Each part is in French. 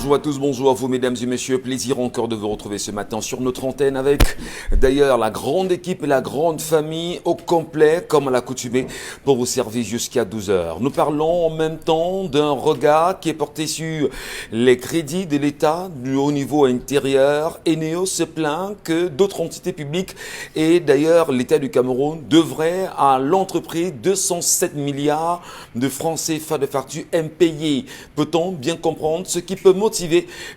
Bonjour à tous, bonjour à vous mesdames et messieurs, plaisir encore de vous retrouver ce matin sur notre antenne avec d'ailleurs la grande équipe et la grande famille au complet comme à l'accoutumée pour vous servir jusqu'à 12 heures. Nous parlons en même temps d'un regard qui est porté sur les crédits de l'État du haut niveau intérieur. Eneo se plaint que d'autres entités publiques et d'ailleurs l'État du Cameroun devrait à l'entreprise 207 milliards de francs CFA de factures impayées. Peut-on bien comprendre ce qui peut motiver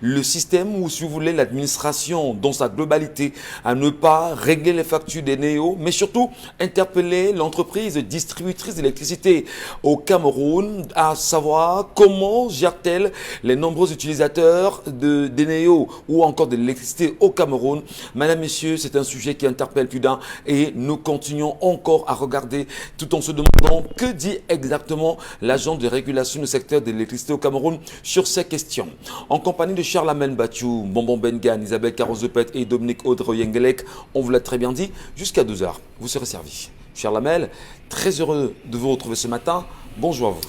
le système ou, si vous voulez, l'administration dans sa globalité à ne pas régler les factures des néos, mais surtout interpeller l'entreprise distributrice d'électricité au Cameroun à savoir comment gère-t-elle les nombreux utilisateurs des néos ou encore de l'électricité au Cameroun. Madame, messieurs, c'est un sujet qui interpelle plus d'un et nous continuons encore à regarder tout en se demandant que dit exactement l'agent de régulation du secteur de l'électricité au Cameroun sur ces questions. En compagnie de Charles-Amène Batchou, Bonbon Bengan, Isabelle Carozepet et Dominique Audrey-Yengelek, on vous l'a très bien dit, jusqu'à 12h, vous serez servi. Charles-Amène, très heureux de vous retrouver ce matin. Bonjour à vous.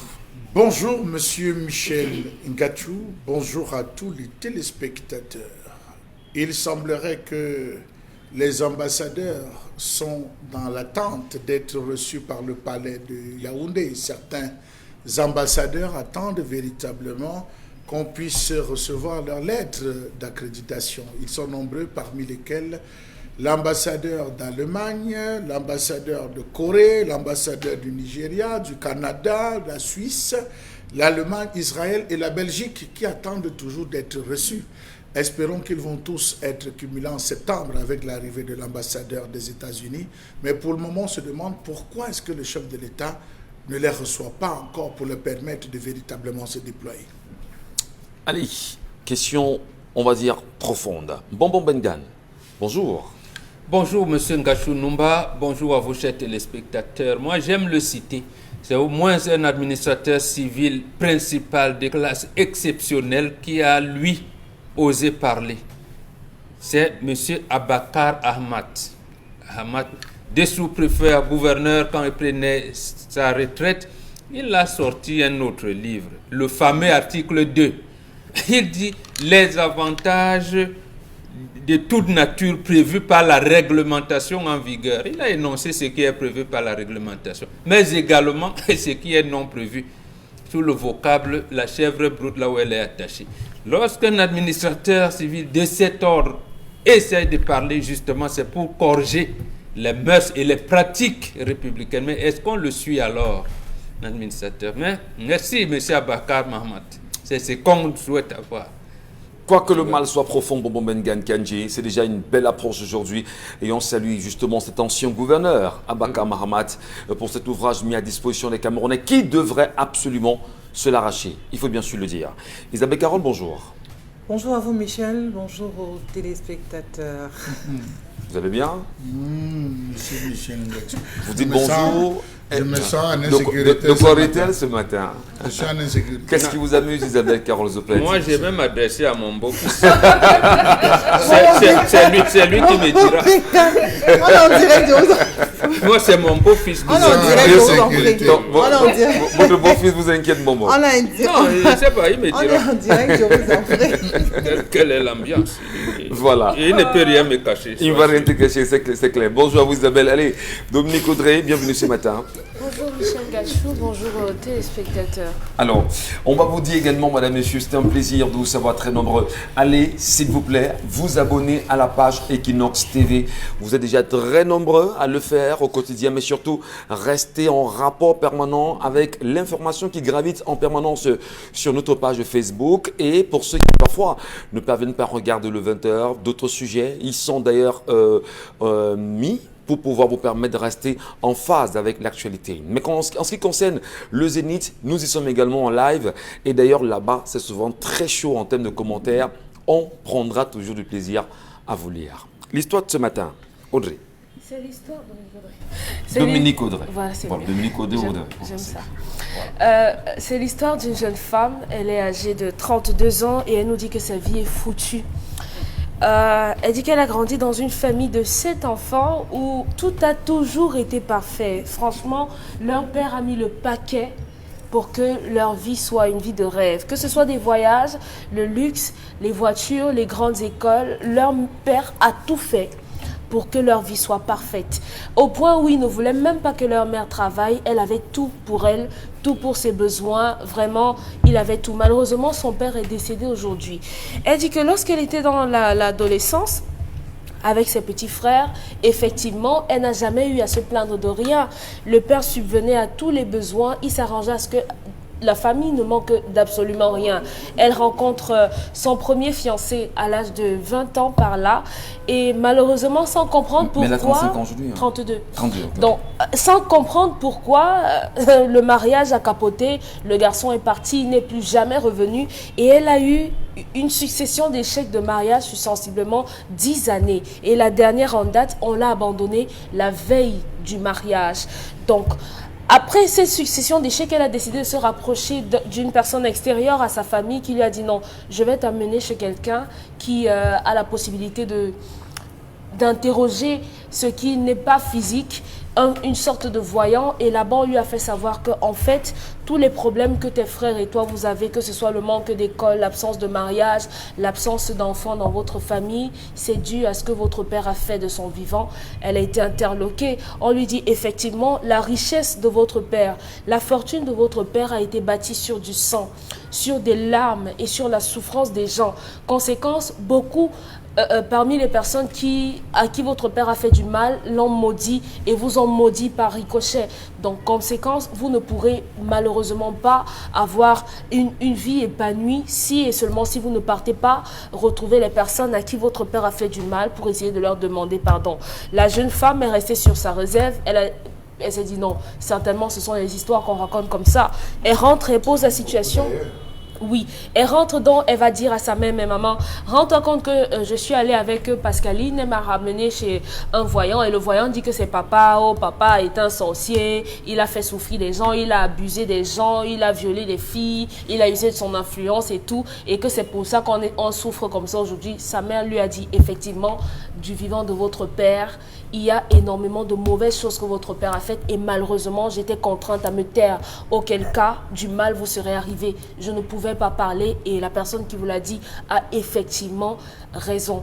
Bonjour Monsieur Michel Ngachou, bonjour à tous les téléspectateurs. Il semblerait que les ambassadeurs sont dans l'attente d'être reçus par le palais de Yaoundé. Certains ambassadeurs attendent véritablement qu'on puisse recevoir leur lettre d'accréditation. Ils sont nombreux, parmi lesquels l'ambassadeur d'Allemagne, l'ambassadeur de Corée, l'ambassadeur du Nigeria, du Canada, de la Suisse, l'Allemagne, Israël et la Belgique qui attendent toujours d'être reçus. Espérons qu'ils vont tous être cumulés en septembre avec l'arrivée de l'ambassadeur des États-Unis. Mais pour le moment, on se demande pourquoi est-ce que le chef de l'État ne les reçoit pas encore pour leur permettre de véritablement se déployer. Allez, question, on va dire, profonde. Bonbon Bengan, bonjour. Bonjour Monsieur Ngachou Numba, bonjour à vos chers téléspectateurs. Moi j'aime le citer. C'est au moins un administrateur civil principal de classe exceptionnelle qui a, lui, osé parler. C'est M. Abakar Ahmad. Des sous-préfets à gouverneur, quand il prenait sa retraite, il a sorti un autre livre, le fameux article 2. Il dit les avantages de toute nature prévus par la réglementation en vigueur. Il a énoncé ce qui est prévu par la réglementation, mais également ce qui est non prévu, sous le vocable la chèvre brute là où elle est attachée. Lorsqu'un administrateur civil de cet ordre essaie de parler, justement, c'est pour corriger les mœurs et les pratiques républicaines. Mais est-ce qu'on le suit alors, l'administrateur? Mais merci, M. Abakar Mahmoud. C'est ce qu'on souhaite avoir. Quoique le mal soit profond, Bonbon Bengan Kanji, c'est déjà une belle approche aujourd'hui. Et on salue justement cet ancien gouverneur, Abakar Mahamat, pour cet ouvrage mis à disposition des Camerounais qui devrait absolument se l'arracher. Il faut bien sûr le dire. Isabelle Carole, bonjour. Bonjour à vous Michel, bonjour aux téléspectateurs. Vous allez bien? Monsieur Michel Ngachou. Vous dites bonjour. Je me sens en insécurité. De quoi est-elle ce matin? Je suis en insécurité. Qu'est-ce qui vous amuse, Isabelle Carole Zoplet? Moi, j'ai même adressé à mon beau-fils. c'est lui qui me dira. On est en direct de vous. Moi, c'est mon beau-fis. On est en direct de vous en prie. Donc, On est en direct. votre beau-fils vous inquiète, Bonbon? On est en Non, je ne sais pas, il me On est dira. en direct, je vous en prie. Quelle est l'ambiance? Voilà. Il ne peut rien me cacher. Il ne va rien te cacher, c'est clair. Bonjour à vous, Isabelle. Allez, Dominique Audrey, bienvenue ce matin. Bonjour Michel Gachou, bonjour aux téléspectateurs. Alors, on va vous dire également, madame, messieurs, c'était un plaisir de vous savoir très nombreux. Allez, s'il vous plaît, vous abonner à la page Equinox TV. Vous êtes déjà très nombreux à le faire au quotidien, mais surtout, restez en rapport permanent avec l'information qui gravite en permanence sur notre page Facebook. Et pour ceux qui, parfois, ne parviennent pas à regarder le 20h, d'autres sujets, ils sont d'ailleurs mis pour pouvoir vous permettre de rester en phase avec l'actualité. Mais en ce qui concerne le Zénith, nous y sommes également en live. Et d'ailleurs, là-bas, c'est souvent très chaud en termes de commentaires. On prendra toujours du plaisir à vous lire. L'histoire de ce matin, Audrey. C'est l'histoire Dominique Audrey. Voilà, c'est Voilà, mieux. Dominique Audrey. J'aime ça. C'est l'histoire d'une jeune femme. Elle est âgée de 32 ans et elle nous dit que sa vie est foutue. Elle dit qu'elle a grandi dans une famille de 7 enfants où tout a toujours été parfait. Franchement, leur père a mis le paquet pour que leur vie soit une vie de rêve. Que ce soit des voyages, le luxe, les voitures, les grandes écoles, leur père a tout fait pour que leur vie soit parfaite. Au point où ils ne voulaient même pas que leur mère travaille, elle avait tout pour elle, tout pour ses besoins, vraiment, il avait tout. Malheureusement, son père est décédé aujourd'hui. Elle dit que lorsqu'elle était dans l'adolescence, avec ses petits frères, effectivement, elle n'a jamais eu à se plaindre de rien. Le père subvenait à tous les besoins, il s'arrangeait à ce que la famille ne manque d'absolument rien. Elle rencontre son premier fiancé à l'âge de 20 ans par là, et malheureusement, sans comprendre pourquoi... Mais elle a 35 ans aujourd'hui. 32. 32, ok. Donc, sans comprendre pourquoi le mariage a capoté, le garçon est parti, il n'est plus jamais revenu, et elle a eu une succession d'échecs de mariage sur sensiblement 10 années. Et la dernière en date, on l'a abandonnée la veille du mariage. Donc, après cette succession d'échecs, elle a décidé de se rapprocher d'une personne extérieure à sa famille qui lui a dit non, je vais t'amener chez quelqu'un qui a la possibilité d'interroger ce qui n'est pas physique, une sorte de voyant, et là-bas on lui a fait savoir que en fait tous les problèmes que tes frères et toi vous avez, que ce soit le manque d'école, l'absence de mariage, l'absence d'enfants dans votre famille, c'est dû à ce que votre père a fait de son vivant. Elle a été interloquée. On lui dit effectivement la richesse de votre père, la fortune de votre père a été bâtie sur du sang, sur des larmes et sur la souffrance des gens. Conséquence, beaucoup parmi les personnes à qui votre père a fait du mal l'ont maudit et vous ont maudit par ricochet. Donc, conséquence, vous ne pourrez malheureusement pas avoir une vie épanouie si et seulement si vous ne partez pas retrouver les personnes à qui votre père a fait du mal pour essayer de leur demander pardon. La jeune femme est restée sur sa réserve. Elle s'est dit non, certainement ce sont les histoires qu'on raconte comme ça. Elle rentre et pose la situation. Oui, elle rentre donc, elle va dire à sa mère, mais maman, rends-toi compte que je suis allée avec Pascaline, elle m'a ramené chez un voyant et le voyant dit que c'est papa, oh papa est un sorcier, il a fait souffrir des gens, il a abusé des gens, il a violé des filles, il a usé de son influence et tout, et que c'est pour ça qu'on souffre comme ça aujourd'hui. Sa mère lui a dit effectivement, du vivant de votre père, il y a énormément de mauvaises choses que votre père a faites et malheureusement, j'étais contrainte à me taire. Auquel cas, du mal vous serait arrivé. Je ne pouvais pas parler et la personne qui vous l'a dit a effectivement raison.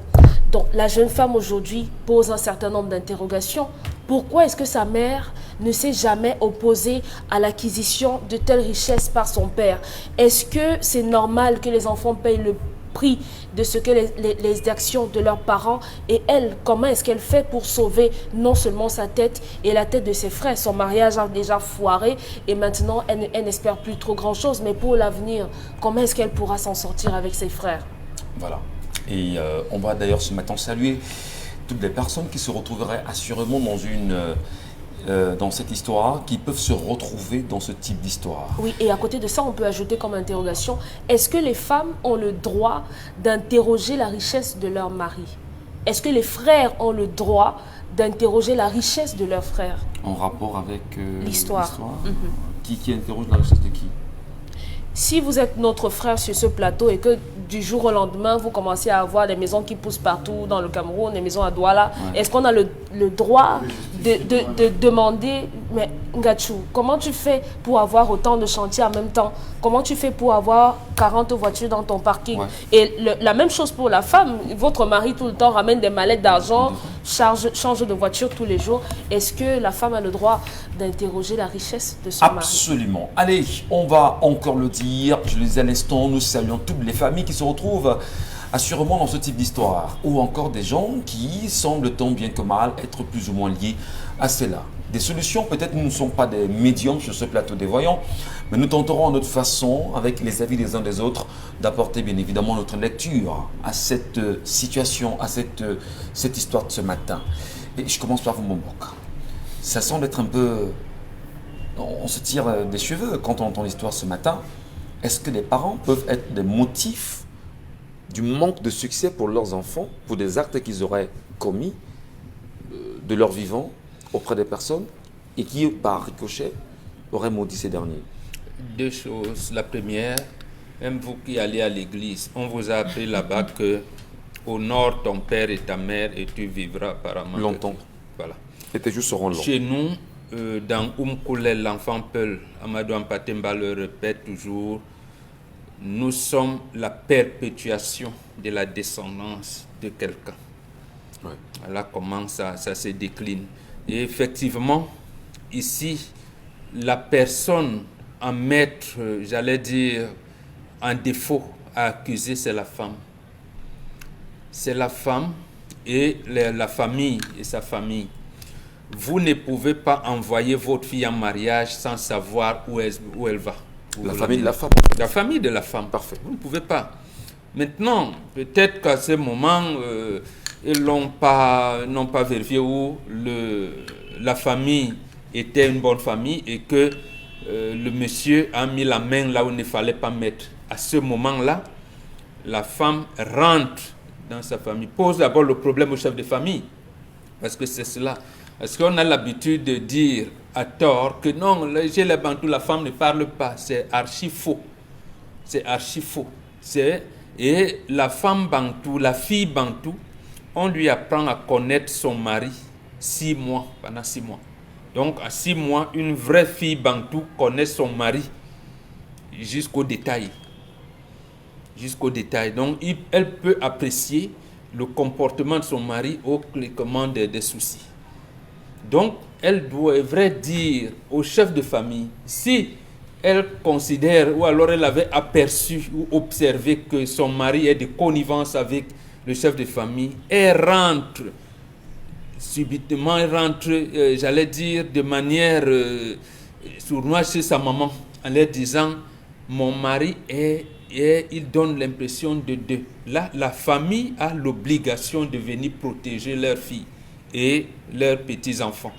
Donc, la jeune femme aujourd'hui pose un certain nombre d'interrogations. Pourquoi est-ce que sa mère ne s'est jamais opposée à l'acquisition de telles richesses par son père? Est-ce que c'est normal que les enfants payent le prix de ce que les actions de leurs parents, et elle, comment est-ce qu'elle fait pour sauver non seulement sa tête et la tête de ses frères? Son mariage a déjà foiré et maintenant elle n'espère plus trop grand chose, mais pour l'avenir, comment est-ce qu'elle pourra s'en sortir avec ses frères? Voilà. Et on va d'ailleurs ce matin saluer toutes les personnes qui se retrouveraient assurément dans cette histoire, qui peuvent se retrouver dans ce type d'histoire. Oui, et à côté de ça, on peut ajouter comme interrogation, est-ce que les femmes ont le droit d'interroger la richesse de leur mari? Est-ce que les frères ont le droit d'interroger la richesse de leurs frères? En rapport avec l'histoire. Qui interroge la richesse de qui? Si vous êtes notre frère sur ce plateau et que du jour au lendemain, vous commencez à avoir des maisons qui poussent partout dans le Cameroun, des maisons à Douala, est-ce qu'on a le droit de demander, mais Ngachou, comment tu fais pour avoir autant de chantiers en même temps? Comment tu fais pour avoir 40 voitures dans ton parking? Et la même chose pour la femme. Votre mari tout le temps ramène des mallettes d'argent, change de voiture tous les jours. Est-ce que la femme a le droit d'interroger la richesse de son mari? Absolument. Allez, on va encore le dire. Je le disais à l'instant, nous saluons toutes les familles qui se retrouvent assurément dans ce type d'histoire. Ou encore des gens qui semblent tant bien que mal être plus ou moins liés à cela. Des solutions, peut-être nous ne sommes pas des médiums sur ce plateau des voyants, mais nous tenterons à notre façon, avec les avis des uns des autres, d'apporter bien évidemment notre lecture à cette situation, à cette histoire de ce matin. Et je commence par vous, Mombok. Ça semble être un peu... On se tire des cheveux quand on entend l'histoire ce matin. Est-ce que les parents peuvent être des motifs du manque de succès pour leurs enfants, pour des actes qu'ils auraient commis de leur vivant auprès des personnes et qui, par ricochet, auraient maudit ces derniers? Deux choses. La première, même vous qui allez à l'église, on vous a appris là-bas que honore ton père et ta mère et tu vivras apparemment longtemps. Voilà. C'était juste ce rôle-là. Chez nous, dans Umkulel, l'enfant Peul, Amadou Ampatemba le répète toujours, nous sommes la perpétuation de la descendance de quelqu'un. Ouais. Voilà comment ça se décline. Et effectivement, ici, la personne à mettre, j'allais dire, en défaut à accuser, c'est la femme. C'est la femme et la famille et sa famille. Vous ne pouvez pas envoyer votre fille en mariage sans savoir où elle va. La famille de la femme. La famille de la femme. Parfait. Vous ne pouvez pas. Maintenant, peut-être qu'à ce moment, ils n'ont pas vérifié où la famille était une bonne famille et que le monsieur a mis la main là où il ne fallait pas mettre. À ce moment-là, la femme rentre dans sa famille, pose d'abord le problème au chef de famille, parce que c'est cela. Parce qu'on a l'habitude de dire à tort que non, chez les Bantous, la femme ne parle pas. C'est archi faux. C'est archi faux. Et la femme Bantou, la fille Bantou, on lui apprend à connaître son mari 6 mois, pendant 6 mois. Donc à 6 mois, une vraie fille Bantou connaît son mari jusqu'au détail. Jusqu'au détail. Donc elle peut apprécier le comportement de son mari au cliquement des soucis. Donc, elle devrait dire au chef de famille, si elle considère ou alors elle avait aperçu ou observé que son mari est de connivence avec le chef de famille, elle rentre subitement, j'allais dire, de manière sournoise chez sa maman, en leur disant, mon mari il donne l'impression de deux. Là, la famille a l'obligation de venir protéger leur fille et leurs petits-enfants.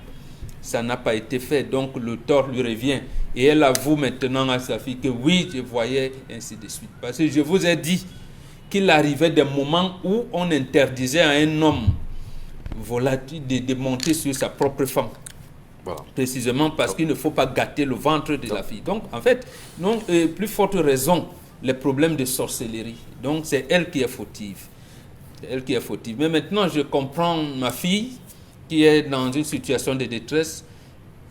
Ça n'a pas été fait, donc le tort lui revient. Et elle avoue maintenant à sa fille que oui, je voyais, ainsi de suite. Parce que je vous ai dit qu'il arrivait des moments où on interdisait à un homme volatile de monter sur sa propre femme. Voilà. Précisément parce qu'il ne faut pas gâter le ventre de la fille. Donc, en fait, non, plus forte raison, les problèmes de sorcellerie. Donc, c'est elle qui est fautive. C'est elle qui est fautive. Mais maintenant, je comprends ma fille qui est dans une situation de détresse.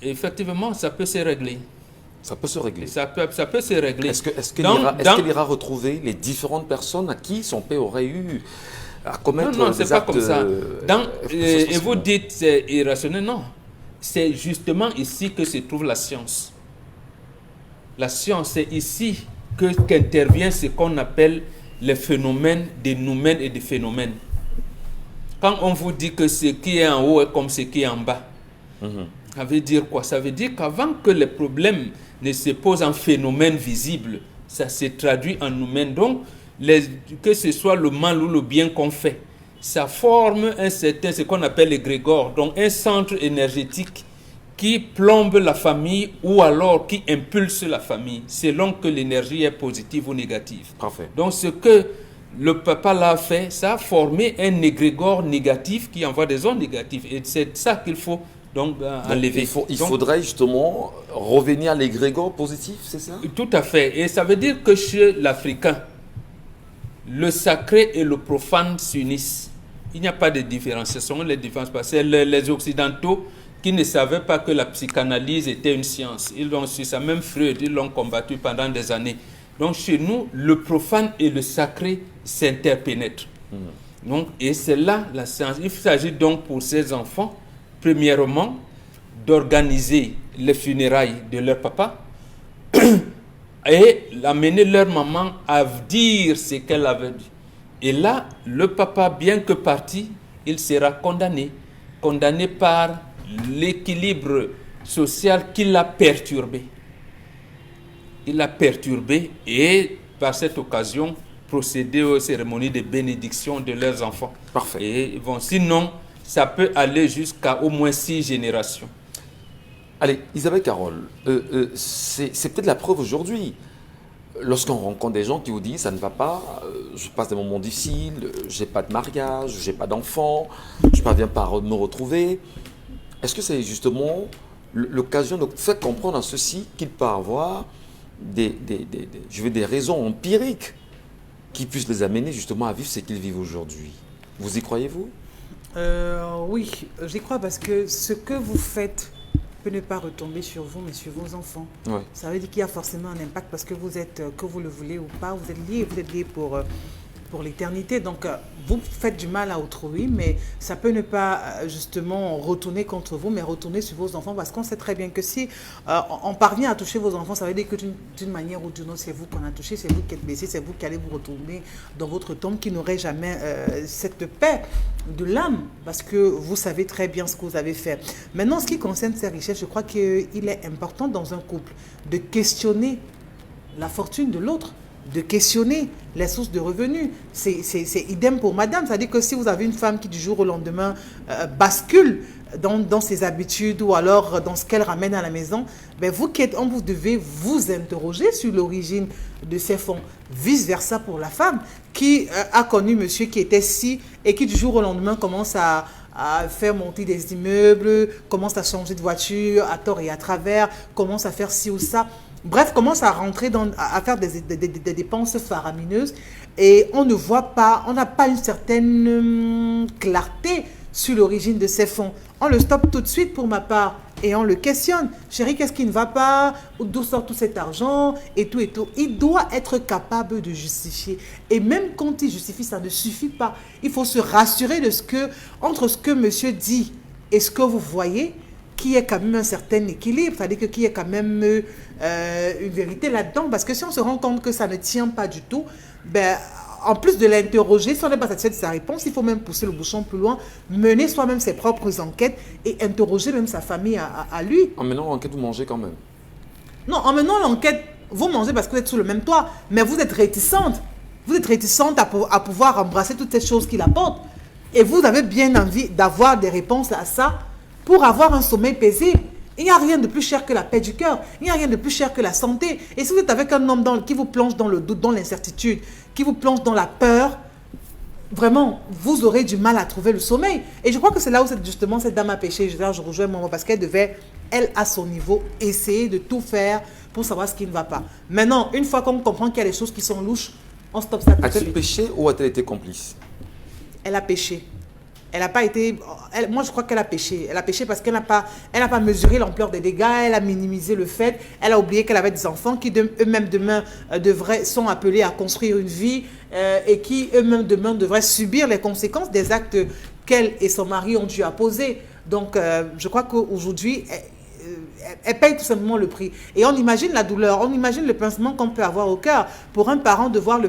Et effectivement, ça peut se régler. Ça peut se régler. Ça peut se régler. Est-ce qu'elle ira retrouver les différentes personnes à qui son père aurait eu à commettre non, c'est des pas actes comme ça. Et vous dites c'est irrationnel. Non. C'est justement ici que se trouve la science. La science, c'est ici qu'intervient ce qu'on appelle les phénomènes des noumènes et des phénomènes. Quand on vous dit que ce qui est en haut est comme ce qui est en bas, ça veut dire quoi? Ça veut dire qu'avant que les problèmes ne se posent en phénomène visible, ça se traduit en noumène. Donc, que ce soit le mal ou le bien qu'on fait, ça forme ce qu'on appelle l'égrégore, donc un centre énergétique qui plombe la famille ou alors qui impulse la famille, selon que l'énergie est positive ou négative. Parfait. Donc ce que le papa l'a fait, ça a formé un égrégore négatif qui envoie des ondes négatives. Et c'est ça qu'il faut donc enlever. Il faudrait justement revenir à l'égrégore positif, c'est ça? Tout à fait. Et ça veut dire que chez l'Africain, le sacré et le profane s'unissent. Il n'y a pas de différenciation. Les différences passent. C'est les Occidentaux qui ne savaient pas que la psychanalyse était une science. Ils l'ont su, ça même Freud, ils l'ont combattu pendant des années. Donc chez nous, le profane et le sacré s'interpénètrent. Donc, et c'est là la science. Il s'agit donc pour ces enfants, premièrement, d'organiser les funérailles de leur papa et amener leur maman à dire ce qu'elle avait dit. Et là, le papa, bien que parti, il sera condamné par l'équilibre social qui l'a perturbé. Il l'a perturbé et par cette occasion procéder aux cérémonies de bénédiction de leurs enfants. Parfait. Et sinon, ça peut aller jusqu'à au moins 6 générations. Allez, Isabelle Carole, c'est peut-être la preuve aujourd'hui. Lorsqu'on rencontre des gens qui vous disent ça ne va pas, je passe des moments difficiles, j'ai pas de mariage, j'ai pas d'enfant, je parviens pas à me retrouver. Est-ce que c'est justement l'occasion de faire comprendre à ceux-ci qu'il peut avoir des raisons empiriques qui puissent les amener justement à vivre ce qu'ils vivent aujourd'hui? Vous y croyez-vous? Oui, j'y crois parce que ce que vous faites peut ne pas retomber sur vous, mais sur vos enfants. Ouais. Ça veut dire qu'il y a forcément un impact parce que vous êtes, que vous le voulez ou pas, vous êtes liés pour l'éternité. Donc, vous faites du mal à autrui, mais ça peut ne pas justement retourner contre vous, mais retourner sur vos enfants, parce qu'on sait très bien que si on parvient à toucher vos enfants, ça veut dire que d'une manière ou d'une autre, c'est vous qu'on a touché, c'est vous qui êtes blessé, c'est vous qui allez vous retourner dans votre tombe, qui n'aurez jamais cette paix de l'âme, parce que vous savez très bien ce que vous avez fait. Maintenant, en ce qui concerne ces richesses, je crois qu'il est important dans un couple de questionner la fortune de l'autre, de questionner les sources de revenus. C'est idem pour madame. C'est-à-dire que si vous avez une femme qui du jour au lendemain bascule dans ses habitudes ou alors dans ce qu'elle ramène à la maison, ben vous devez vous interroger sur l'origine de ces fonds. Vice-versa pour la femme qui a connu monsieur qui était si et qui du jour au lendemain commence à faire monter des immeubles, commence à changer de voiture à tort et à travers, commence à faire ci ou ça. Bref, commence à rentrer à faire des dépenses faramineuses et on ne voit pas, on n'a pas une certaine clarté sur l'origine de ces fonds. On le stoppe tout de suite pour ma part et on le questionne. Chérie, qu'est-ce qui ne va pas? D'où sort tout cet argent? Et tout et tout. Il doit être capable de justifier. Et même quand il justifie, ça ne suffit pas. Il faut se rassurer entre ce que monsieur dit et ce que vous voyez, qu'il y ait quand même un certain équilibre, c'est-à-dire qu'il y ait quand même une vérité là-dedans. Parce que si on se rend compte que ça ne tient pas du tout, ben, en plus de l'interroger, si on n'est pas satisfait de sa réponse, il faut même pousser le bouchon plus loin, mener soi-même ses propres enquêtes et interroger même sa famille à lui. En menant l'enquête, vous mangez quand même. Non, en menant l'enquête, vous mangez parce que vous êtes sous le même toit, mais vous êtes réticente. Vous êtes réticente à pouvoir embrasser toutes ces choses qu'il apporte. Et vous avez bien envie d'avoir des réponses à ça pour avoir un sommeil paisible. Il n'y a rien de plus cher que la paix du cœur. Il n'y a rien de plus cher que la santé. Et si vous êtes avec un homme qui vous plonge dans le doute, dans l'incertitude, qui vous plonge dans la peur, vraiment, vous aurez du mal à trouver le sommeil. Et je crois que c'est là où justement cette dame a péché. Je rejoins mon mot parce qu'elle devait, elle, à son niveau, essayer de tout faire pour savoir ce qui ne va pas. Maintenant, une fois qu'on comprend qu'il y a des choses qui sont louches, on stoppe ça tout de suite. A-t-elle péché ou a-t-elle été complice? Elle a péché. Elle n'a pas été... moi, je crois qu'elle a péché. Elle a péché parce qu'elle n'a pas mesuré l'ampleur des dégâts. Elle a minimisé le fait. Elle a oublié qu'elle avait des enfants qui, eux-mêmes, demain, sont appelés à construire une vie et qui, eux-mêmes, demain, devraient subir les conséquences des actes qu'elle et son mari ont dû apposer. Donc, je crois qu'aujourd'hui... elle paye tout simplement le prix. Et on imagine la douleur, on imagine le pincement qu'on peut avoir au cœur pour un parent de voir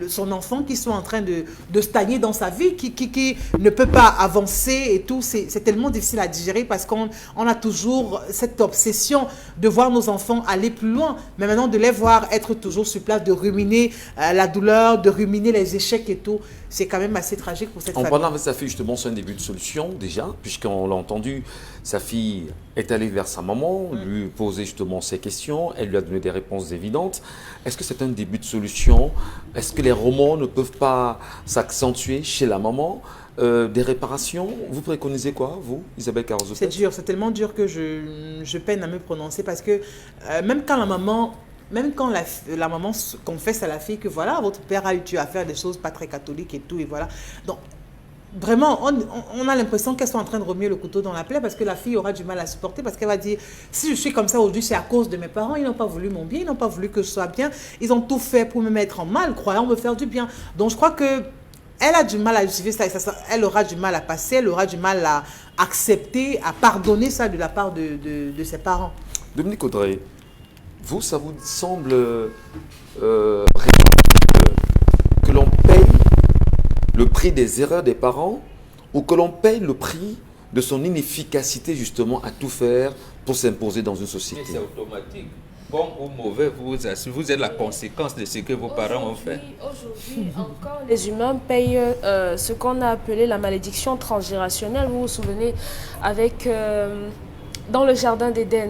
son enfant qui soit en train de stagner dans sa vie, qui ne peut pas avancer et tout. C'est tellement difficile à digérer parce qu'on a toujours cette obsession de voir nos enfants aller plus loin. Mais maintenant, de les voir être toujours sur place, de ruminer la douleur, de ruminer les échecs et tout, c'est quand même assez tragique pour cette famille. En parlant avec sa fille, justement, c'est un début de solution déjà, puisqu'on l'a entendu, sa fille est allée vers sa maman, lui poser justement ses questions, elle lui a donné des réponses évidentes. Est-ce que c'est un début de solution? Est-ce que les romans ne peuvent pas s'accentuer chez la maman? Des réparations? Vous préconisez quoi, vous, Isabelle Carozopet? C'est dur, c'est tellement dur que je peine à me prononcer parce que même quand la maman confesse à la fille que voilà, votre père a eu à faire des choses pas très catholiques et tout, et voilà. Donc, vraiment, on a l'impression qu'elles sont en train de remuer le couteau dans la plaie parce que la fille aura du mal à supporter parce qu'elle va dire, si je suis comme ça aujourd'hui, c'est à cause de mes parents, ils n'ont pas voulu mon bien, ils n'ont pas voulu que je sois bien, ils ont tout fait pour me mettre en mal, croyant me faire du bien. Donc, je crois que elle a du mal à justifier ça, elle aura du mal à passer, elle aura du mal à accepter, à pardonner ça de la part de ses parents. Dominique Audrey, vous, ça vous semble que l'on paye le prix des erreurs des parents ou que l'on paye le prix de son inefficacité justement à tout faire pour s'imposer dans une société? Mais c'est automatique. Bon ou mauvais, vous êtes la conséquence de ce que vos parents ont fait. Aujourd'hui, encore, les humains payent ce qu'on a appelé la malédiction transgénérationnelle. Vous vous souvenez, avec dans le jardin d'Éden,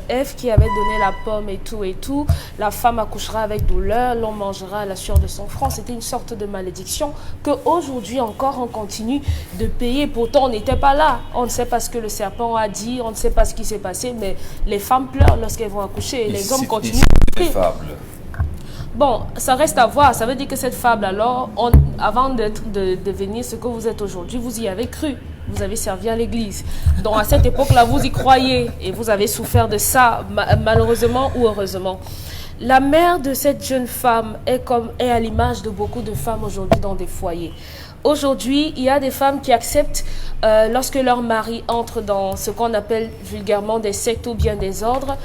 Ève qui avait donné la pomme et tout, la femme accouchera avec douleur, l'homme mangera à la sueur de son front. C'était une sorte de malédiction qu'aujourd'hui encore on continue de payer. Pourtant on n'était pas là, on ne sait pas ce que le serpent a dit, on ne sait pas ce qui s'est passé, mais les femmes pleurent lorsqu'elles vont accoucher et les hommes continuent de payer. Bon, ça reste à voir, ça veut dire que cette fable alors, avant de devenir ce que vous êtes aujourd'hui, vous y avez cru. vous avez servi à l'église. Donc à cette époque-là, vous y croyez et vous avez souffert de ça, malheureusement ou heureusement. La mère de cette jeune femme est à l'image de beaucoup de femmes aujourd'hui dans des foyers. Aujourd'hui, il y a des femmes qui acceptent, lorsque leur mari entre dans ce qu'on appelle vulgairement des sectes ou bien des ordres,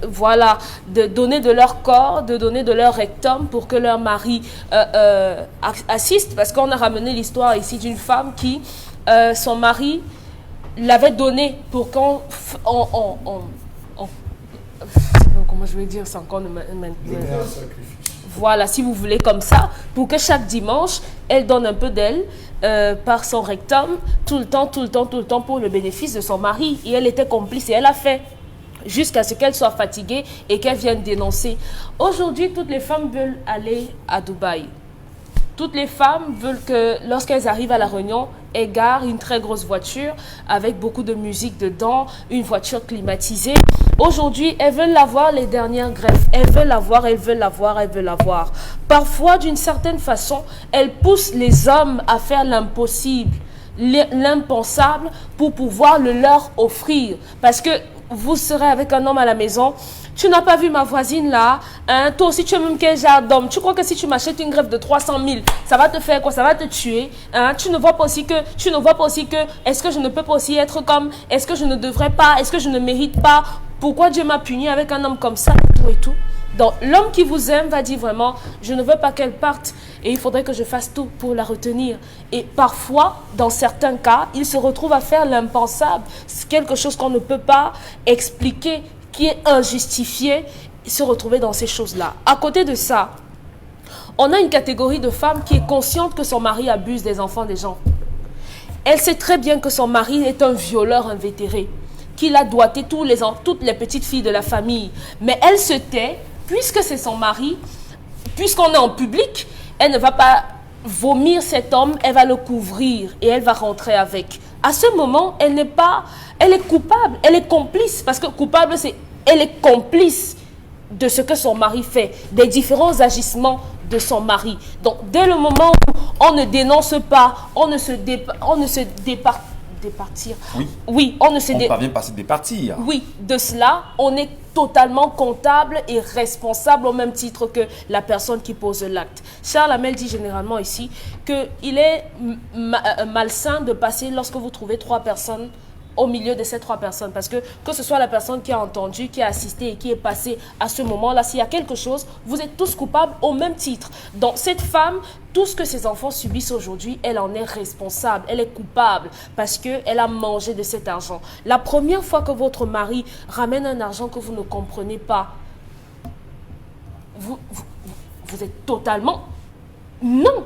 voilà, de donner de leur corps, de donner de leur rectum pour que leur mari assiste. Parce qu'on a ramené l'histoire ici d'une femme qui, son mari l'avait donné pour qu'on... comment je vais dire ça encore voilà, si vous voulez comme ça, pour que chaque dimanche, elle donne un peu d'elle par son rectum, tout le temps, pour le bénéfice de son mari. Et elle était complice et elle a fait jusqu'à ce qu'elle soit fatiguée et qu'elle vienne dénoncer. Aujourd'hui, toutes les femmes veulent aller à Dubaï. Toutes les femmes veulent que, lorsqu'elles arrivent à La Réunion, elles garent une très grosse voiture avec beaucoup de musique dedans, une voiture climatisée. Aujourd'hui, elles veulent avoir les dernières greffes. Elles veulent l'avoir. Parfois, d'une certaine façon, elles poussent les hommes à faire l'impossible, l'impensable pour pouvoir le leur offrir. Parce que vous serez avec un homme à la maison. Tu n'as pas vu ma voisine là, hein? Toi aussi tu es même quel genre d'homme. Tu crois que si tu m'achètes une greffe de 300 000, ça va te faire quoi? Ça va te tuer, hein? Tu ne vois pas aussi que, est-ce que je ne peux pas aussi être comme, est-ce que je ne devrais pas, est-ce que je ne mérite pas? Pourquoi Dieu m'a puni avec un homme comme ça et tout? Donc l'homme qui vous aime va dire vraiment, je ne veux pas qu'elle parte et il faudrait que je fasse tout pour la retenir. Et parfois, dans certains cas, il se retrouve à faire l'impensable. C'est quelque chose qu'on ne peut pas expliquer, qui est injustifié, se retrouver dans ces choses-là. À côté de ça, on a une catégorie de femmes qui est consciente que son mari abuse des enfants des gens. Elle sait très bien que son mari est un violeur invétéré, qu'il a doigté toutes les petites filles de la famille. Mais elle se tait, puisque c'est son mari, puisqu'on est en public, elle ne va pas vomir cet homme, elle va le couvrir et elle va rentrer avec. À ce moment, elle est coupable, elle est complice, parce que coupable, elle est complice de ce que son mari fait, des différents agissements de son mari. Donc, dès le moment où on ne dénonce pas, on ne se départir. Oui, on parvient pas à se départir. Oui, de cela, on est totalement comptable et responsable au même titre que la personne qui pose l'acte. Charles Hamel dit généralement ici qu'il est malsain de passer lorsque vous trouvez 3 personnes au milieu de ces 3 personnes, parce que ce soit la personne qui a entendu, qui a assisté et qui est passée à ce moment-là, s'il y a quelque chose, vous êtes tous coupables au même titre. Donc cette femme, tout ce que ses enfants subissent aujourd'hui, elle en est responsable, elle est coupable parce qu'elle a mangé de cet argent. La première fois que votre mari ramène un argent que vous ne comprenez pas, vous êtes totalement... Non.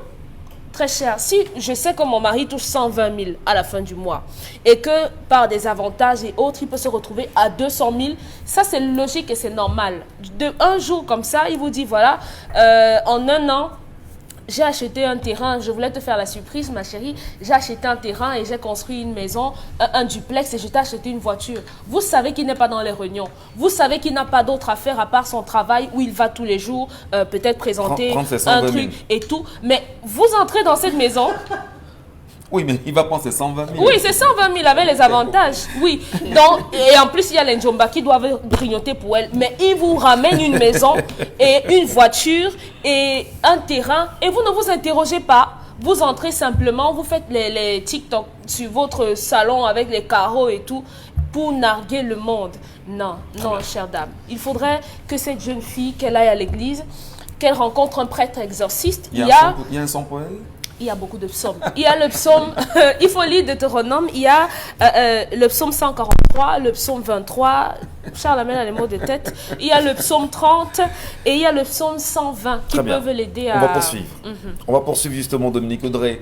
Très cher. Si je sais que mon mari touche 120 000 à la fin du mois et que par des avantages et autres, il peut se retrouver à 200 000, ça c'est logique et c'est normal. Un jour comme ça, il vous dit voilà, en un an, j'ai acheté un terrain, je voulais te faire la surprise ma chérie, j'ai acheté un terrain et j'ai construit une maison, un duplex et je t'ai acheté une voiture. Vous savez qu'il n'est pas dans les réunions, vous savez qu'il n'a pas d'autre à faire à part son travail où il va tous les jours peut-être présenter un truc et tout. Mais vous entrez dans cette maison... Oui, mais il va prendre ses 120 000. Oui, c'est 120 000 avec les avantages. Oui. Donc, et en plus, il y a les Njomba qui doivent grignoter pour elle. Mais il vous ramène une maison et une voiture et un terrain. Et vous ne vous interrogez pas. Vous entrez simplement, vous faites les TikTok sur votre salon avec les carreaux et tout pour narguer le monde. Non, non, chère dame. Il faudrait que cette jeune fille, qu'elle aille à l'église, qu'elle rencontre un prêtre exorciste. Il y a un son pour elle? Il y a beaucoup de psaumes. Il y a le psaume, il faut lire Deutéronome, il y a le psaume 143, le psaume 23, Charles Hamel a les mots de tête, il y a le psaume 30 et il y a le psaume 120 qui peuvent l'aider à... On va poursuivre. On va poursuivre justement Dominique Audrey.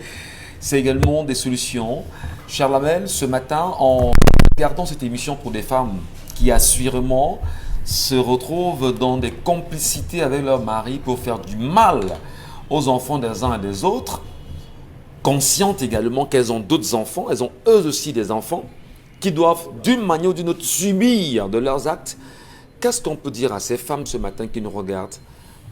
C'est également des solutions. Charles Hamel, ce matin, en regardant cette émission pour des femmes qui assurément se retrouvent dans des complicités avec leur mari pour faire du mal aux enfants des uns et des autres, conscientes également qu'elles ont d'autres enfants, elles ont eux aussi des enfants qui doivent d'une manière ou d'une autre subir de leurs actes. Qu'est-ce qu'on peut dire à ces femmes ce matin qui nous regardent?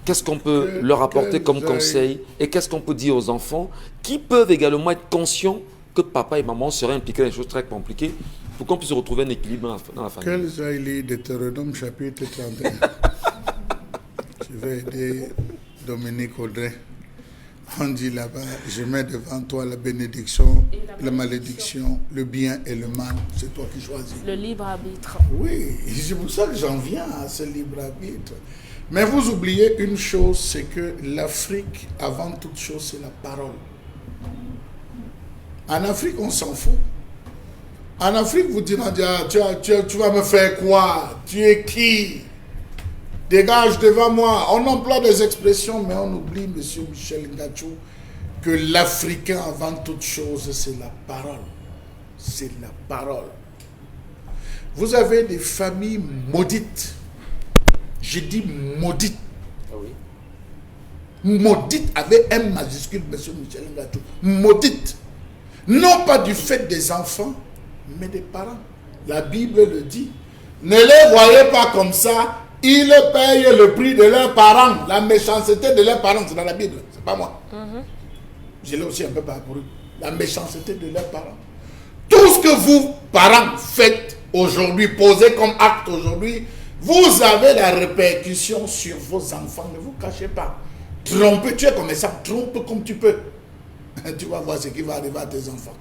Qu'est-ce qu'on peut leur apporter comme conseil? Et qu'est-ce qu'on peut dire aux enfants qui peuvent également être conscients que papa et maman seraient impliqués dans des choses très compliquées pour qu'on puisse retrouver un équilibre dans la famille. Quels j'ai lu Deutéronome chapitre 31. Je vais aider Dominique Audrey. On dit là-bas, je mets devant toi la bénédiction, la malédiction, le bien et le mal. C'est toi qui choisis. Le libre arbitre. Oui, c'est pour ça que j'en viens à ce libre arbitre. Mais vous oubliez une chose, c'est que l'Afrique, avant toute chose, c'est la parole. En Afrique, on s'en fout. En Afrique, vous direz, tu vas me faire quoi? Tu es qui? Dégage devant moi. On emploie des expressions, mais on oublie, monsieur Michel Ngachou, que l'Africain, avant toute chose, c'est la parole. C'est la parole. Vous avez des familles maudites. Je dis maudites. Ah oui. Maudite avec M majuscule, monsieur Michel Ngachou. Maudite. Non pas du fait des enfants, mais des parents. La Bible le dit. Ne les voyez pas comme ça. Ils payent le prix de leurs parents. La méchanceté de leurs parents, c'est dans la Bible. C'est pas moi. Je l'ai aussi un peu parcouru. La méchanceté de leurs parents. Tout ce que vous, parents, faites aujourd'hui, posez comme acte aujourd'hui, vous avez la répercussion sur vos enfants. Ne vous cachez pas. Tromper, tu es comme ça. Trompe comme tu peux. Tu vas voir ce qui va arriver à tes enfants.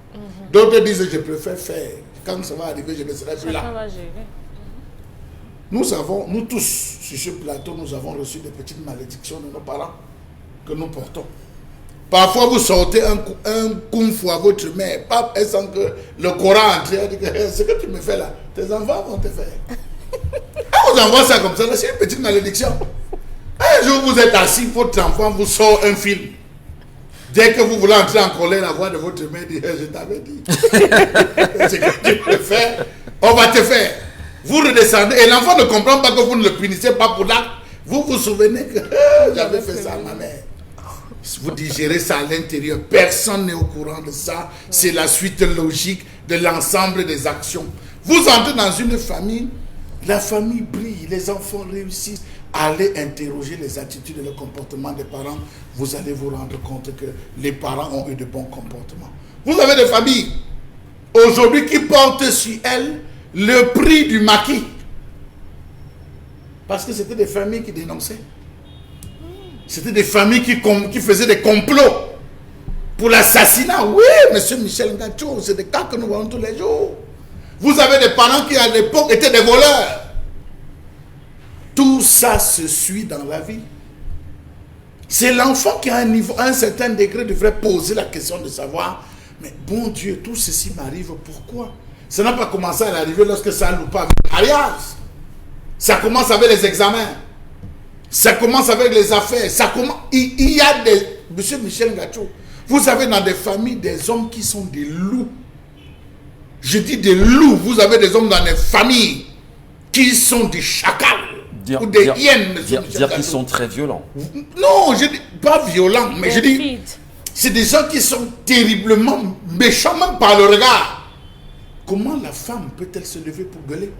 D'autres disent, je préfère faire. Quand ça va arriver, je ne serai plus là. Nous avons, nous tous, sur ce plateau, nous avons reçu des petites malédictions de nos parents que nous portons. Parfois, vous sortez un kung fu à votre mère, pape, et sans que le Coran entre, elle dit que ce que tu me fais là, tes enfants vont te faire. On vous envoie ça comme ça, c'est une petite malédiction. Un jour, vous êtes assis, votre enfant vous sort un film. Dès que vous voulez entrer en colère, la voix de votre mère dit, je t'avais dit. Ce que tu peux faire, on va te faire. Vous redescendez et l'enfant ne comprend pas que vous ne le punissez pas pour l'acte. Vous vous souvenez que j'avais fait ça à ma mère. Vous digérez ça à l'intérieur. Personne n'est au courant de ça. C'est la suite logique de l'ensemble des actions. Vous entrez dans une famille, la famille brille, les enfants réussissent. Allez interroger les attitudes et le comportement des parents. Vous allez vous rendre compte que les parents ont eu de bons comportements. Vous avez des familles aujourd'hui qui portent sur elles le prix du maquis. Parce que c'était des familles qui dénonçaient. C'était des familles qui faisaient des complots pour l'assassinat. Oui, monsieur Michel Ngachou, c'est des cas que nous voyons tous les jours. Vous avez des parents qui à l'époque étaient des voleurs. Tout ça se suit dans la vie. C'est l'enfant qui à un certain degré devrait poser la question de savoir, mais bon Dieu, tout ceci m'arrive, pourquoi? Ça n'a pas commencé à l'arrivée lorsque ça loupe avec le mariage. Ça commence avec les examens. Ça commence avec les affaires. Il y a des... Monsieur Michel Ngachou, vous avez dans des familles des hommes qui sont des loups. Je dis des loups. Vous avez des hommes dans des familles qui sont des chacals. Ou des hyènes, monsieur Michel Dire qu'ils sont très violents. Non, je dis pas violents, mais je dis... C'est des gens qui sont terriblement méchants, même par le regard. Comment la femme peut-elle se lever pour gueuler?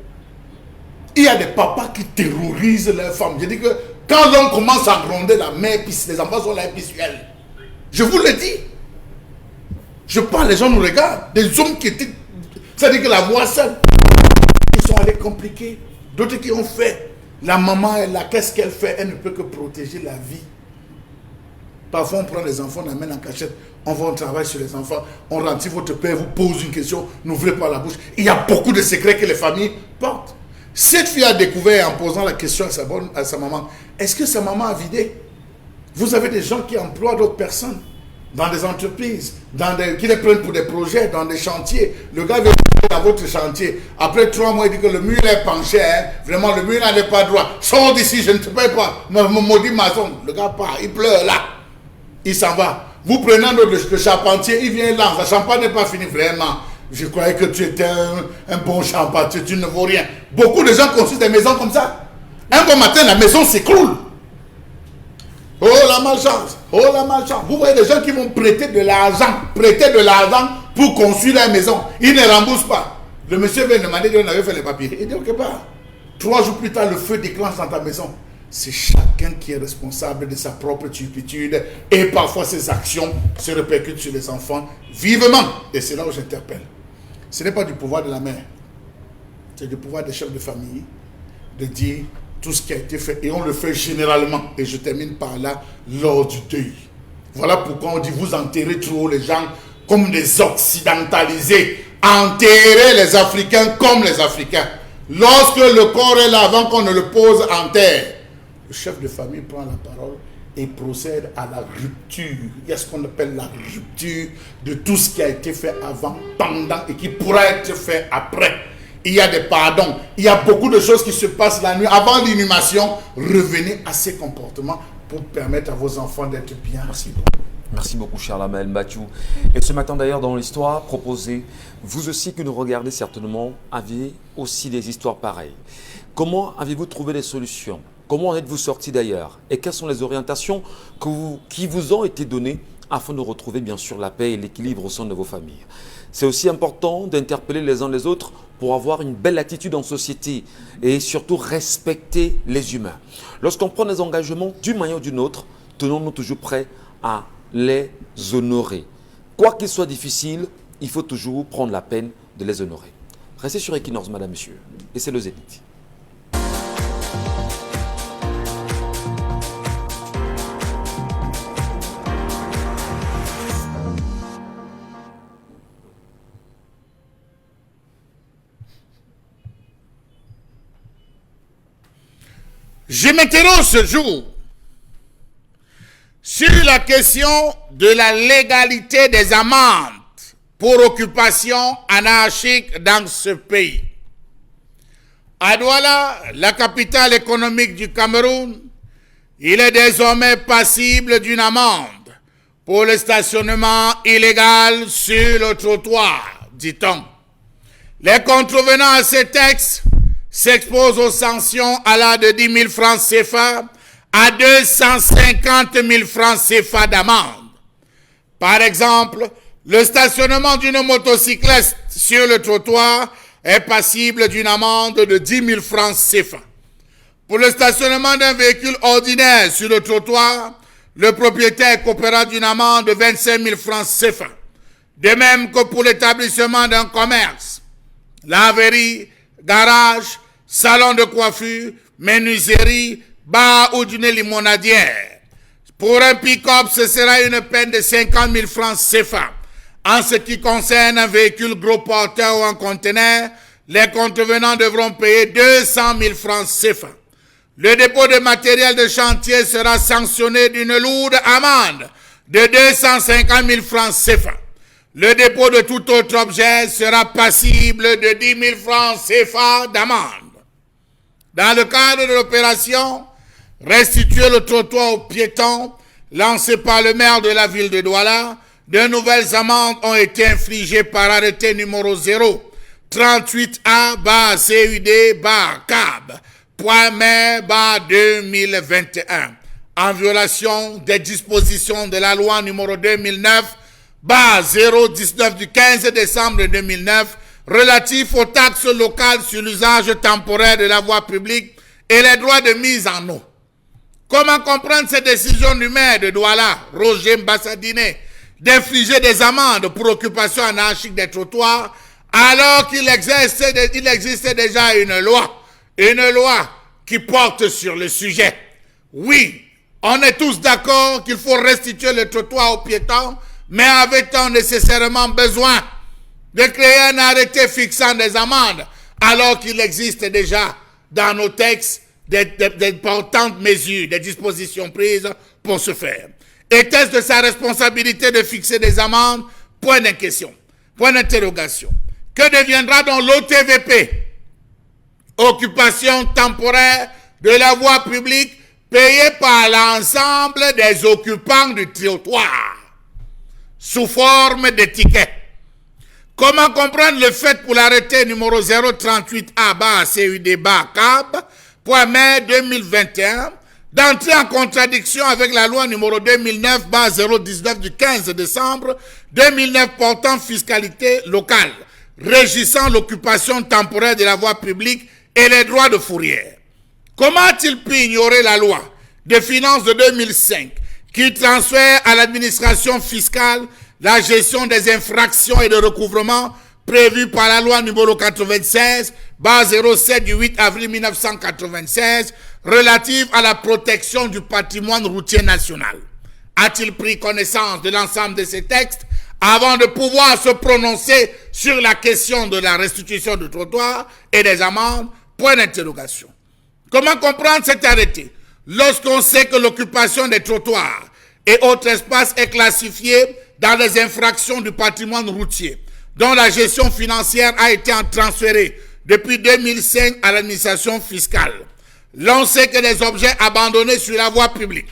Il y a des papas qui terrorisent leurs femmes. Je dis que quand l'homme commence à gronder, la mère pisse, les enfants sont là et pissent sur elle. Je vous le dis. Je parle, les gens nous regardent. Des hommes qui étaient... C'est-à-dire que la voix seule. Ils sont allés compliquer. D'autres qui ont fait. La maman, qu'est-ce qu'elle fait? Elle ne peut que protéger la vie. Parfois, on prend les enfants, on amène en cachette, on va au travail sur les enfants, on rentre, si votre père vous pose une question, n'ouvrez pas la bouche. Il y a beaucoup de secrets que les familles portent. Cette fille a découvert en posant la question à sa maman, est-ce que sa maman a vidé? Vous avez des gens qui emploient d'autres personnes dans des entreprises, qui les prennent pour des projets, dans des chantiers. Le gars vient dans votre chantier. Après 3 mois, il dit que le mur est penché. Hein. Vraiment, le mur n'avait pas droit. Sors d'ici, je ne te paye pas. Mon maudit maçon. Le gars part, il pleure là. Il s'en va. Vous prenez le charpentier, il vient là. La champagne n'est pas finie vraiment. Je croyais que tu étais un bon charpentier, tu ne vaux rien. Beaucoup de gens construisent des maisons comme ça. Un bon matin, la maison s'écroule. Oh la malchance, oh la malchance. Vous voyez des gens qui vont prêter de l'argent pour construire leur maison. Ils ne remboursent pas. Le monsieur vient demander, on avait fait les papiers. Il dit, ok, pas. 3 jours plus tard, le feu déclenche dans ta maison. c'est chacun qui est responsable de sa propre turpitude et parfois ses actions se répercutent sur les enfants vivement. Et c'est là où j'interpelle. Ce n'est pas du pouvoir de la mère, c'est du pouvoir des chefs de famille de dire tout ce qui a été fait. Et on le fait généralement. Et je termine par là, lors du deuil. Voilà pourquoi on dit vous enterrez trop les gens comme des occidentalisés. Enterrez les Africains comme les Africains. Lorsque le corps est là, avant qu'on ne le pose en terre, le chef de famille prend la parole et procède à la rupture. Il y a ce qu'on appelle la rupture de tout ce qui a été fait avant, pendant et qui pourra être fait après. Il y a des pardons. Il y a beaucoup de choses qui se passent la nuit. Avant l'inhumation, revenez à ces comportements pour permettre à vos enfants d'être bien. Merci beaucoup. Merci beaucoup, cher Lamel Mathieu. Et ce matin, d'ailleurs, dans l'histoire proposée, vous aussi que nous regardez certainement, avez aussi des histoires pareilles. Comment avez-vous trouvé des solutions? Comment en êtes-vous sorti d'ailleurs? Et quelles sont les orientations qui vous ont été données afin de retrouver bien sûr la paix et l'équilibre au sein de vos familles? C'est aussi important d'interpeller les uns les autres pour avoir une belle attitude en société et surtout respecter les humains. Lorsqu'on prend des engagements d'une manière ou d'une autre, tenons-nous toujours prêts à les honorer. Quoi qu'il soit difficile, il faut toujours prendre la peine de les honorer. Restez sur Equinox, madame, monsieur, et c'est le Zénith. Je m'interroge ce jour sur la question de la légalité des amendes pour occupation anarchique dans ce pays. À Douala, la capitale économique du Cameroun, il est désormais passible d'une amende pour le stationnement illégal sur le trottoir, dit-on. Les contrevenants à ces textes s'exposent aux sanctions allant de 10 000 francs CFA à 250 000 francs CFA d'amende. Par exemple, le stationnement d'une motocyclette sur le trottoir est passible d'une amende de 10 000 francs CFA. Pour le stationnement d'un véhicule ordinaire sur le trottoir, le propriétaire coopérera d'une amende de 25 000 francs CFA. De même que pour l'établissement d'un commerce, laverie, garage, salon de coiffure, menuiserie, bar ou d'une limonadière. Pour un pick-up, ce sera une peine de 50 000 francs CFA. En ce qui concerne un véhicule gros porteur ou un conteneur, les contrevenants devront payer 200 000 francs CFA. Le dépôt de matériel de chantier sera sanctionné d'une lourde amende de 250 000 francs CFA. Le dépôt de tout autre objet sera passible de 10 000 francs CFA d'amende. Dans le cadre de l'opération Restituer le trottoir aux piétons, lancée par le maire de la ville de Douala, de nouvelles amendes ont été infligées par arrêté numéro 038A/CUD/CAB.mai/2021, en violation des dispositions de la loi numéro 2009/019 du 15 décembre 2009 relatif aux taxes locales sur l'usage temporaire de la voie publique et les droits de mise en eau. Comment comprendre cette décision du maire de Douala, Roger Mbassadine, d'infliger des amendes pour occupation anarchique des trottoirs alors qu'il existait déjà une loi qui porte sur le sujet? Oui, on est tous d'accord qu'il faut restituer le trottoir aux piétons, mais avait-on nécessairement besoin de créer un arrêté fixant des amendes alors qu'il existe déjà dans nos textes d'importantes mesures, des dispositions prises pour ce faire? Était-ce de sa responsabilité de fixer des amendes? Point de question, point d'interrogation. Que deviendra donc l'OTVP? Occupation temporaire de la voie publique payée par l'ensemble des occupants du trottoir sous forme de tickets. Comment comprendre le fait pour l'arrêté numéro 038A/CUD/CAB.mai 2021 d'entrer en contradiction avec la loi numéro 2009/019 du 15 décembre 2009 portant fiscalité locale, régissant l'occupation temporaire de la voie publique et les droits de fourrière? Comment a-t-il pu ignorer la loi de finances de 2005 qui transfère à l'administration fiscale la gestion des infractions et de recouvrement prévues par la loi numéro 96/07 du 8 avril 1996 relative à la protection du patrimoine routier national? A-t-il pris connaissance de l'ensemble de ces textes avant de pouvoir se prononcer sur la question de la restitution du trottoir et des amendes? Point d'interrogation. Comment comprendre cet arrêté lorsqu'on sait que l'occupation des trottoirs et autres espaces est classifiée dans les infractions du patrimoine routier, dont la gestion financière a été transférée depuis 2005 à l'administration fiscale? L'on sait que les objets abandonnés sur la voie publique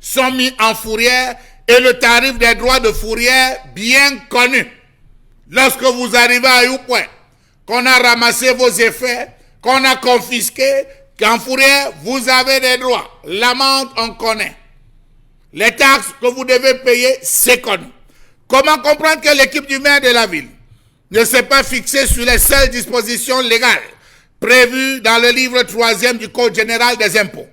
sont mis en fourrière et le tarif des droits de fourrière bien connu. Lorsque vous arrivez à Youpoué, qu'on a ramassé vos effets, qu'on a confisqué, qu'en fourrière, vous avez des droits. L'amende, on connaît. Les taxes que vous devez payer, c'est connu. Comment comprendre que l'équipe du maire de la ville ne s'est pas fixée sur les seules dispositions légales prévues dans le livre 3e du Code général des impôts?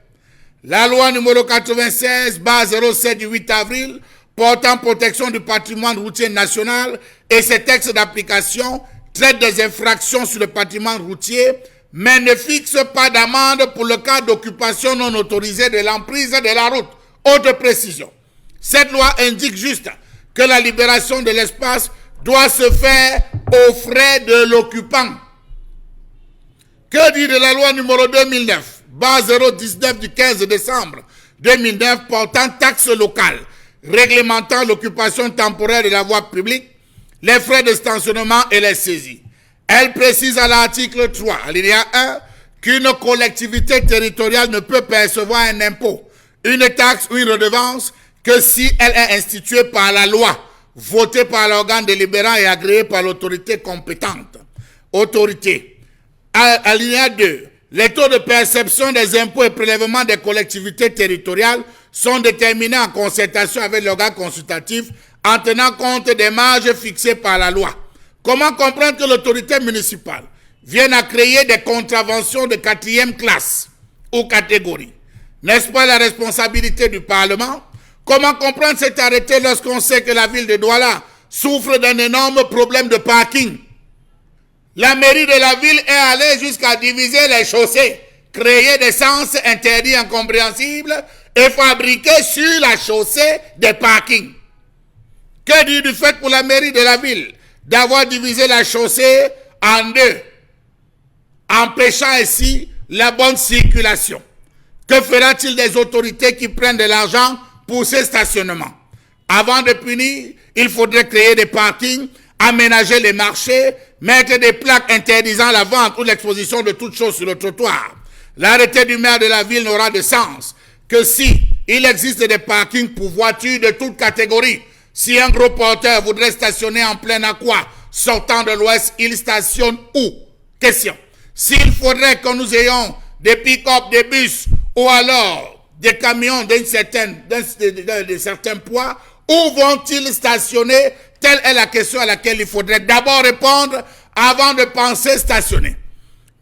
La loi numéro 96/07 du 8 avril portant protection du patrimoine routier national et ses textes d'application traitent des infractions sur le patrimoine routier, mais ne fixe pas d'amende pour le cas d'occupation non autorisée de l'emprise de la route. Autre précision, cette loi indique juste que la libération de l'espace doit se faire aux frais de l'occupant. Que dire de la loi numéro 2009/019 du 15 décembre 2009 portant taxe locale, réglementant l'occupation temporaire de la voie publique, les frais de stationnement et les saisies? Elle précise à l'article 3, alinéa 1, qu'une collectivité territoriale ne peut percevoir un impôt, une taxe ou une redevance que si elle est instituée par la loi, votée par l'organe délibérant et agréée par l'autorité compétente. Autorité. Alinéa 2. Les taux de perception des impôts et prélèvements des collectivités territoriales sont déterminés en concertation avec l'organe consultatif en tenant compte des marges fixées par la loi. Comment comprendre que l'autorité municipale vienne à créer des contraventions de 4e classe ou catégorie? N'est-ce pas la responsabilité du Parlement? Comment comprendre cet arrêté lorsqu'on sait que la ville de Douala souffre d'un énorme problème de parking? La mairie de la ville est allée jusqu'à diviser les chaussées, créer des sens interdits incompréhensibles et fabriquer sur la chaussée des parkings. Que dire du fait pour la mairie de la ville d'avoir divisé la chaussée en deux, empêchant ainsi la bonne circulation? Que fera-t-il des autorités qui prennent de l'argent pour ces stationnements? Avant de punir, il faudrait créer des parkings, aménager les marchés, mettre des plaques interdisant la vente ou l'exposition de toutes choses sur le trottoir. L'arrêté du maire de la ville n'aura de sens que si il existe des parkings pour voitures de toutes catégories. Si un gros porteur voudrait stationner en plein aqua, sortant de l'ouest, il stationne où? Question. S'il faudrait que nous ayons des pick-up, des bus, ou alors des camions de certains poids, où vont-ils stationner? Telle est la question à laquelle il faudrait d'abord répondre avant de penser stationner.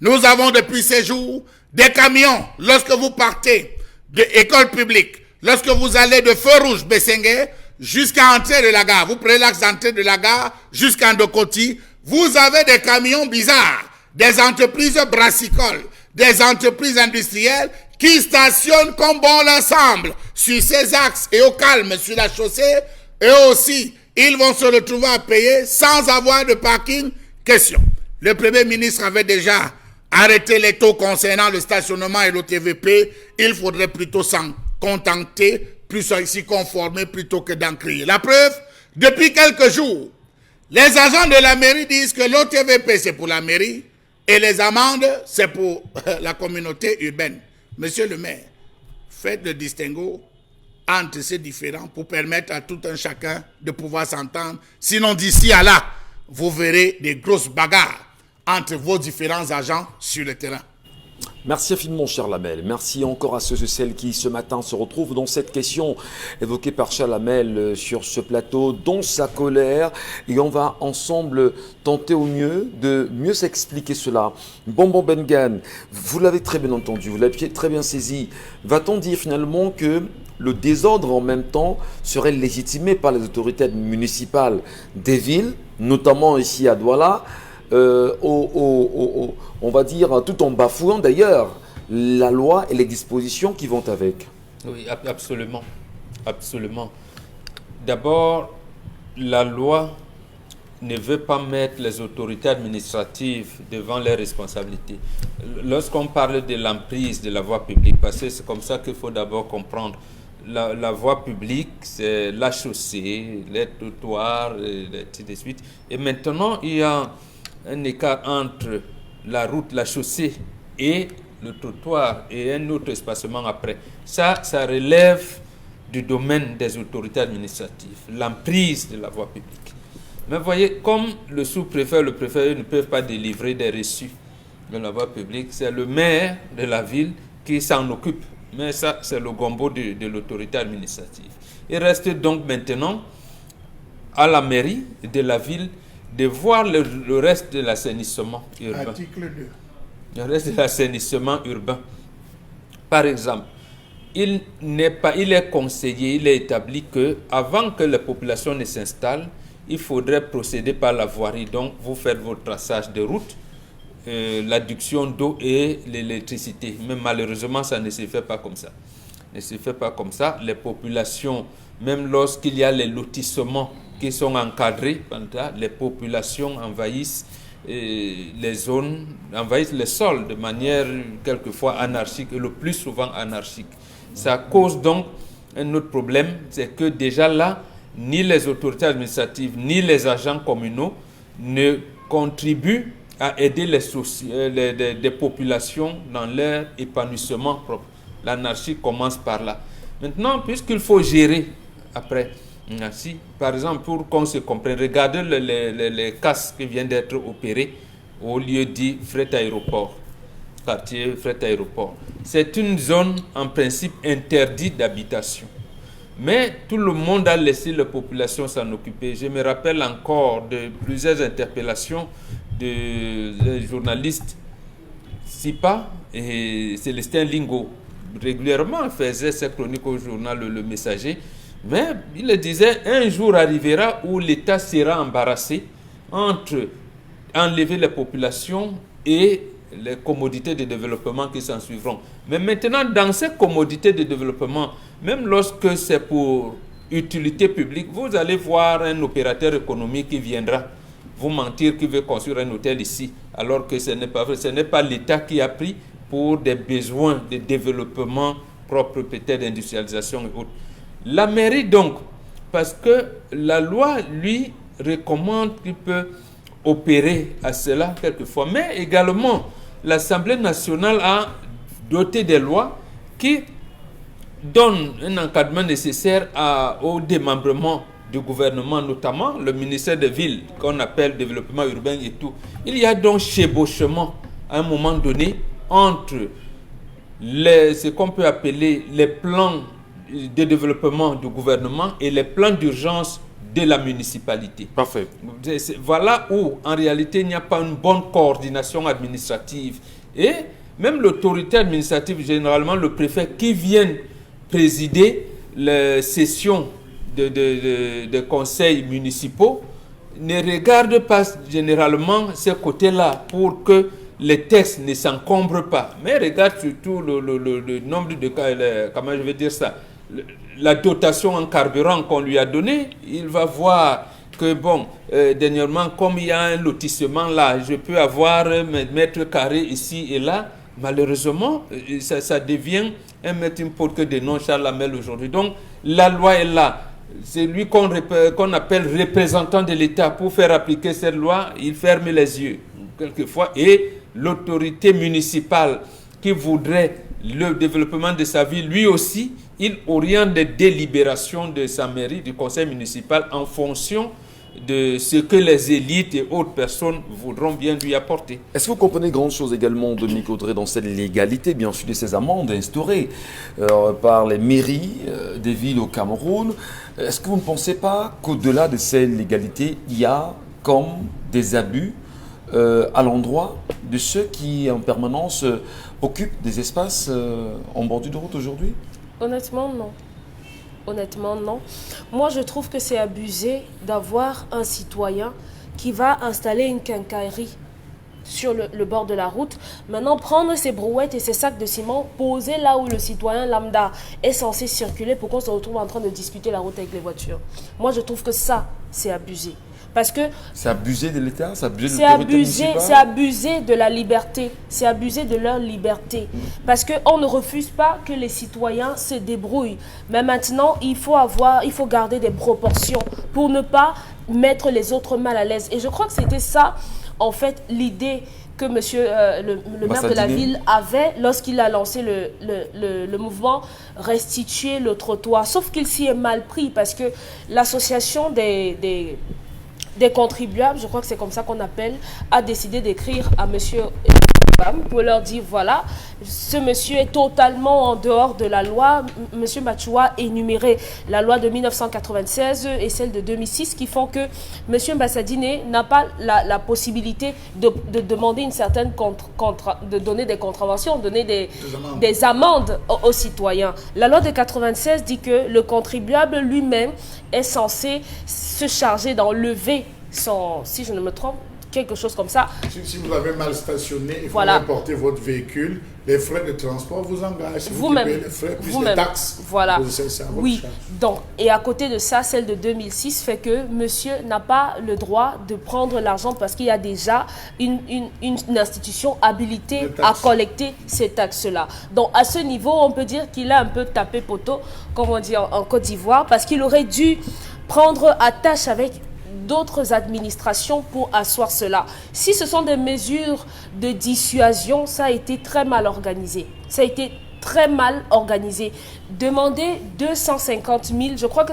Nous avons depuis ces jours des camions, lorsque vous partez de l'école publique, lorsque vous allez de Feu Rouge, Bessengue, jusqu'à l'entrée de la gare, vous prenez l'axe d'entrée de la gare jusqu'à Ndokoti, vous avez des camions bizarres, des entreprises brassicoles, des entreprises industrielles qui stationnent comme bon l'ensemble sur ces axes et au calme sur la chaussée, et aussi ils vont se retrouver à payer sans avoir de parking. Question. Le Premier ministre avait déjà arrêté les taux concernant le stationnement et l'OTVP. Il faudrait plutôt s'en contenter, plus s'y conformer plutôt que d'en crier. La preuve, depuis quelques jours, les agents de la mairie disent que l'OTVP c'est pour la mairie et les amendes c'est pour la communauté urbaine. Monsieur le maire, faites le distinguo entre ces différents pour permettre à tout un chacun de pouvoir s'entendre. Sinon, d'ici à là, vous verrez des grosses bagarres entre vos différents agents sur le terrain. Merci infiniment, cher Lamel. Merci encore à ceux et celles qui, ce matin, se retrouvent dans cette question évoquée par cher Lamel sur ce plateau, dans sa colère. Et on va ensemble tenter au mieux de mieux s'expliquer cela. Bonbon Bengan, vous l'avez très bien entendu, vous l'avez très bien saisi. Va-t-on dire finalement que le désordre en même temps serait légitimé par les autorités municipales des villes, notamment ici à Douala, on va dire, tout en bafouant d'ailleurs la loi et les dispositions qui vont avec. Oui, absolument. Absolument. D'abord, la loi ne veut pas mettre les autorités administratives devant leurs responsabilités. Lorsqu'on parle de l'emprise de la voie publique, parce que c'est comme ça qu'il faut d'abord comprendre, la voie publique, c'est la chaussée, les trottoirs, et ainsi de suite. Et maintenant, il y a un écart entre la route, la chaussée et le trottoir et un autre espacement après. Ça relève du domaine des autorités administratives, l'emprise de la voie publique. Mais vous voyez, comme le sous-préfet, le préfet ne peuvent pas délivrer des reçus de la voie publique, c'est le maire de la ville qui s'en occupe. Mais ça, c'est le gombo de l'autorité administrative. Il reste donc maintenant à la mairie de la ville de voir le reste de l'assainissement urbain. Article 2. Le reste de l'assainissement urbain. Par exemple, il est conseillé, il est établi que avant que la population ne s'installe, il faudrait procéder par la voirie. Donc, vous faites votre traçage de route, l'adduction d'eau et l'électricité. Mais malheureusement, ça ne se fait pas comme ça. Ne se fait pas comme ça. Les populations, même lorsqu'il y a les lotissements qui sont encadrés, les populations envahissent les zones, envahissent les sols de manière quelquefois anarchique et le plus souvent anarchique. Ça cause donc un autre problème, c'est que déjà là, ni les autorités administratives, ni les agents communaux ne contribuent à aider les populations dans leur épanouissement propre. L'anarchie commence par là. Maintenant, puisqu'il faut gérer après, si, par exemple, pour qu'on se comprenne, regardez les casques qui viennent d'être opérés au lieu dit fret aéroport, quartier fret aéroport. C'est une zone en principe interdite d'habitation. Mais tout le monde a laissé la population s'en occuper. Je me rappelle encore de plusieurs interpellations de journalistes Sipa et Célestin Lingo. Régulièrement faisait ses chroniques au journal Le Messager. Mais il le disait, un jour arrivera où l'État sera embarrassé entre enlever les populations et les commodités de développement qui s'en suivront. Mais maintenant, dans ces commodités de développement, même lorsque c'est pour utilité publique, vous allez voir un opérateur économique qui viendra vous mentir qu'il veut construire un hôtel ici, alors que ce n'est pas vrai. Ce n'est pas l'État qui a pris pour des besoins de développement propre, peut-être d'industrialisation et autres. La mairie donc, parce que la loi lui recommande qu'il peut opérer à cela quelquefois, mais également l'Assemblée nationale a doté des lois qui donnent un encadrement nécessaire au démembrement du gouvernement, notamment le ministère des Villes, qu'on appelle développement urbain et tout. Il y a donc chevauchement à un moment donné entre ce qu'on peut appeler les plans de développement du gouvernement et les plans d'urgence de la municipalité. Parfait. Voilà où, en réalité, il n'y a pas une bonne coordination administrative. Et même l'autorité administrative, généralement le préfet, qui vient présider les sessions de conseils municipaux, ne regarde pas généralement ce côté-là pour que les textes ne s'encombrent pas. Mais regarde surtout le nombre de cas, comment je vais dire ça, la dotation en carburant qu'on lui a donnée. Il va voir que, bon, dernièrement, comme il y a un lotissement là, je peux avoir un mètre carré ici et là. Malheureusement, ça devient un melting pot que dénonce Charles Lamel aujourd'hui. Donc, la loi est là. C'est lui qu'on appelle représentant de l'État. Pour faire appliquer cette loi, il ferme les yeux, quelquefois. Et l'autorité municipale qui voudrait le développement de sa ville, lui aussi, il oriente des délibérations de sa mairie, du conseil municipal, en fonction de ce que les élites et autres personnes voudront bien lui apporter. Est-ce que vous comprenez grande chose également, Dominique Audrey, dans cette légalité, bien sûr, de ces amendes instaurées par les mairies des villes au Cameroun? Est-ce que vous ne pensez pas qu'au-delà de ces légalités, il y a comme des abus à l'endroit de ceux qui en permanence occupent des espaces en bordure de route aujourd'hui? Honnêtement, non. Honnêtement, non. Moi, je trouve que c'est abusé d'avoir un citoyen qui va installer une quincaillerie sur le bord de la route. Maintenant, prendre ses brouettes et ses sacs de ciment, poser là où le citoyen lambda est censé circuler pour qu'on se retrouve en train de disputer la route avec les voitures. Moi, je trouve que ça, c'est abusé. Parce que c'est abusé de l'État, c'est abusé de l'autorité municipale. C'est abusé de la liberté, c'est abusé de leur liberté. Parce qu'on ne refuse pas que les citoyens se débrouillent. Mais maintenant, il faut garder des proportions pour ne pas mettre les autres mal à l'aise. Et je crois que c'était ça, en fait, l'idée que monsieur le maire de la ville avait lorsqu'il a lancé le mouvement Restituer le trottoir. Sauf qu'il s'y est mal pris parce que l'association des contribuables, je crois que c'est comme ça qu'on appelle, a décidé d'écrire à monsieur pour leur dire voilà, ce monsieur est totalement en dehors de la loi. Monsieur Machua a énuméré la loi de 1996 et celle de 2006 qui font que monsieur Mbassadine n'a pas la possibilité de demander une certaine de donner des contraventions, donner des amendes aux citoyens. La loi de 96 dit que le contribuable lui-même est censé se charger d'enlever si je ne me trompe, quelque chose comme ça. Si vous avez mal stationné, il faut apporter votre véhicule, les frais de transport vous engagent. Si vous payez les frais plus les taxes. Voilà. Oui. Donc, et à côté de ça, celle de 2006 fait que monsieur n'a pas le droit de prendre l'argent parce qu'il y a déjà une institution habilitée à collecter ces taxes-là. Donc, à ce niveau, on peut dire qu'il a un peu tapé poteau, comme on dit en Côte d'Ivoire, parce qu'il aurait dû prendre attache avec d'autres administrations pour asseoir cela. Si ce sont des mesures de dissuasion, ça a été très mal organisé. Ça a été très mal organisé. Demander 250 000, je crois que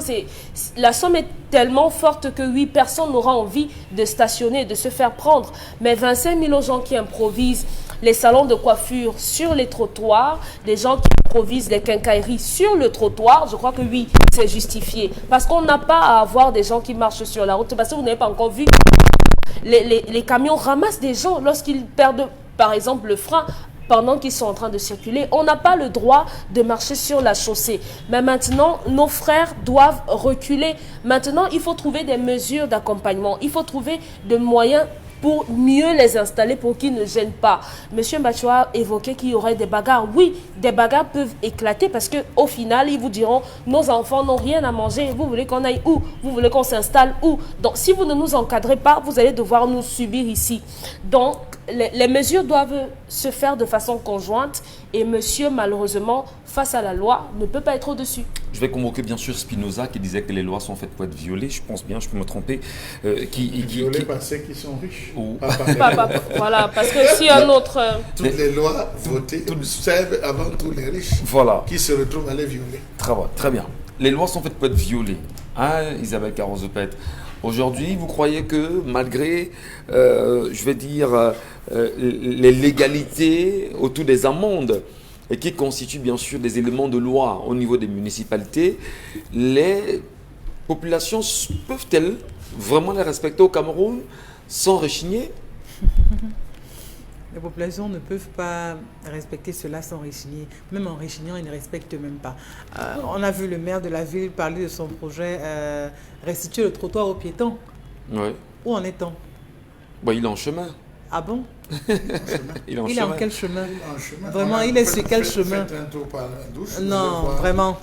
la somme est tellement forte que oui, personne n'aura envie de stationner, de se faire prendre. Mais 25 000 aux gens qui improvisent les salons de coiffure sur les trottoirs, des gens qui improvisent les quincailleries sur le trottoir, je crois que oui, c'est justifié. Parce qu'on n'a pas à avoir des gens qui marchent sur la route, parce que vous n'avez pas encore vu. Les camions ramassent des gens lorsqu'ils perdent, par exemple, le frein pendant qu'ils sont en train de circuler. On n'a pas le droit de marcher sur la chaussée. Mais maintenant, nos frères doivent reculer. Maintenant, il faut trouver des mesures d'accompagnement. Il faut trouver des moyens pour mieux les installer, pour qu'ils ne gênent pas. Monsieur Machua évoquait qu'il y aurait des bagarres. Oui, des bagarres peuvent éclater parce qu'au final, ils vous diront, nos enfants n'ont rien à manger. Vous voulez qu'on aille où? Vous voulez qu'on s'installe où? Donc, si vous ne nous encadrez pas, vous allez devoir nous subir ici. Donc, les mesures doivent se faire de façon conjointe et monsieur, malheureusement, face à la loi, ne peut pas être au-dessus. Je vais convoquer bien sûr Spinoza qui disait que les lois sont faites pour être violées. Je pense bien, je peux me tromper. Violées par ceux qui sont riches. Voilà, parce que si un autre... Toutes les lois votées servent avant tout les riches qui se retrouvent à les violer. Très bien. Les lois sont faites pour être violées. Hein, Isabelle Carrozopette? Aujourd'hui, vous croyez que malgré, je vais dire, les légalités autour des amendes, et qui constituent bien sûr des éléments de loi au niveau des municipalités, les populations peuvent-elles vraiment les respecter au Cameroun sans rechigner? Les populations ne peuvent pas respecter cela sans rechigner. Même en rechignant, ils ne respectent même pas. On a vu le maire de la ville parler de son projet restituer le trottoir aux piétons. Oui. Où en est-on? Il est en chemin. Ah bon? Il est en quel chemin? chemin. Vraiment, il est sur quel chemin? Non, vraiment.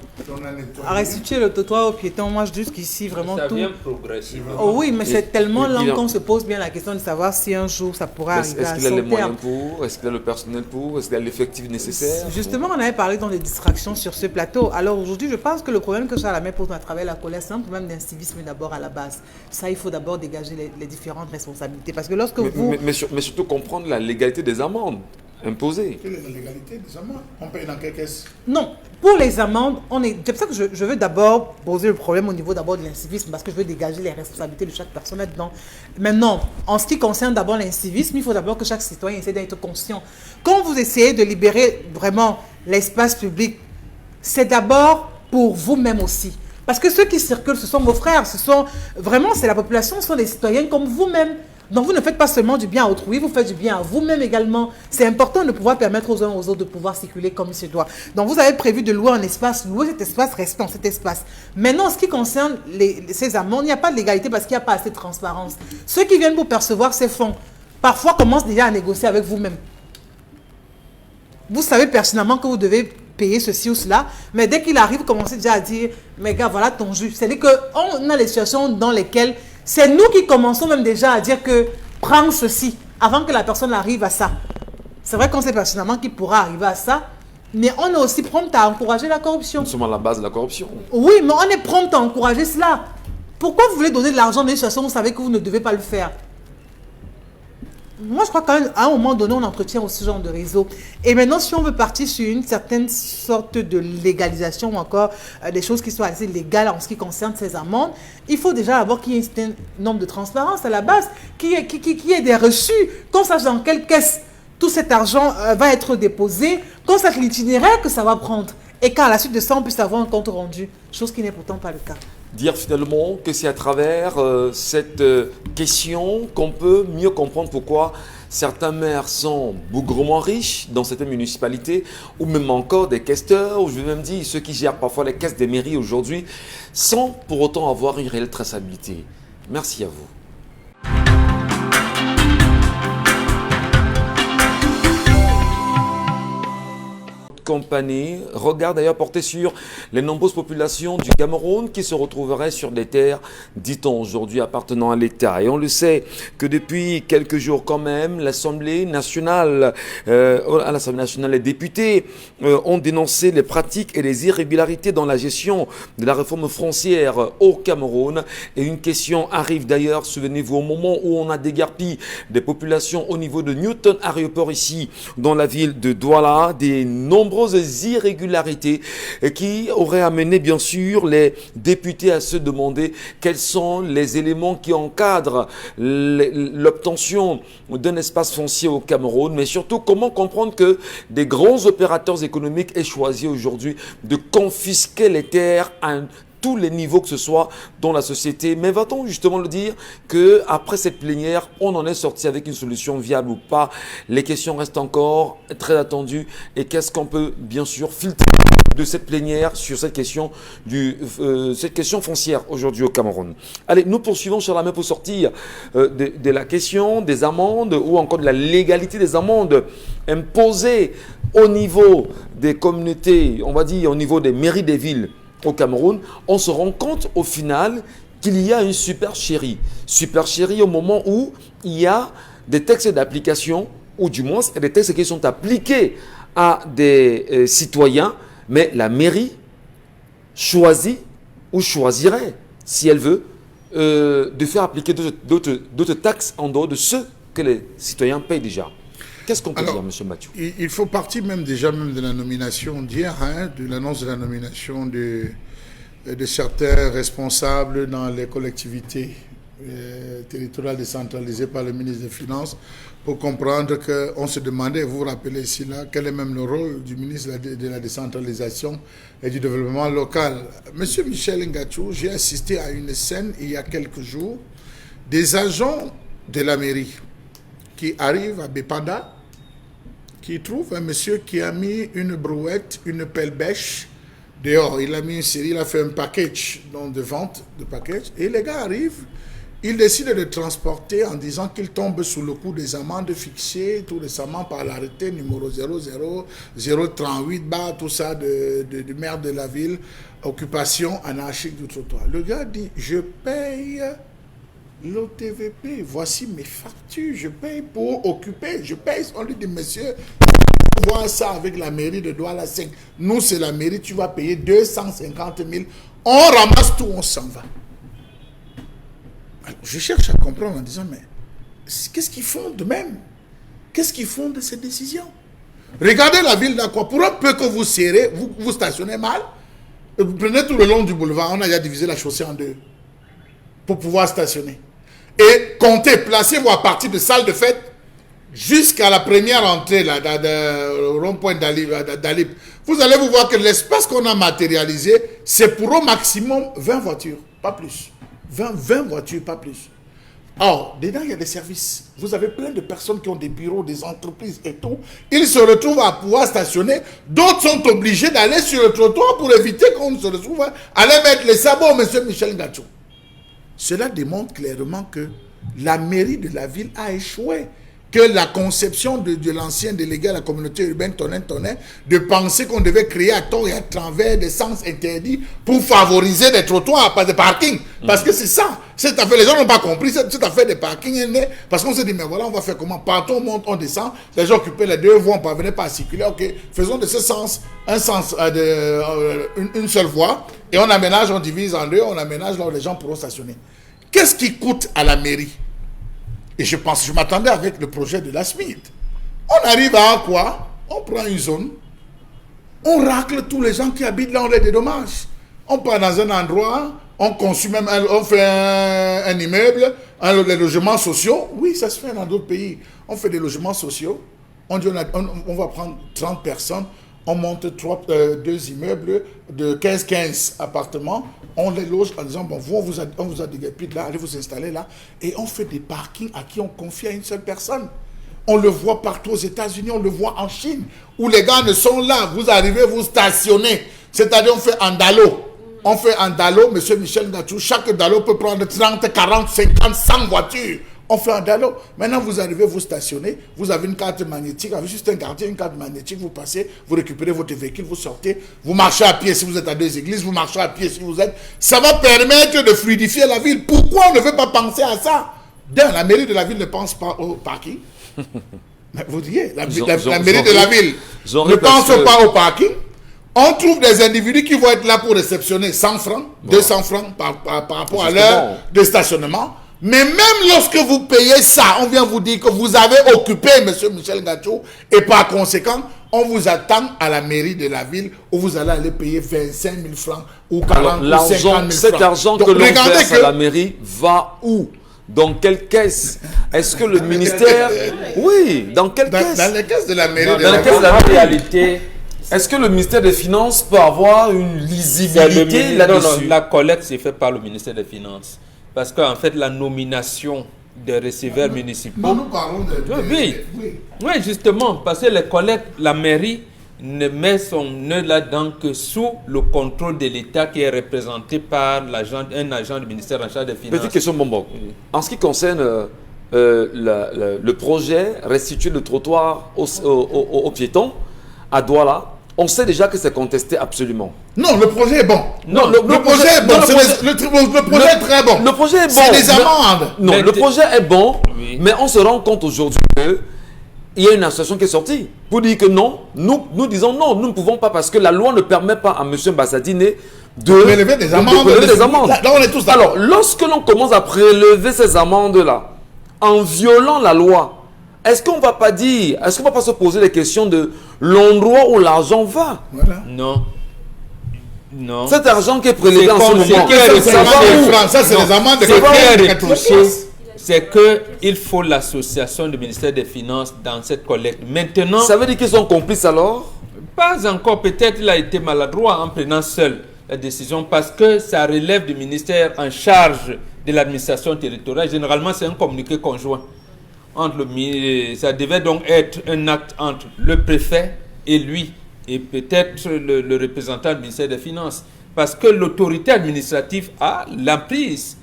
À restituer le trottoir aux piétons, moi, jusqu'ici, vraiment ça tout... vient progressivement. Oh oui, mais c'est tellement lent qu'on se pose bien la question de savoir si un jour ça pourra arriver à son terme. Est-ce qu'il a les moyens pour? Est-ce qu'il a le personnel pour? Est-ce qu'il a l'effectif nécessaire? Justement, on avait parlé dans les distractions sur ce plateau. Alors aujourd'hui, je pense que le problème que Salamé pose à travers la colère, c'est un problème d'incivisme d'abord à la base. Ça, il faut d'abord dégager les différentes responsabilités. Parce que lorsque mais surtout comprendre la légalité des amendes. imposé. Quelle est la légalité des amendes? On paye dans quelle caisse? Non, pour les amendes, c'est pour ça que je veux d'abord poser le problème au niveau d'abord de l'incivisme, parce que je veux dégager les responsabilités de chaque personne là-dedans. Maintenant, en ce qui concerne d'abord l'incivisme, il faut d'abord que chaque citoyen essaie d'être conscient. Quand vous essayez de libérer vraiment l'espace public, c'est d'abord pour vous-même aussi. Parce que ceux qui circulent, ce sont vos frères, c'est la population, ce sont des citoyens comme vous-même. Donc vous ne faites pas seulement du bien à autrui, vous faites du bien à vous-même également. C'est important de pouvoir permettre aux uns aux autres de pouvoir circuler comme il se doit. Donc vous avez prévu de louer un espace, louer cet espace, restez dans cet espace. Maintenant, en ce qui concerne ces amendes, il n'y a pas de légalité parce qu'il n'y a pas assez de transparence. Ceux qui viennent pour percevoir ces fonds, parfois commencent déjà à négocier avec vous-même. Vous savez pertinemment que vous devez payer ceci ou cela, mais dès qu'il arrive, vous commencez déjà à dire, mais gars, voilà ton jus. C'est-à-dire qu'on a des situations dans lesquelles c'est nous qui commençons même déjà à dire que prends ceci, avant que la personne arrive à ça. C'est vrai qu'on sait pertinemment qu'il pourra arriver à ça, mais on est aussi prompt à encourager la corruption. Nous sommes à la base de la corruption. Oui, mais on est prompt à encourager cela. Pourquoi vous voulez donner de l'argent dans une situation où vous savez que vous ne devez pas le faire? Moi, je crois qu'à un moment donné, on entretient aussi ce genre de réseau. Et maintenant, si on veut partir sur une certaine sorte de légalisation ou encore des choses qui soient assez légales en ce qui concerne ces amendes, il faut déjà avoir qu'il y ait un certain nombre de transparence à la base, qu'il y ait des reçus, qu'on sache dans quelle caisse tout cet argent va être déposé, qu'on sache l'itinéraire que ça va prendre. Et qu'à la suite de ça, on puisse avoir un compte rendu, chose qui n'est pourtant pas le cas. Dire finalement que c'est à travers cette question qu'on peut mieux comprendre pourquoi certains maires sont bougrement riches dans certaines municipalités, ou même encore des questeurs, ou je vais même dire ceux qui gèrent parfois les caisses des mairies aujourd'hui, sans pour autant avoir une réelle traçabilité. Merci à vous. Compagnie, regard d'ailleurs porté sur les nombreuses populations du Cameroun qui se retrouveraient sur des terres, dit-on aujourd'hui, appartenant à l'État. Et on le sait que depuis quelques jours quand même, l'Assemblée nationale, les députés ont dénoncé les pratiques et les irrégularités dans la gestion de la réforme foncière au Cameroun. Et une question arrive d'ailleurs, souvenez-vous, au moment où on a déguerpi des populations au niveau de Newton Aéroport ici, dans la ville de Douala, des nombreuses irrégularités qui auraient amené bien sûr les députés à se demander quels sont les éléments qui encadrent l'obtention d'un espace foncier au Cameroun, mais surtout comment comprendre que des grands opérateurs économiques aient choisi aujourd'hui de confisquer les terres à tous les niveaux que ce soit dans la société. Mais va-t-on justement le dire qu'après cette plénière, on en est sorti avec une solution viable ou pas? Les questions restent encore très attendues. Et qu'est-ce qu'on peut bien sûr filtrer de cette plénière sur cette question, foncière aujourd'hui au Cameroun? Allez, nous poursuivons sur la main pour sortir de la question des amendes ou encore de la légalité des amendes imposées au niveau des communautés, on va dire au niveau des mairies des villes au Cameroun. On se rend compte au final qu'il y a une supercherie. Supercherie au moment où il y a des textes d'application, ou du moins des textes qui sont appliqués à des citoyens, mais la mairie choisit ou choisirait, si elle veut, de faire appliquer d'autres taxes en dehors de ceux que les citoyens payent déjà. Qu'est-ce qu'on peut dire, M. Mathieu? Il faut partir même déjà de la nomination d'hier, de l'annonce de la nomination de certains responsables dans les collectivités territoriales décentralisées par le ministre des Finances, pour comprendre qu'on se demandait, vous vous rappelez ici là, quel est même le rôle du ministre de la décentralisation et du développement local. Monsieur Michel Ngachou, j'ai assisté à une scène il y a quelques jours, des agents de la mairie qui arrivent à Bepanda, qui trouve un monsieur qui a mis une brouette, une pelle bêche dehors. Il a mis une série, il a fait un package de vente de package. Et les gars arrivent, ils décident de transporter en disant qu'ils tombent sous le coup des amendes fixées tout récemment par l'arrêté numéro 00038, tout ça du maire de la ville, occupation anarchique du trottoir. Le gars dit, je paye l'OTVP, voici mes factures, je paye pour occuper, je paye. On lui dit, monsieur, voir ça avec la mairie de Douala 5. Nous, c'est la mairie, tu vas payer 250 000. On ramasse tout, on s'en va. Alors, je cherche à comprendre en disant, mais qu'est-ce qu'ils font de même? Qu'est-ce qu'ils font de cette décision? Regardez la ville d'Aqua. Pour un peu que vous serrez, vous stationnez mal. Vous prenez tout le long du boulevard. On a déjà divisé la chaussée en deux pour pouvoir stationner. Et comptez, placez-vous à partir de salle de fête jusqu'à la première entrée là, au rond-point d'Alip. Vous allez vous voir que l'espace qu'on a matérialisé, c'est pour au maximum 20 voitures, pas plus. 20 voitures, pas plus. Or, dedans, il y a des services. Vous avez plein de personnes qui ont des bureaux, des entreprises et tout. Ils se retrouvent à pouvoir stationner. D'autres sont obligés d'aller sur le trottoir pour éviter qu'on se retrouve à aller mettre les sabots, monsieur Michel Ngachou. Cela démontre clairement que la mairie de la ville a échoué. Que la conception de l'ancien délégué à la communauté urbaine Tonin, de penser qu'on devait créer à tort et à travers des sens interdits pour favoriser des trottoirs, pas des parkings. Parce que c'est ça. Cette affaire, les gens n'ont pas compris. Cette affaire des parkings est née parce qu'on s'est dit, mais voilà, on va faire comment? Partout, on monte, on descend. Les gens occupés les deux voies, on ne parvenait pas à circuler. Ok, faisons de ce sens un sens, une seule voie. Et on aménage, on divise en deux, on aménage là où les gens pourront stationner. Qu'est-ce qui coûte à la mairie? Et je m'attendais avec le projet de la SMID. On arrive à quoi? On prend une zone, on racle tous les gens qui habitent là, on les dédommage. On part dans un endroit, on conçut même, on fait un immeuble, des logements sociaux. Oui, ça se fait dans d'autres pays. On fait des logements sociaux. On dit on va prendre 30 personnes. On monte 2 immeubles de 15 appartements. On les loge en disant, bon, vous, on vous a dégagé de là, allez vous installer là. Et on fait des parkings à qui on confie à une seule personne. On le voit partout aux États-Unis, on le voit en Chine, où les gars ne sont là. Vous arrivez, vous stationnez. C'est-à-dire, on fait en dalo. On fait en dalo, monsieur Michel Ngachou. Chaque dalo peut prendre 30, 40, 50, 100 voitures. On fait un dalo. Maintenant, vous arrivez, vous stationnez, vous avez une carte magnétique, avec juste un gardien, une carte magnétique, vous passez, vous récupérez votre véhicule, vous sortez, vous marchez à pied si vous êtes à 2 églises, vous marchez à pied si vous êtes... Ça va permettre de fluidifier la ville. Pourquoi on ne veut pas penser à ça? La mairie de la ville ne pense pas au parking. Mais vous diriez, la mairie de la ville ne pense pas au parking. On trouve des individus qui vont être là pour réceptionner 100 francs, 200 francs par rapport à l'heure de stationnement. Mais même lorsque vous payez ça, on vient vous dire que vous avez occupé, monsieur Michel Ngachou, et par conséquent, on vous attend à la mairie de la ville où vous allez aller payer 25 000 francs ou 40 000 ou 50 000 francs. Cet argent que l'on verse à la mairie va où? Dans quelle caisse? Est-ce que le ministère... Oui, dans quelle caisse? Dans les caisses de la mairie. Dans les caisses de la réalité... Est-ce que le ministère des Finances peut avoir une lisibilité là-dessus? Non, la collecte s'est faite par le ministère des Finances. Parce qu'en fait, la nomination des receveurs municipaux... Non, nous parlons de... Oui, justement, parce que les collectes, la mairie ne met son nœud là-dedans que sous le contrôle de l'État qui est représenté par un agent du ministère en charge des Finances. Petite question, Bonbon. Oui. En ce qui concerne le projet restituer le trottoir aux piétons à Douala, on sait déjà que c'est contesté absolument. Non, le projet est bon. Non, le projet est bon. Le projet est très bon. Le projet est bon. C'est des amendes. Non, le projet est bon, oui. Mais on se rend compte aujourd'hui qu'il y a une association qui est sortie pour dire que non, nous disons non, nous ne pouvons pas parce que la loi ne permet pas à M. Bassadine de prélever des amendes. Là, on est tous d'accord. Alors, lorsque l'on commence à prélever ces amendes-là, en violant la loi, est-ce qu'on ne va pas dire, est-ce qu'on ne va pas se poser les questions de l'endroit où l'argent va? Voilà. Non. Non. Cet argent qui est prélevé en ce moment, ça c'est les amendes c'est qu'il faut l'association du ministère des Finances dans cette collecte. Maintenant... Ça veut dire qu'ils sont complices alors? Pas encore. Peut-être qu'il a été maladroit en prenant seul la décision parce que ça relève du ministère en charge de l'administration territoriale. Généralement, c'est un communiqué conjoint. Ça devait donc être un acte entre le préfet et lui, et peut-être le représentant du ministère des Finances. Parce que l'autorité administrative a l'emprise.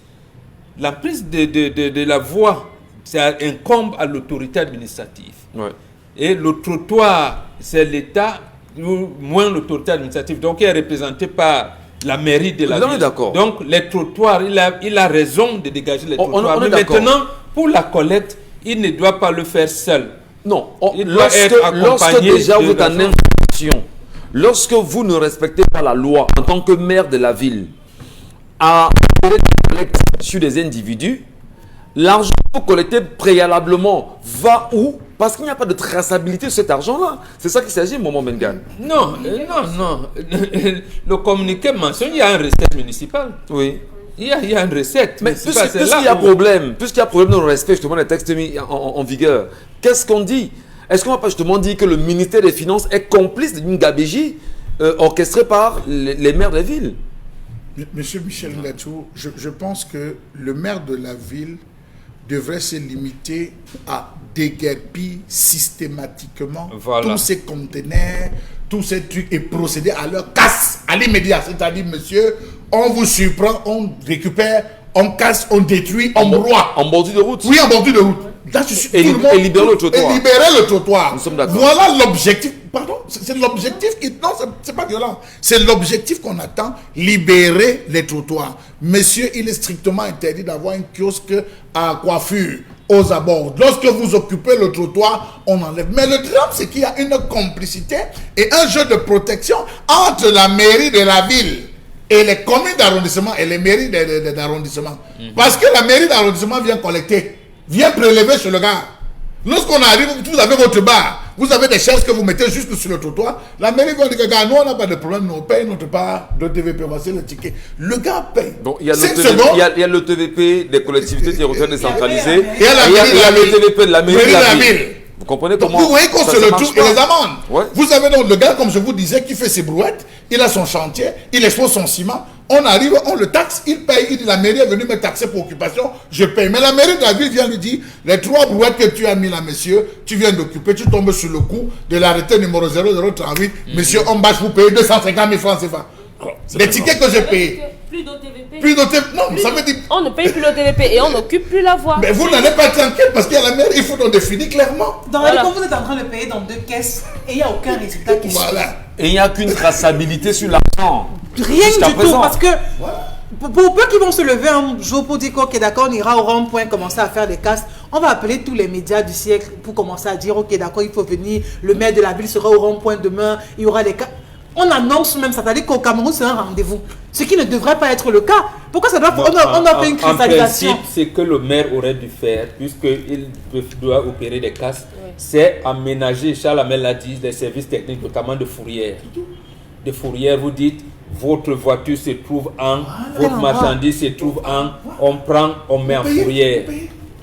L'emprise de la voie, ça incombe à l'autorité administrative. Ouais. Et le trottoir, c'est l'État, moins l'autorité administrative. Donc, il est représenté par la mairie de la ville. Donc, les trottoirs, il a raison de dégager les trottoirs. Mais maintenant, pour la collecte, il ne doit pas le faire seul. Non, lorsque déjà vous êtes en infraction, lorsque vous ne respectez pas la loi en tant que maire de la ville, à collecte sur des individus, l'argent collecté préalablement va où? Parce qu'il n'y a pas de traçabilité de cet argent-là. C'est ça qu'il s'agit, Maman Mbengue. Non. Le communiqué mentionne qu'il y a une recette municipale. Oui. Il y a une recette. Mais puisqu'il y a problème dans le respect justement des textes mis en vigueur, qu'est-ce qu'on dit? Est-ce qu'on va pas justement dire que le ministère des Finances est complice d'une gabégie orchestrée par les maires des villes? Monsieur Michel Ngatou, je pense que le maire de la ville devrait se limiter à déguerpir systématiquement tous ces conteneurs, tous ces trucs et procéder à leur casse à l'immédiat. C'est-à-dire, monsieur, on vous surprend, on récupère, on casse, on détruit, on broie. En bordure de route? Oui, en bordure de route. Là, Et libérer le trottoir. Et libérer le trottoir. Nous sommes d'accord. Voilà l'objectif. Pardon, c'est l'objectif qui... Non, c'est pas violent. C'est l'objectif qu'on attend, libérer les trottoirs. Monsieur, il est strictement interdit d'avoir un kiosque à coiffure aux abords. Lorsque vous occupez le trottoir, on enlève. Mais le drame, c'est qu'il y a une complicité et un jeu de protection entre la mairie de la ville et les communes d'arrondissement et les mairies d'arrondissement. Parce que la mairie d'arrondissement vient collecter, vient prélever sur le gars. Lorsqu'on arrive, vous avez votre bar, vous avez des chaises que vous mettez juste sur le trottoir. La mairie va dire que nous, on n'a pas de problème, nous on paye notre part de TVP, on va le ticket. Le gars paye. Donc il y a le TVP des collectivités territoriales décentralisées. Il y a le TVP de la mairie de la ville. Vous comprenez donc comment vous voyez qu'on se le trouve et les amendes. Ouais. Vous avez donc le gars, comme je vous disais, qui fait ses brouettes, il a son chantier, il expose son ciment, on arrive, on le taxe, il paye, il dit la mairie est venue me taxer pour occupation, je paye. Mais la mairie de la ville vient lui dire, les 3 brouettes que tu as mis là, monsieur, tu viens d'occuper, tu tombes sur le coup de l'arrêté numéro 0038, monsieur, on bâche vous payer 250 000 francs CFA. Les tickets que j'ai payés. Plus d'OTVP. Plus d'OTVP. Non, ça veut dire... On ne paye plus l'OTVP et on n'occupe plus la voie. Mais vous n'allez pas tranquille parce qu'il y a la mairie, il faut donc définir clairement. Dans la quand vous êtes en train de payer dans 2 caisses et il n'y a aucun résultat qui Voilà. Et il n'y a qu'une traçabilité sur l'argent. Rien Jusqu'à du tout, présent. parce que pour peu qui vont se lever un jour pour dire ok d'accord, on ira au rond-point commencer à faire des casses, on va appeler tous les médias du siècle pour commencer à dire ok d'accord, il faut venir, le maire de la ville sera au rond-point demain, il y aura des cas. On annonce même ça, c'est-à-dire qu'au Cameroun c'est un rendez-vous, ce qui ne devrait pas être le cas. Pourquoi ça doit on a fait une cristallisation? En principe, ce que le maire aurait dû faire, puisqu'il doit opérer des casses, c'est aménager, Charles Amel l'a dit, les services techniques, notamment de fourrière. De fourrière, vous dites, votre voiture se trouve votre marchandise se trouve on prend, on met en fourrière.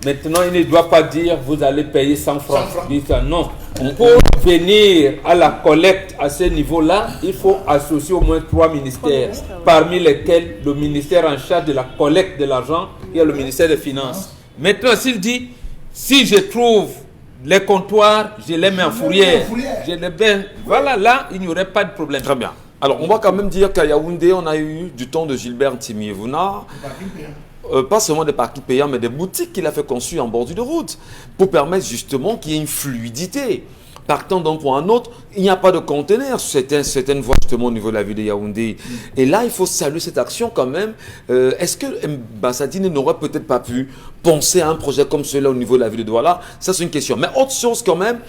Maintenant, il ne doit pas dire, vous allez payer 100 francs. Dites ça, non. Pour venir à la collecte à ce niveau-là, il faut associer au moins 3 ministères, parmi lesquels le ministère en charge de la collecte de l'argent, il y a le ministère des Finances. Maintenant, s'il dit, si je trouve les comptoirs, je les mets en fourrière. Je les mets, voilà, là, il n'y aurait pas de problème. Très bien. Alors, on va quand même dire qu'à Yaoundé, on a eu du temps de Gilbert Timiévouna. Pas seulement des parkings payants, mais des boutiques qu'il a fait construire en bordure de route pour permettre justement qu'il y ait une fluidité. Partant d'un point à un autre, il n'y a pas de conteneurs sur certaines voies justement au niveau de la ville de Yaoundé. Et là, il faut saluer cette action quand même. Est-ce que Mbassadine n'aurait peut-être pas pu penser à un projet comme celui-là au niveau de la ville de Douala? Ça, c'est une question. Mais autre chose quand même,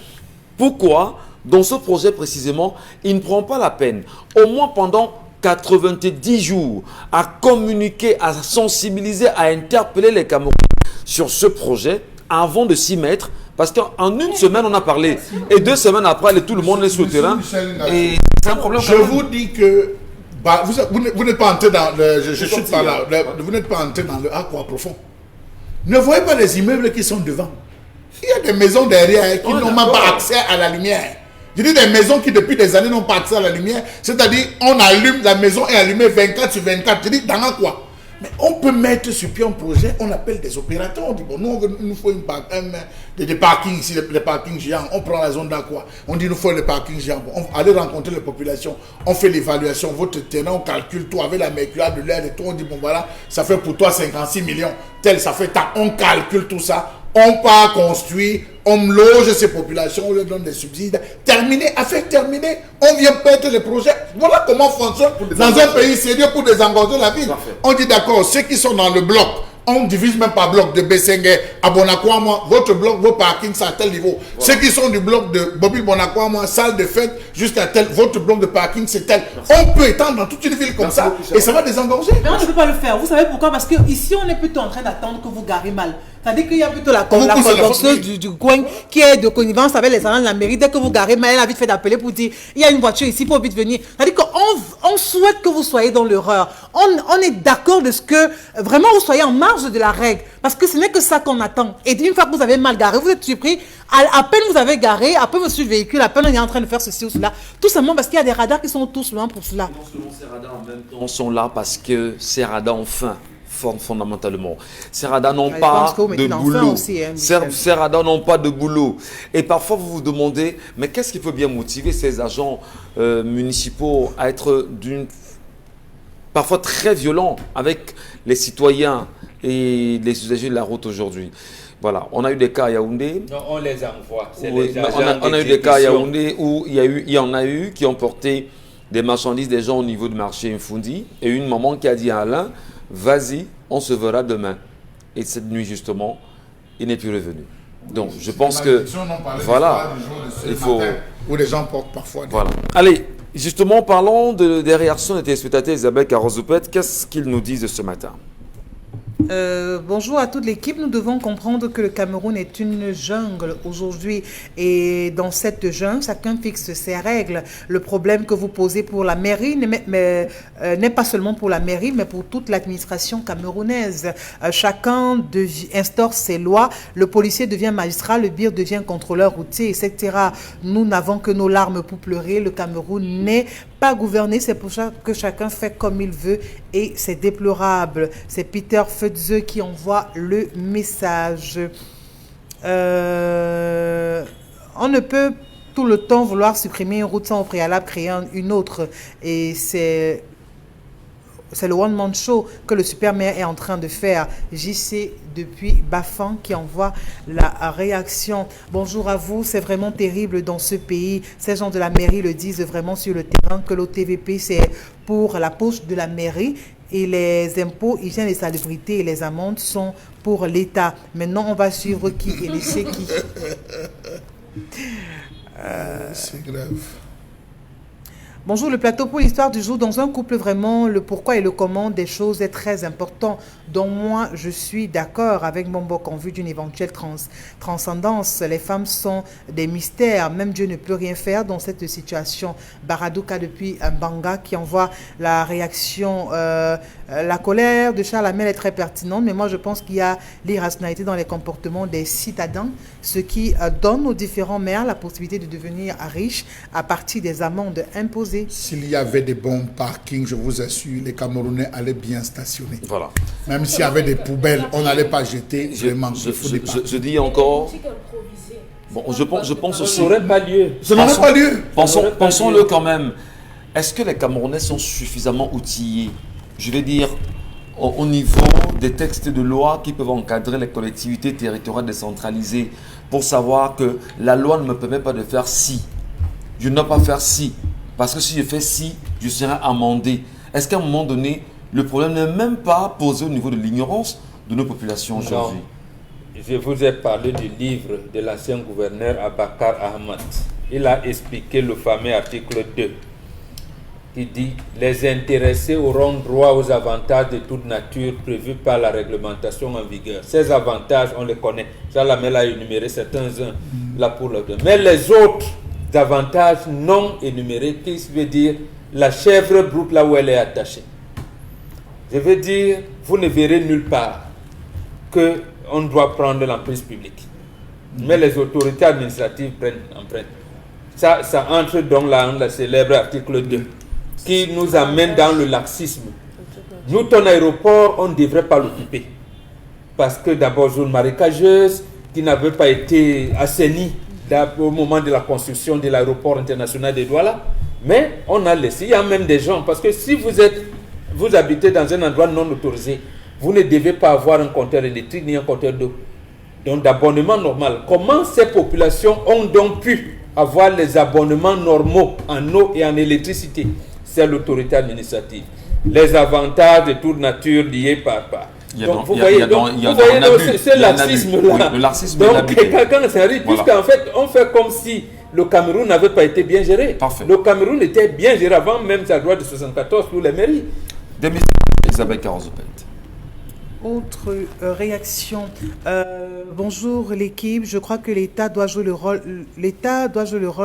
pourquoi dans ce projet précisément, il ne prend pas la peine, au moins pendant 90 jours, à communiquer, à sensibiliser, à interpeller les Camerounais sur ce projet avant de s'y mettre? Parce qu'en une semaine, on a parlé. Et 2 semaines après, tout le monde est sur le terrain. Et c'est un problème. Je vous dis que vous n'êtes pas entré dans le... Je suis pas là. Vous n'êtes pas entré dans le aqua profond. Ne voyez pas les immeubles qui sont devant. Il y a des maisons derrière qui n'ont même pas accès à la lumière. Je dis des maisons qui depuis des années n'ont pas accès à la lumière. C'est-à-dire, on allume, la maison est allumée 24 sur 24. Je dis, dans quoi? Mais on peut mettre sur pied un projet, on appelle des opérateurs. On dit, bon, nous, il nous faut des parkings ici, des parkings géants. On prend la zone d'Aqua. On dit, il nous faut les parkings géants. Bon, on allait rencontrer les populations. On fait l'évaluation. Votre terrain, on calcule tout avec la mercure de l'air et tout. On dit, bon, voilà, ça fait pour toi 56 millions. Tel, ça fait tant. On calcule tout ça. On part construire, on loge ces populations, on leur donne des subsides. Terminé, affaire terminée, on vient perdre les projets. Voilà comment fonctionne dans un pays sérieux pour désengorger la ville. On dit d'accord, ceux qui sont dans le bloc, on divise même par bloc de Bessengue à Bonakwama, votre bloc, vos parkings c'est à tel niveau. Ceux qui sont du bloc de Bobby Bonakwama, salle de fête jusqu'à tel, votre bloc de parking c'est tel. On peut étendre dans toute une ville comme ça et ça va désengorger. Mais on ne peut pas le faire. Vous savez pourquoi? Parce que ici on est plutôt en train d'attendre que vous garez mal. C'est-à-dire qu'il y a plutôt la pousse la boxeuse faute, du coin qui est de connivence avec les agents de la mairie. Dès que vous garez, mais elle a vite fait d'appeler pour dire il y a une voiture ici, pour vite venir. C'est-à-dire qu'on souhaite que vous soyez dans l'erreur. On est d'accord de ce que vraiment vous soyez en marge de la règle. Parce que ce n'est que ça qu'on attend. Et une fois que vous avez mal garé, vous êtes surpris. À peine vous avez garé, à peine vous suivez le véhicule, à peine on est en train de faire ceci ou cela. Tout simplement parce qu'il y a des radars qui sont tous loin pour cela. Non seulement ces radars en même temps sont là parce que ces radars ont faim. Fondamentalement. Ces radars n'ont pas de boulot. Ces radars n'ont pas de boulot. Et parfois, vous vous demandez, mais qu'est-ce qui peut bien motiver ces agents municipaux à être parfois très violents avec les citoyens et les usagers de la route aujourd'hui? Voilà, on a eu des cas à Yaoundé. Non, on les envoie. Oui, on a eu des cas à Yaoundé où il y en a eu qui ont porté des marchandises des gens au niveau du marché Infundi. Et une maman qui a dit à Alain, vas-y, on se verra demain. Et cette nuit, justement, il n'est plus revenu. Donc, je pense que, voilà, il faut... Où les gens portent parfois... Voilà. Allez, justement, parlons des réactions des téléspectateurs. Isabelle Carozoupette, qu'est-ce qu'ils nous disent ce matin? Bonjour à toute l'équipe. Nous devons comprendre que le Cameroun est une jungle aujourd'hui et dans cette jungle, chacun fixe ses règles. Le problème que vous posez pour la mairie n'est pas seulement pour la mairie, mais pour toute l'administration camerounaise. Chacun instaure ses lois. Le policier devient magistrat, le BIR devient contrôleur routier, etc. Nous n'avons que nos larmes pour pleurer. Le Cameroun n'est pas gouverné, c'est pour ça que chacun fait comme il veut et c'est déplorable. C'est Peter Feutze qui envoie le message. On ne peut tout le temps vouloir supprimer une route sans au préalable créer une autre. Et c'est le one-man show que le super maire est en train de faire. JC depuis Bafan qui envoie la réaction. Bonjour à vous, c'est vraiment terrible dans ce pays. Ces gens de la mairie le disent vraiment sur le terrain que l'OTVP c'est pour la poche de la mairie et les impôts, hygiène et salubrité et les amendes sont pour l'État. Maintenant, on va suivre qui et laisser qui. C'est grave. Bonjour, le plateau pour l'histoire du jour. Dans un couple, vraiment, le pourquoi et le comment des choses est très important. Donc moi, je suis d'accord avec Mombok en vue d'une éventuelle transcendance. Les femmes sont des mystères. Même Dieu ne peut rien faire dans cette situation. Baradouka depuis Banga qui envoie la réaction. La colère de Charles Hamel est très pertinente, mais moi je pense qu'il y a l'irrationalité dans les comportements des citadins, ce qui donne aux différents maires la possibilité de devenir riches à partir des amendes imposées. S'il y avait des bons parkings, je vous assure, les Camerounais allaient bien stationner. Voilà. Même s'il y avait des poubelles, on n'allait pas jeter vraiment. Je dis encore... Bon, je pense aussi... Ça n'aurait pas lieu. Ça n'aurait pas lieu. Pensons-le quand même. Est-ce que les Camerounais sont suffisamment outillés, je vais dire, au niveau des textes de loi qui peuvent encadrer les collectivités territoriales décentralisées pour savoir que la loi ne me permet pas de faire ci. Je ne dois pas faire ci. Parce que si je fais ci, je serai amendé. Est-ce qu'à un moment donné, le problème n'est même pas posé au niveau de l'ignorance de nos populations aujourd'hui? Je vous ai parlé du livre de l'ancien gouverneur Abakar Ahmad. Il a expliqué le fameux article 2 qui dit « Les intéressés auront droit aux avantages de toute nature prévus par la réglementation en vigueur. » Ces avantages, on les connaît. Jean-Lamel a énuméré certains-uns là pour le deux. Mais les autres avantages non énumérés, qui veut dire la chèvre broute là où elle est attachée. Je veux dire, vous ne verrez nulle part qu'on doit prendre l'emprise publique. Mais les autorités administratives prennent l'empreinte. Ça entre dans le célèbre article 2 qui nous amène dans le laxisme. Nous, ton aéroport, on ne devrait pas l'occuper. Parce que d'abord, zone marécageuse qui n'avait pas été assainie au moment de la construction de l'aéroport international de Douala. Mais on a laissé, il y a même des gens, parce que si vous habitez dans un endroit non autorisé, vous ne devez pas avoir un compteur électrique ni un compteur d'eau. Donc d'abonnement normal. Comment ces populations ont donc pu avoir les abonnements normaux en eau et en électricité? C'est l'autorité administrative. Les avantages de toute nature liés par... Donc vous voyez, c'est laxisme-là. Le laxisme donc quelqu'un s'arrive, puisqu'en fait, on fait comme si le Cameroun n'avait pas été bien géré. Parfait. Le Cameroun était bien géré avant même sa loi de 74 pour les mairies. Isabelle Carozoupette. Autre réaction. Bonjour l'équipe. Je crois que l'État doit jouer le rôle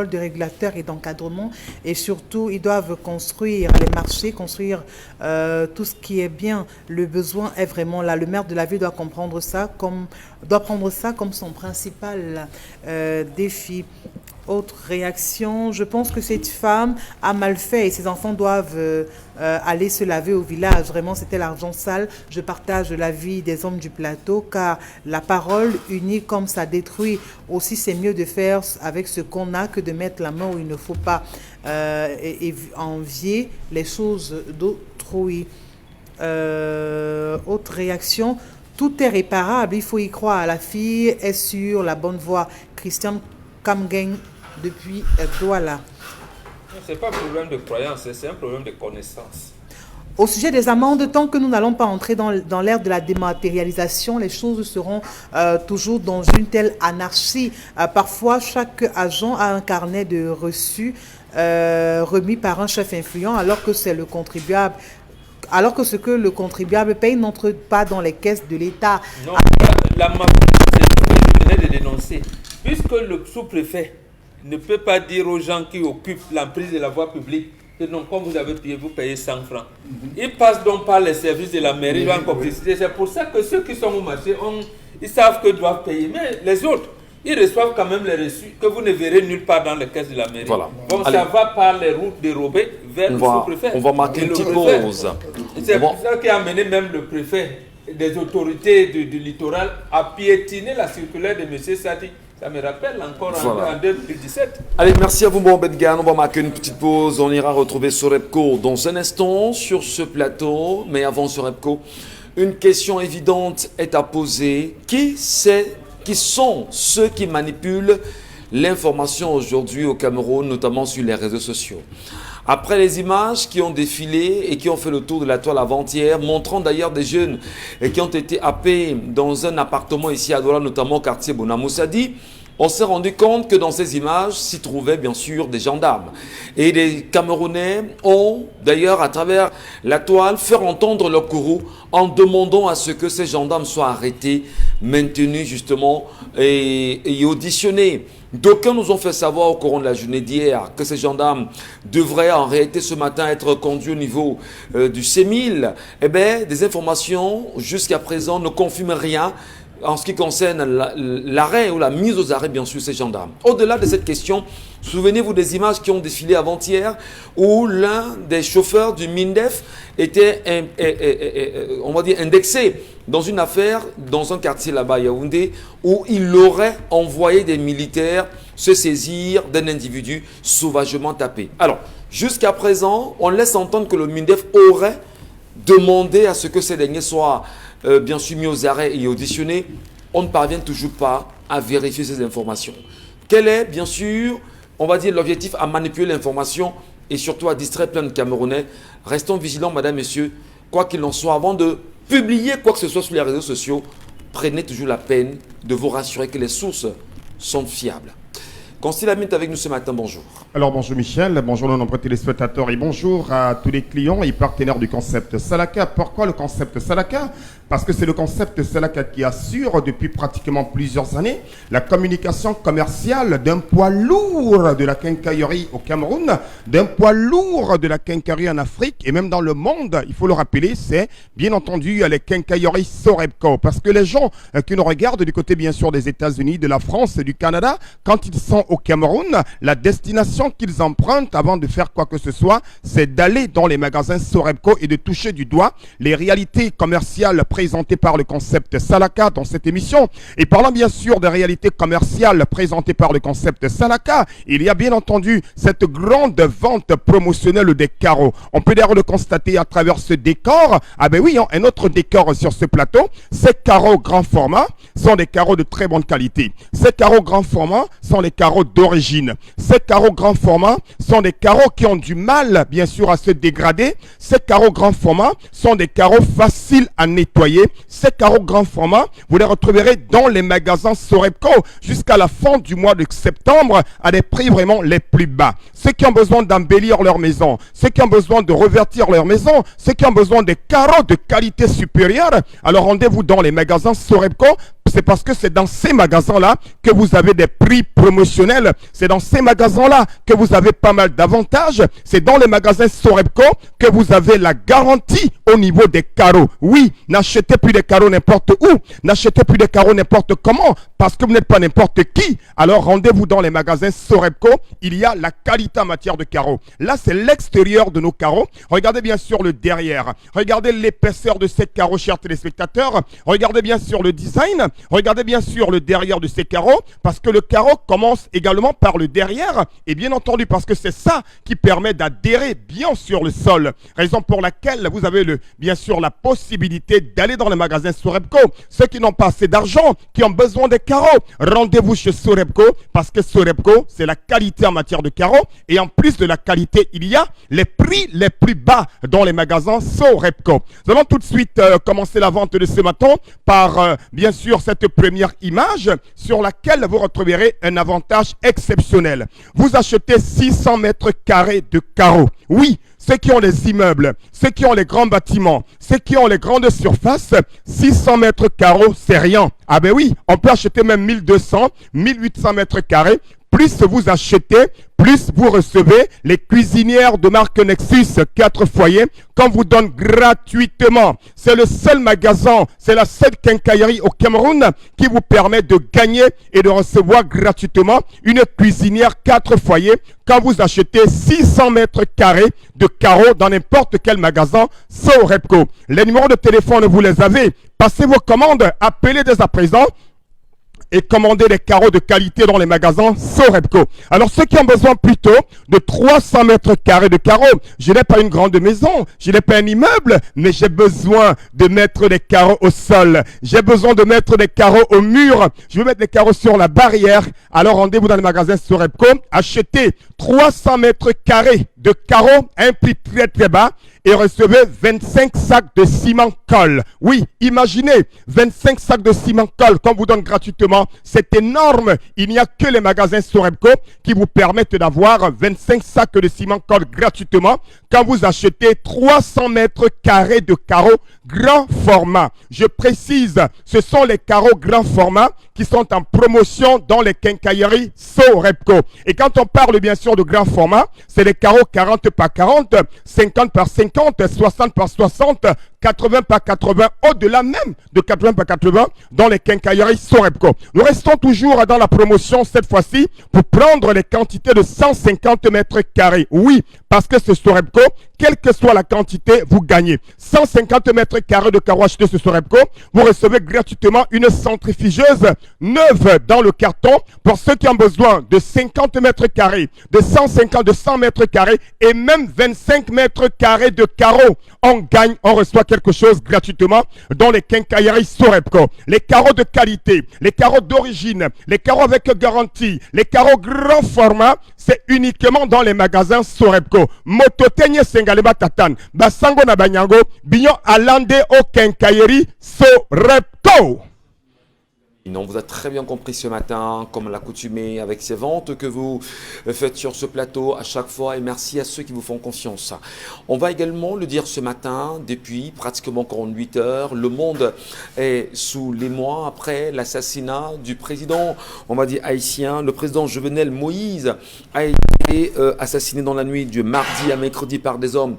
de régulateur et d'encadrement, et surtout ils doivent construire les marchés, construire tout ce qui est bien. Le besoin est vraiment là. Le maire de la ville doit prendre ça comme son principal défi. Autre réaction, je pense que cette femme a mal fait et ses enfants doivent aller se laver au village. Vraiment, c'était l'argent sale. Je partage l'avis des hommes du plateau, car la parole unie comme ça détruit. Aussi, c'est mieux de faire avec ce qu'on a que de mettre la main où il ne faut pas et envier les choses d'autrui. Autre réaction, tout est réparable, il faut y croire. La fille est sur la bonne voie. Christian Kamgen depuis Douala. Ce n'est pas un problème de croyance, c'est un problème de connaissance. Au sujet des amendes, tant que nous n'allons pas entrer dans l'ère de la dématérialisation, les choses seront toujours dans une telle anarchie. Parfois, chaque agent a un carnet de reçus remis par un chef influent, alors que c'est le contribuable. Alors que ce que le contribuable paye n'entre pas dans les caisses de l'État. Non, la mafia, c'est ce que je venais de dénoncer. Puisque le sous-préfet ne peut pas dire aux gens qui occupent l'emprise de la voie publique que non, comme vous avez payé, vous payez 100 francs. Ils passent donc par les services de la mairie en complicité. C'est pour ça que ceux qui sont au marché, ils savent qu'ils doivent payer. Mais les autres, ils reçoivent quand même les reçus que vous ne verrez nulle part dans les caisses de la mairie. Voilà. Donc ça va par les routes dérobées vers le sous-préfet. On va marquer une petite pause. C'est pour ça qui a amené même le préfet des autorités du littoral à piétiner la circulaire de M. Sadi. Ça me rappelle encore en 2017. Allez, merci à vous, Mohamed Gan. On va marquer une petite pause. On ira retrouver Sorepco dans un instant sur ce plateau. Mais avant Sorepco, une question évidente est à poser. Qui sont ceux qui manipulent l'information aujourd'hui au Cameroun, notamment sur les réseaux sociaux? Après les images qui ont défilé et qui ont fait le tour de la toile avant-hier, montrant d'ailleurs des jeunes qui ont été happés dans un appartement ici à Douala, notamment au quartier Bonamoussadi, on s'est rendu compte que dans ces images s'y trouvaient bien sûr des gendarmes. Et les Camerounais ont d'ailleurs à travers la toile fait entendre leur courroux en demandant à ce que ces gendarmes soient arrêtés, maintenus justement et auditionnés. D'aucuns nous ont fait savoir au courant de la journée d'hier que ces gendarmes devraient en réalité ce matin être conduits au niveau du CEMIL. Eh bien, des informations jusqu'à présent ne confirment rien en ce qui concerne l'arrêt ou la mise aux arrêts, bien sûr, ces gendarmes. Au-delà de cette question, souvenez-vous des images qui ont défilé avant-hier où l'un des chauffeurs du MINDEF était, on va dire, indexé dans une affaire dans un quartier là-bas à Yaoundé où il aurait envoyé des militaires se saisir d'un individu sauvagement tapé. Alors, jusqu'à présent, on laisse entendre que le MINDEF aurait demandé à ce que ces derniers soient bien sûr mis aux arrêts et auditionnés. On ne parvient toujours pas à vérifier ces informations. Quel est, bien sûr, on va dire, l'objectif à manipuler l'information et surtout à distraire plein de Camerounais? Restons vigilants, madame, messieurs, quoi qu'il en soit, avant de publier quoi que ce soit sur les réseaux sociaux, prenez toujours la peine de vous rassurer que les sources sont fiables. Constille Lamine est avec nous ce matin, bonjour. Alors bonjour Michel, bonjour nos nombreux téléspectateurs et bonjour à tous les clients et partenaires du concept Salaka. Pourquoi le concept Salaka? Parce que c'est le concept Salaka qui assure depuis pratiquement plusieurs années la communication commerciale d'un poids lourd de la quincaillerie au Cameroun, d'un poids lourd de la quincaillerie en Afrique et même dans le monde. Il faut le rappeler, c'est bien entendu les quincailleries Sorepco. Parce que les gens qui nous regardent du côté bien sûr des États-Unis, de la France et du Canada, quand ils sont au Cameroun, la destination qu'ils empruntent avant de faire quoi que ce soit, c'est d'aller dans les magasins Sorepco et de toucher du doigt les réalités commerciales présentées par le concept Salaka dans cette émission. Et parlant bien sûr des réalités commerciales présentées par le concept Salaka, il y a bien entendu cette grande vente promotionnelle des carreaux. On peut d'ailleurs le constater à travers ce décor. Ah ben oui, un autre décor sur ce plateau. Ces carreaux grand format sont des carreaux de très bonne qualité. Ces carreaux grand format sont les carreaux carreaux d'origine. Ces carreaux grand format sont des carreaux qui ont du mal, bien sûr, à se dégrader. Ces carreaux grand format sont des carreaux faciles à nettoyer. Ces carreaux grand format, vous les retrouverez dans les magasins Sorepco jusqu'à la fin du mois de septembre à des prix vraiment les plus bas. Ceux qui ont besoin d'embellir leur maison, ceux qui ont besoin de revertir leur maison, ceux qui ont besoin de carreaux de qualité supérieure, alors rendez-vous dans les magasins Sorepco. C'est parce que c'est dans ces magasins-là que vous avez des prix promotionnels. C'est dans ces magasins-là que vous avez pas mal d'avantages. C'est dans les magasins Sorepco que vous avez la garantie au niveau des carreaux. Oui, n'achetez plus des carreaux n'importe où. N'achetez plus des carreaux n'importe comment. Parce que vous n'êtes pas n'importe qui. Alors rendez-vous dans les magasins Sorepco. Il y a la qualité en matière de carreaux. Là, c'est l'extérieur de nos carreaux. Regardez bien sûr le derrière. Regardez l'épaisseur de ces carreaux, chers téléspectateurs. Regardez bien sûr le design. Regardez bien sûr le derrière de ces carreaux, parce que le carreau commence également par le derrière, et bien entendu parce que c'est ça qui permet d'adhérer bien sur le sol. Raison pour laquelle vous avez bien sûr la possibilité d'aller dans les magasins Sorepco. Ceux qui n'ont pas assez d'argent, qui ont besoin des carreaux, rendez-vous chez Sorepco, parce que Sorepco, c'est la qualité en matière de carreaux, et en plus de la qualité, il y a les prix les plus bas dans les magasins Sorepco. Nous allons tout de suite commencer la vente de ce matin par, bien sûr, cette première image sur laquelle vous retrouverez un avantage exceptionnel. Vous achetez 600 mètres carrés de carreaux. Oui, ceux qui ont les immeubles, ceux qui ont les grands bâtiments, ceux qui ont les grandes surfaces, 600 mètres carreaux, c'est rien. Ah ben oui, on peut acheter même 1200, 1800 mètres carrés. Plus vous achetez, plus vous recevez les cuisinières de marque Nexus 4 foyers qu'on vous donne gratuitement. C'est le seul magasin, c'est la seule quincaillerie au Cameroun qui vous permet de gagner et de recevoir gratuitement une cuisinière 4 foyers quand vous achetez 600 mètres carrés de carreaux dans n'importe quel magasin Sorepco. Les numéros de téléphone, vous les avez. Passez vos commandes, appelez dès à présent et commander des carreaux de qualité dans les magasins Sorepco. Alors, ceux qui ont besoin plutôt de 300 mètres carrés de carreaux, je n'ai pas une grande maison, je n'ai pas un immeuble, mais j'ai besoin de mettre des carreaux au sol. J'ai besoin de mettre des carreaux au mur. Je veux mettre des carreaux sur la barrière. Alors, rendez-vous dans les magasins Sorepco. Achetez 300 mètres carrés de carreaux à un prix très très bas et recevez 25 sacs de ciment colle. Oui, imaginez 25 sacs de ciment colle qu'on vous donne gratuitement. C'est énorme. Il n'y a que les magasins Sorepco qui vous permettent d'avoir 25 sacs de ciment colle gratuitement quand vous achetez 300 mètres carrés de carreaux grand format. Je précise, ce sont les carreaux grand format qui sont en promotion dans les quincailleries Sorepco. Et quand on parle bien sûr de grand format, c'est les carreaux 40 par 40, 50 par 50, 60 par 60, 80 par 80, au-delà même de 80 par 80 dans les quincailleries Sorepco. Nous restons toujours dans la promotion cette fois-ci pour prendre les quantités de 150 mètres carrés. Oui, parce que ce Sorepco, quelle que soit la quantité, vous gagnez. 150 mètres carrés de carreaux achetés sur Sorepco, vous recevez gratuitement une centrifugeuse neuve dans le carton pour ceux qui ont besoin de 50 mètres carrés, de 150, de 100 mètres carrés et même 25 mètres carrés de carreaux. On gagne, on reçoit quelque chose gratuitement dans les quincailleries Sorepco. Les carreaux de qualité, les carreaux d'origine, les carreaux avec garantie, les carreaux grand format, c'est uniquement dans les magasins Sorepco. Mototenye Sengaleba Tatan, Basango na Banyango, Bignon Alande au quincaillerie Sorepco. On vous a très bien compris ce matin, comme l'accoutumée, avec ces ventes que vous faites sur ce plateau à chaque fois. Et merci à ceux qui vous font confiance. On va également le dire ce matin, depuis pratiquement 48 heures, le monde est sous l'émoi après l'assassinat du président, on va dire haïtien, le président Jovenel Moïse a été assassiné dans la nuit du mardi à mercredi par des hommes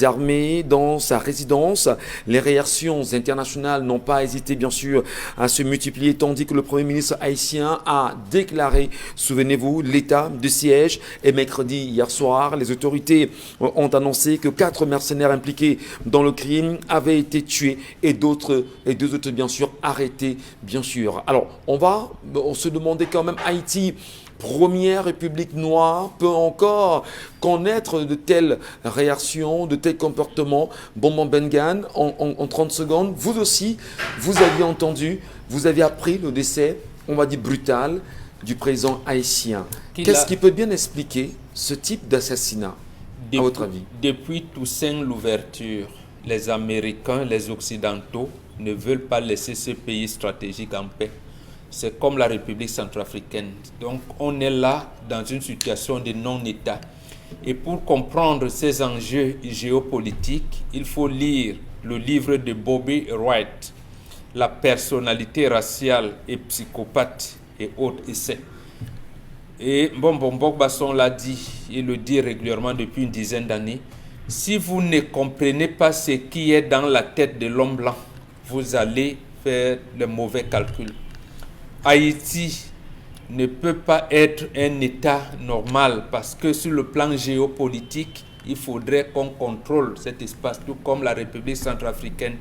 armés dans sa résidence. Les réactions internationales n'ont pas hésité, bien sûr, à se multiplier, tandis que le Premier ministre haïtien a déclaré, souvenez-vous, l'état de siège. Et mercredi, hier soir, les autorités ont annoncé que 4 mercenaires impliqués dans le crime avaient été tués et 2 autres, bien sûr, arrêtés, bien sûr. Alors, on se demandait quand même, Haïti, première république noire, peut encore connaître de telles réactions, de tels comportements. Bonbon Bengan, en 30 secondes, vous aussi, vous aviez entendu, vous avez appris le décès, on va dire brutal, du président haïtien. Qu'il Qu'est-ce a- qui peut bien expliquer ce type d'assassinat, à votre avis? Depuis Toussaint l'ouverture, les Américains, les Occidentaux ne veulent pas laisser ce pays stratégique en paix. C'est comme la République centrafricaine. Donc on est là dans une situation de non-État. Et pour comprendre ces enjeux géopolitiques, il faut lire le livre de Bobby Wright, La personnalité raciale et psychopathe et autres essais. Et Mbok Basson l'a dit, il le dit régulièrement depuis une dizaine d'années. Si vous ne comprenez pas ce qui est dans la tête de l'homme blanc, vous allez faire le mauvais calcul. Haïti ne peut pas être un État normal parce que sur le plan géopolitique, il faudrait qu'on contrôle cet espace, tout comme la République centrafricaine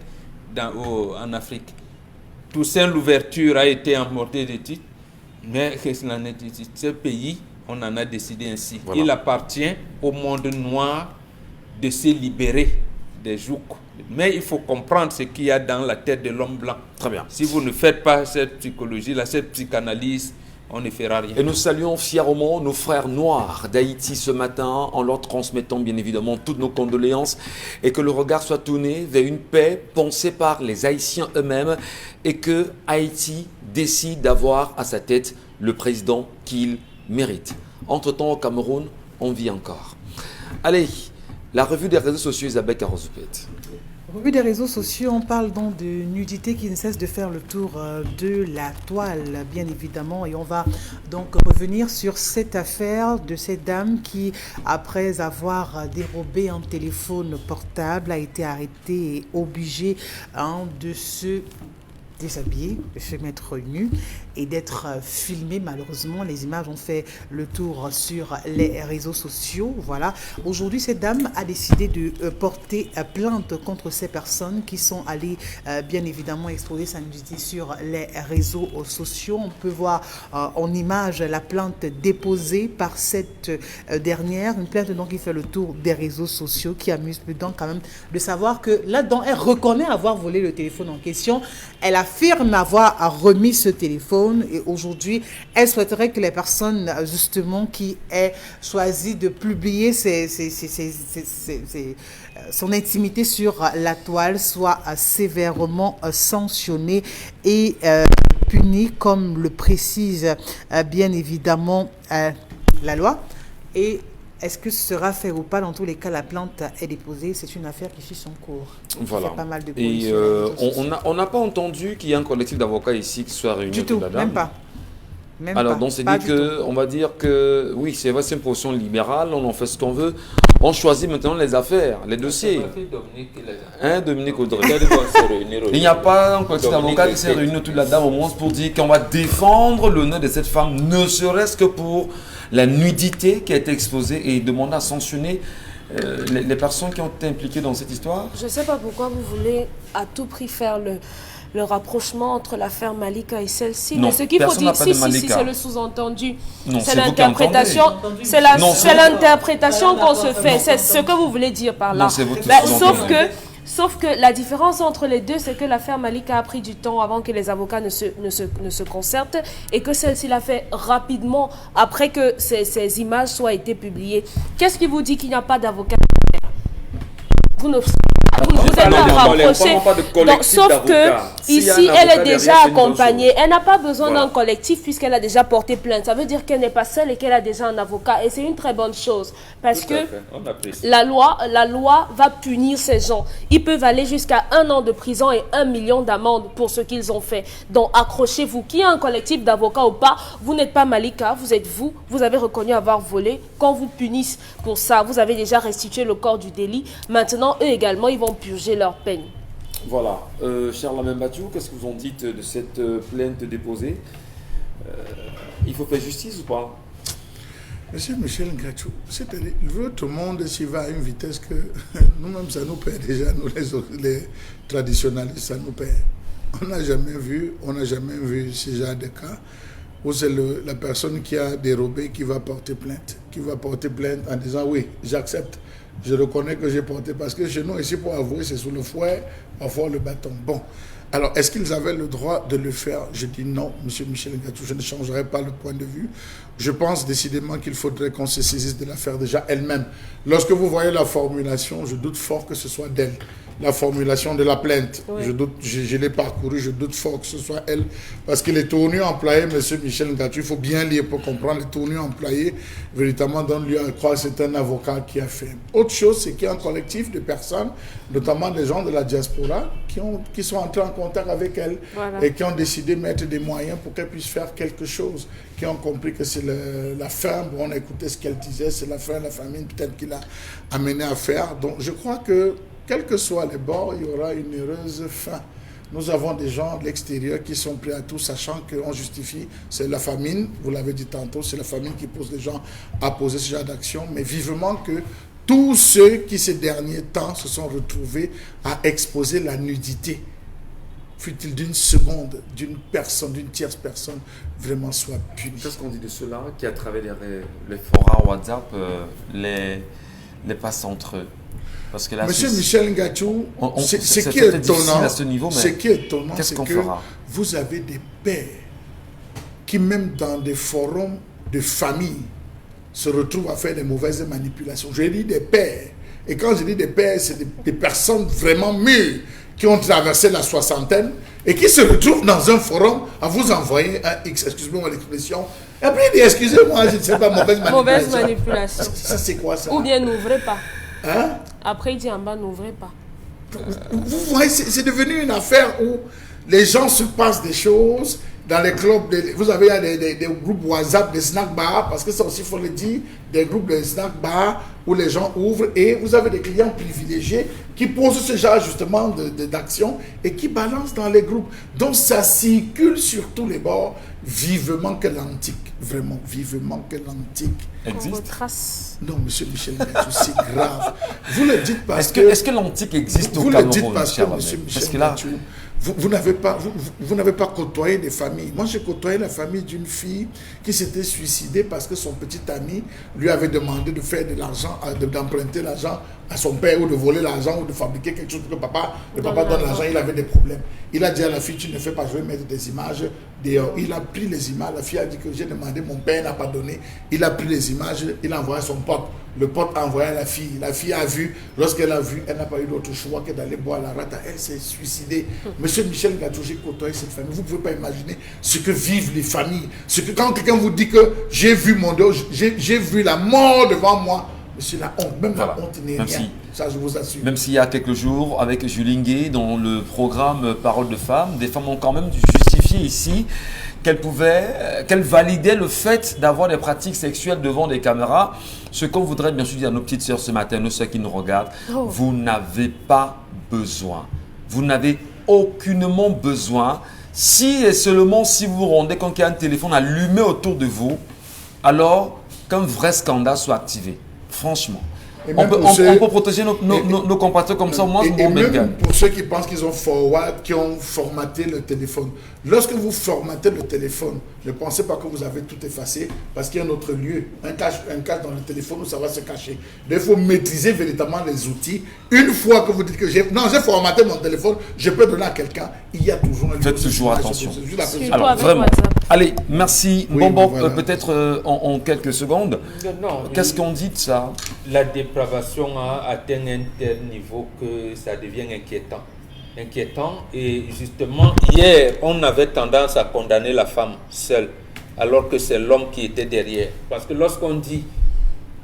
en Afrique. Toussaint l'ouverture a été emporté de titre, mais ce pays, on en a décidé ainsi. Voilà. Il appartient au monde noir de se libérer des jougs. Mais il faut comprendre ce qu'il y a dans la tête de l'homme blanc. Très bien. Si vous ne faites pas cette psychologie-là, cette psychanalyse, on ne fera rien. Et nous saluons fièrement nos frères noirs d'Haïti ce matin en leur transmettant bien évidemment toutes nos condoléances et que le regard soit tourné vers une paix pensée par les Haïtiens eux-mêmes et que Haïti décide d'avoir à sa tête le président qu'il mérite. Entre-temps au Cameroun, on vit encore. Allez, la revue des réseaux sociaux, Isabelle Carozupet. Revue des réseaux sociaux, on parle donc de nudité qui ne cesse de faire le tour de la toile, bien évidemment. Et on va donc revenir sur cette affaire de cette dame qui, après avoir dérobé un téléphone portable, a été arrêtée et obligée de se déshabiller, de se mettre nu et d'être filmée. Malheureusement, les images ont fait le tour sur les réseaux sociaux. Voilà. Aujourd'hui, cette dame a décidé de porter plainte contre ces personnes qui sont allées bien évidemment exposer sa nudité sur les réseaux sociaux. On peut voir en image la plainte déposée par cette dernière. Une plainte donc qui fait le tour des réseaux sociaux, qui amuse dedans quand même de savoir que là-dedans, elle reconnaît avoir volé le téléphone en question. Elle affirme avoir remis ce téléphone et aujourd'hui, elle souhaiterait que les personnes justement qui aient choisi de publier son intimité sur la toile soient sévèrement sanctionnées et punies, comme le précise bien évidemment la loi. Et est-ce que ce sera fait ou pas? Dans tous les cas, la plainte est déposée. C'est une affaire qui suit son cours. Voilà. Il y a pas mal de bruit Et sur les réseaux sociaux. on n'a pas entendu qu'il y a un collectif d'avocats ici qui soit réuni Du autour tout, de la dame. même pas. Même Alors, pas. donc, c'est Pas dit du que, tout. on va dire que, oui, c'est vrai, c'est une position libérale, on en fait ce qu'on veut. On choisit maintenant les affaires, les dossiers. Hein, Dominique Audrey. Il n'y a pas un collectif d'avocats qui s'est réuni autour de la dame au moins pour dire qu'on va défendre l'honneur de cette femme, ne serait-ce que pour la nudité qui a été exposée et demander à sanctionner les personnes qui ont été impliquées dans cette histoire. Je ne sais pas pourquoi vous voulez à tout prix faire le rapprochement entre l'affaire Malika et celle-ci. Non, Mais ce qu'il faut personne dire, n'a parlé de si, Malika. c'est le sous-entendu. Non, C'est c'est vous qui l'interprétation. entendez. Non, C'est l'interprétation qu'on se fait. C'est ce que vous voulez dire par là. Non, c'est vous qui Ben, sous-entendez. sauf que la différence entre les deux, c'est que l'affaire Malika a pris du temps avant que les avocats ne se concertent et que celle-ci l'a fait rapidement après que ces images soient été publiées. Qu'est-ce qui vous dit qu'il n'y a pas d'avocat? Vous ne vous êtes pas rapproché. Donc, sauf que ici, elle est déjà accompagnée. Elle n'a pas besoin d'un collectif puisqu'elle a déjà porté plainte. Ça veut dire qu'elle n'est pas seule et qu'elle a déjà un avocat. Et c'est une très bonne chose parce que la loi va punir ces gens. Ils peuvent aller jusqu'à 1 an de prison et 1 million d'amende pour ce qu'ils ont fait. Donc, accrochez-vous. Qu'il y ait un collectif d'avocats ou pas, vous n'êtes pas Malika, vous êtes vous. Vous avez reconnu avoir volé. Quand vous punissent pour ça, vous avez déjà restitué le corps du délit. Maintenant, eux également, ils vont purger leur peine. Voilà. Charles Lamembatou, qu'est-ce que vous en dites de cette plainte déposée? Il faut faire justice ou pas? Monsieur Michel Ngachou, c'est-à-dire, l'autre monde s'y va à une vitesse que nous-mêmes, ça nous perd déjà, nous les traditionnalistes, ça nous perd. On n'a jamais vu ce genre de cas. ou c'est la personne qui a dérobé qui va porter plainte en disant oui, j'accepte, je reconnais que j'ai porté, parce que chez nous ici pour avouer c'est sous le fouet, parfois le bâton. Bon, alors est-ce qu'ils avaient le droit de le faire? Je dis non, M. Michel Ngatou, je ne changerai pas le point de vue. Je pense décidément qu'il faudrait qu'on se saisisse de l'affaire déjà elle-même. Lorsque vous voyez la formulation, je doute fort que ce soit d'elle. La formulation de la plainte, oui. Je l'ai parcouru, je doute fort que ce soit elle, parce que les tournures employées, M. Michel Ngatou, il faut bien lire pour comprendre les tournures employées, véritablement donne lieu à croire que c'est un avocat qui a fait. Autre chose, c'est qu'il y a un collectif de personnes, notamment des gens de la diaspora, qui sont entrés en contact avec elle, voilà, et qui ont décidé de mettre des moyens pour qu'elle puisse faire quelque chose, qui ont compris que c'est la faim, bon, on a écouté ce qu'elle disait, c'est la faim, la famine peut-être qui l'a amené à faire. Donc je crois que quels que soient les bords, il y aura une heureuse fin. Nous avons des gens de l'extérieur qui sont prêts à tout, sachant qu'on justifie, c'est la famine, vous l'avez dit tantôt, c'est la famine qui pousse les gens à poser ce genre d'action, mais vivement que tous ceux qui ces derniers temps se sont retrouvés à exposer la nudité, fut-il d'une seconde, d'une personne, d'une tierce personne, vraiment soit punis. Qu'est-ce qu'on dit de ceux-là qui, à travers les forums WhatsApp, les passent entre eux? Parce que là, Monsieur Michel Ngatou, ce qui est étonnant, c'est que vous avez des pères qui, même dans des forums de famille, se retrouvent à faire des mauvaises manipulations. Je dis des pères. Et quand je dis des pères, c'est des personnes vraiment mûres qui ont traversé la soixantaine et qui se retrouvent dans un forum à vous envoyer un X, excusez-moi l'expression. Et après, il dit, excusez-moi, je ne sais pas, mauvaise manipulation. Mauvaise manipulation. Ça, c'est quoi ça? Ou bien n'ouvrez pas. Hein? Après, il dit en bas, n'ouvrez pas. Vous voyez, c'est devenu une affaire où les gens se passent des choses. Dans les clubs, vous avez des groupes WhatsApp, des snack bars, parce que ça aussi, il faut le dire, des groupes de snack bars où les gens ouvrent et vous avez des clients privilégiés qui posent ce genre justement d'action et qui balancent dans les groupes. Donc ça circule sur tous les bords, vivement que l'antique, vraiment, vivement que l'antique existe. Non, monsieur Michel Ngatou, c'est grave. Vous le dites parce est-ce que l'antique existe au Cameroun? Vous le dites parce que monsieur Michel Ngatou, vous n'avez pas côtoyé des familles. Moi, j'ai côtoyé la famille d'une fille qui s'était suicidée parce que son petit ami lui avait demandé de faire de l'argent, d'emprunter l'argent à son père ou de voler l'argent ou de fabriquer quelque chose pour que le papa donne l'argent. Il avait des problèmes. Il a dit à la fille, tu ne fais pas, je vais mettre des images dehors. Il a pris les images. La fille a dit que j'ai demandé, mon père n'a pas donné. Il a pris les images, il a envoyé à son pote. Le pote a envoyé à la fille. La fille a vu. Lorsqu'elle a vu, elle n'a pas eu d'autre choix que d'aller boire la rata. Elle s'est suicidée. Monsieur Michel Ngatou, j'ai côtoyé cette famille. Vous ne pouvez pas imaginer ce que vivent les familles. Ce que quand quelqu'un vous dit que j'ai vu mon dos, j'ai vu la mort devant moi. Monsieur, la honte, même la honte n'est rien. Ça, je vous assure. Même s'il y a quelques jours, avec Julie Ngué, dans le programme Parole de femmes, des femmes ont quand même justifié ici qu'elles validaient le fait d'avoir des pratiques sexuelles devant des caméras. Ce qu'on voudrait bien sûr dire à nos petites sœurs ce matin, nos sœurs qui nous regardent, vous n'avez pas besoin. Vous n'avez aucunement besoin. Si et seulement si vous vous rendez compte qu'il y a un téléphone allumé autour de vous, alors qu'un vrai scandale soit activé. Franchement. On peut protéger nos compatriotes comme ça. Moi, et même pour ceux qui pensent qu'ils ont formaté le téléphone. Lorsque vous formatez le téléphone, ne pensez pas que vous avez tout effacé parce qu'il y a un autre lieu, un cache dans le téléphone où ça va se cacher. Il faut maîtriser véritablement les outils. Une fois que vous dites que j'ai formaté mon téléphone, je peux donner à quelqu'un, il y a toujours un lieu. Faites toujours attention. Alors, vraiment. Allez, merci. Oui, bon, voilà. Peut-être en quelques secondes. Qu'est-ce qu'on dit de ça? La dépravation a atteint un tel niveau que ça devient inquiétant. Et justement, hier, on avait tendance à condamner la femme seule, alors que c'est l'homme qui était derrière. Parce que lorsqu'on dit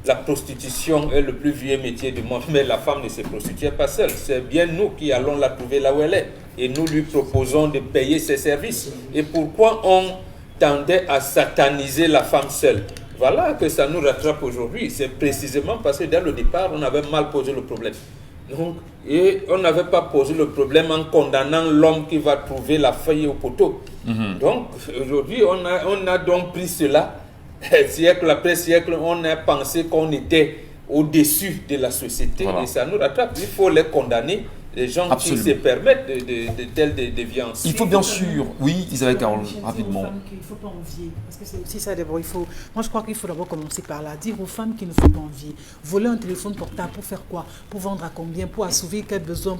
la prostitution est le plus vieux métier du monde, mais la femme ne se prostitue pas seule. C'est bien nous qui allons la trouver là où elle est. Et nous lui proposons de payer ses services. Et pourquoi on tendait à sataniser la femme seule? Voilà que ça nous rattrape aujourd'hui. C'est précisément parce que dès le départ, on avait mal posé le problème. Donc, et on n'avait pas posé le problème en condamnant l'homme qui va trouver la feuille au poteau. Donc, aujourd'hui, on a donc pris cela. Siècle après siècle, on a pensé qu'on était au-dessus de la société. Voilà. Et ça nous rattrape. Il faut les condamner les gens Absolument. qui se permettent de telles déviances. Il faut bien sûr, oui, Isabelle Carole, Michel, dire rapidement. aux femmes qu'il ne faut pas envier. Parce que c'est aussi ça d'abord. Moi, je crois qu'il faut d'abord commencer par là. Dire aux femmes qu'il ne faut pas envier. Voler un téléphone portable pour faire quoi? Pour vendre à combien? Pour assouvir quel besoin?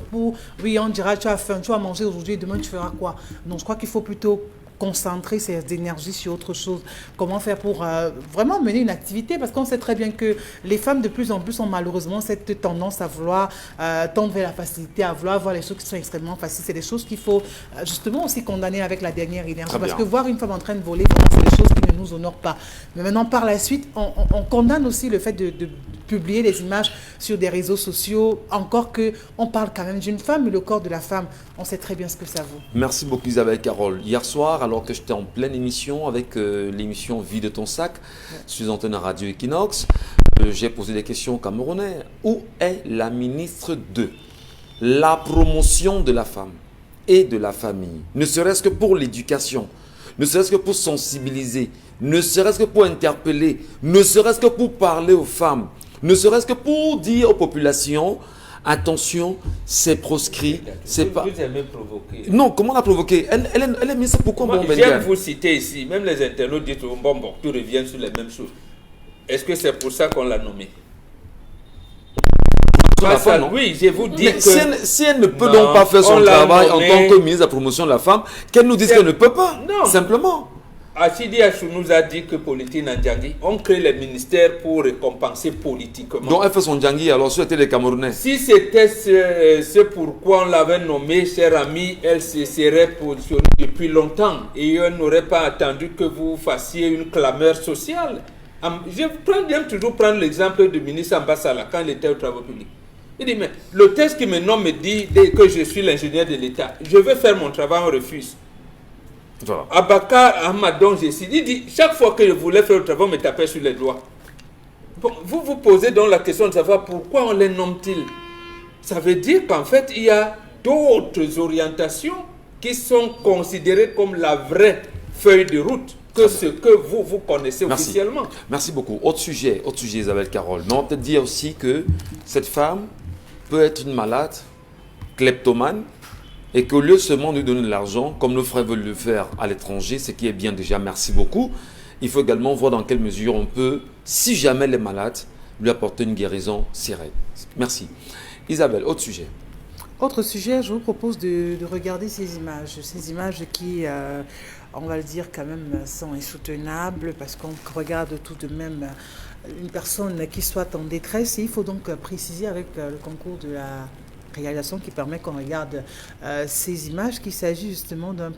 Oui, on dira tu as faim, tu vas manger aujourd'hui, demain tu feras quoi? Non, je crois qu'il faut plutôt concentrer ses énergies sur autre chose. Comment faire pour vraiment mener une activité? Parce qu'on sait très bien que les femmes de plus en plus ont malheureusement cette tendance à vouloir tendre vers la facilité, à vouloir voir les choses qui sont extrêmement faciles. C'est des choses qu'il faut justement aussi condamner avec la dernière énergie. Très Parce bien. que voir une femme en train de voler, vraiment, c'est des choses qui ne nous honorent pas. Mais maintenant, par la suite, on condamne aussi le fait de publier des images sur des réseaux sociaux, encore qu'on parle quand même d'une femme, mais le corps de la femme, on sait très bien ce que ça vaut. Merci beaucoup Isabelle Carole. Hier soir, alors que j'étais en pleine émission avec l'émission Vie de ton sac, sur l'antenne Radio Equinox, j'ai posé des questions aux Camerounais. Où est la ministre de la promotion de la femme et de la famille? Ne serait-ce que pour l'éducation, ne serait-ce que pour sensibiliser, ne serait-ce que pour interpeller, ne serait-ce que pour parler aux femmes, ne serait-ce que pour dire aux populations, attention, c'est proscrit, c'est pas... Vous aimez provoquer. Non, comment la provoquer? Elle est ministre, pourquoi Moi, bon j'aime vous citer ici, même les internautes disent bon, tu reviens sur les mêmes choses. Est-ce que c'est pour ça qu'on l'a nommée? Pas ça, non? oui, je vous dis Mais que... si elle ne peut Non, donc pas faire son on l'a travail en nommée- tant que ministre de la promotion de la femme, qu'elle nous dise C'est- qu'elle ne peut pas, Non. simplement. Achidi Achou nous a dit que Politine Ndjangi, on crée les ministères pour récompenser politiquement. Donc elle fait son djangui, alors c'était les Camerounais. Si c'était ce pourquoi on l'avait nommée, cher ami, elle se serait positionnée depuis longtemps et on n'aurait pas attendu que vous fassiez une clameur sociale. J'aime toujours prendre l'exemple du ministre Ambassala quand il était aux travaux publics. Il dit, mais le texte qui me nomme me dit que je suis l'ingénieur de l'État. Je veux faire mon travail, on refuse. Voilà. Abakar Ahmadon Jessi, il dit, chaque fois que je voulais faire le travail, on me tapait sur les doigts. Bon, vous vous posez donc la question de savoir pourquoi on les nomme-t-il. Ça veut dire qu'en fait, il y a d'autres orientations qui sont considérées comme la vraie feuille de route que ce que vous connaissez Merci. officiellement. Merci beaucoup. Autre sujet Isabelle Carole. Mais on va peut-être dire aussi que cette femme peut être une malade, kleptomane, et qu'au lieu seulement de lui donner de l'argent, comme nos frères veulent le faire à l'étranger, ce qui est bien déjà, merci beaucoup, il faut également voir dans quelle mesure on peut, si jamais elle est malade, lui apporter une guérison sereine. Merci. Isabelle, autre sujet. Autre sujet, je vous propose de regarder ces images qui, on va le dire quand même, sont insoutenables parce qu'on regarde tout de même une personne qui soit en détresse. Et il faut donc préciser avec le concours de la réalisation qui permet qu'on regarde ces images qu'il s'agit justement d'un...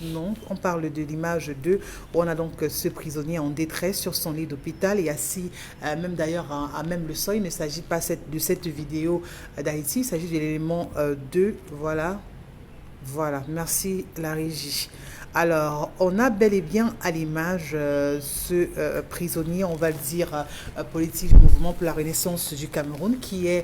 Non, on parle de l'image 2 où on a donc ce prisonnier en détresse sur son lit d'hôpital et assis même d'ailleurs à même le sol. Il ne s'agit pas de cette vidéo d'Haïti, il s'agit de l'élément 2. Voilà, merci la régie. Alors, on a bel et bien à l'image ce prisonnier, on va le dire, politique du mouvement pour la renaissance du Cameroun, qui est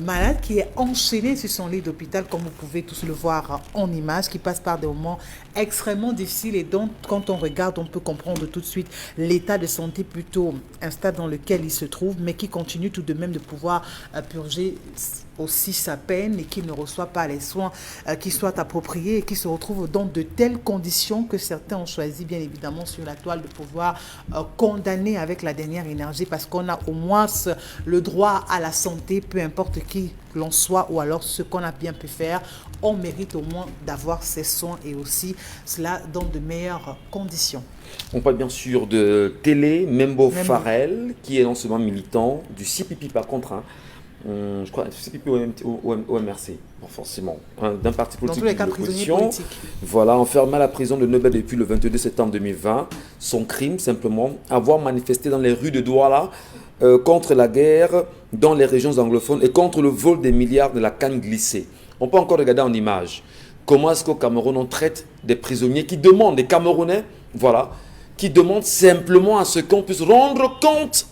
malade, qui est enchaîné sur son lit d'hôpital, comme vous pouvez tous le voir en image, qui passe par des moments extrêmement difficiles et donc, quand on regarde, on peut comprendre tout de suite l'état de santé plutôt instable dans lequel il se trouve, mais qui continue tout de même de pouvoir purger aussi sa peine et qui ne reçoit pas les soins qui soient appropriés et qui se retrouve dans de telles conditions que certains ont choisi bien évidemment sur la toile de pouvoir condamner avec la dernière énergie parce qu'on a au moins le droit à la santé, peu importe qui l'on soit ou alors ce qu'on a bien pu faire, on mérite au moins d'avoir ces soins et aussi cela dans de meilleures conditions. On parle bien sûr de Télé Membo Farel, qui est en ce moment militant du CPP par contre. Je crois CPP au MRC, bon, forcément, d'un parti politique dans tous les cas, de prisonnier l'opposition. politique. Voilà, enfermé à la prison de Nebel depuis le 22 septembre 2020. Son crime, simplement, avoir manifesté dans les rues de Douala contre la guerre dans les régions anglophones et contre le vol des milliards de la canne glissée. On peut encore regarder en image comment est-ce qu'au Cameroun on traite des prisonniers qui demandent, des Camerounais, voilà, qui demandent simplement à ce qu'on puisse rendre compte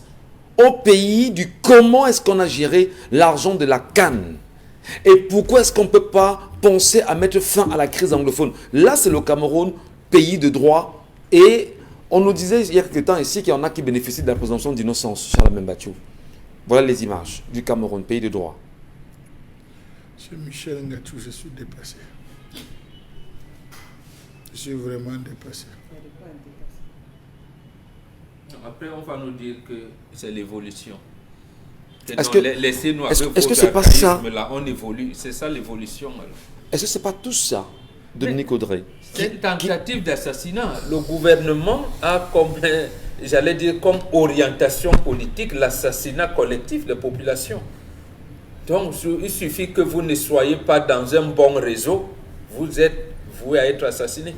au pays du comment est-ce qu'on a géré l'argent de la canne. Et pourquoi est-ce qu'on ne peut pas penser à mettre fin à la crise anglophone? Là, c'est le Cameroun, pays de droit. Et on nous disait il y a quelque temps ici qu'il y en a qui bénéficient de la présomption d'innocence, Charles Membatio. Voilà les images du Cameroun, pays de droit. Monsieur Michel Ngatou, je suis dépassé. Je suis vraiment dépassé. Après, on va nous dire que c'est l'évolution. Est-ce que laissez-nous avec est-ce que vos c'est pas ça? archaïsmes là, on évolue. C'est ça l'évolution. alors. Est-ce que c'est pas tout ça, Dominique Audrey? C'est une tentative d'assassinat. Le gouvernement a comme, j'allais dire, comme orientation politique l'assassinat collectif des populations. Donc, il suffit que vous ne soyez pas dans un bon réseau, vous êtes voué à être assassiné.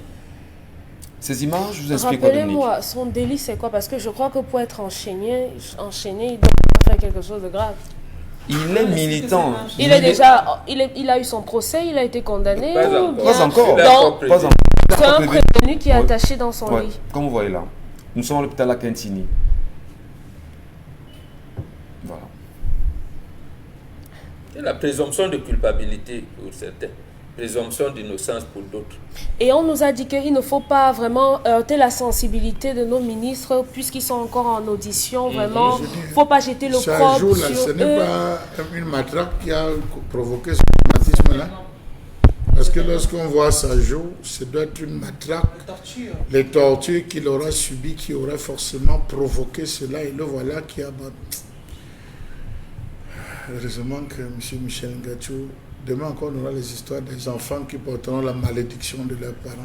Ces images vous inspirent quoi, Dominique? Rappelez-moi, son délit c'est quoi? Parce que je crois que pour être enchaîné, il doit faire quelque chose de grave. Il est militant. Il est déjà, il a eu son procès, il a été condamné. Pas ou encore. bien- Pas encore. Il a Pas encore prévu. encore. C'est un prévenu qui est attaché dans son Ouais, lit. comme vous voyez là. Nous sommes à l'hôpital à Quintini. Voilà. C'est la présomption de culpabilité pour certains, présomption d'innocence pour d'autres. Et on nous a dit qu'il ne faut pas vraiment heurter la sensibilité de nos ministres puisqu'ils sont encore en audition. Vraiment, il ne faut pas jeter le Ce propre jour-là, sur ce n'est eux. pas une matraque qui a provoqué ce traumatisme-là. Parce que lorsqu'on voit ça jour, ce doit être une matraque. Les tortures qu'il aura subies, qui auraient forcément provoqué cela, et le voilà qui a... Heureusement que M. Michel Ngatou, demain encore, on aura les histoires des enfants qui porteront la malédiction de leurs parents.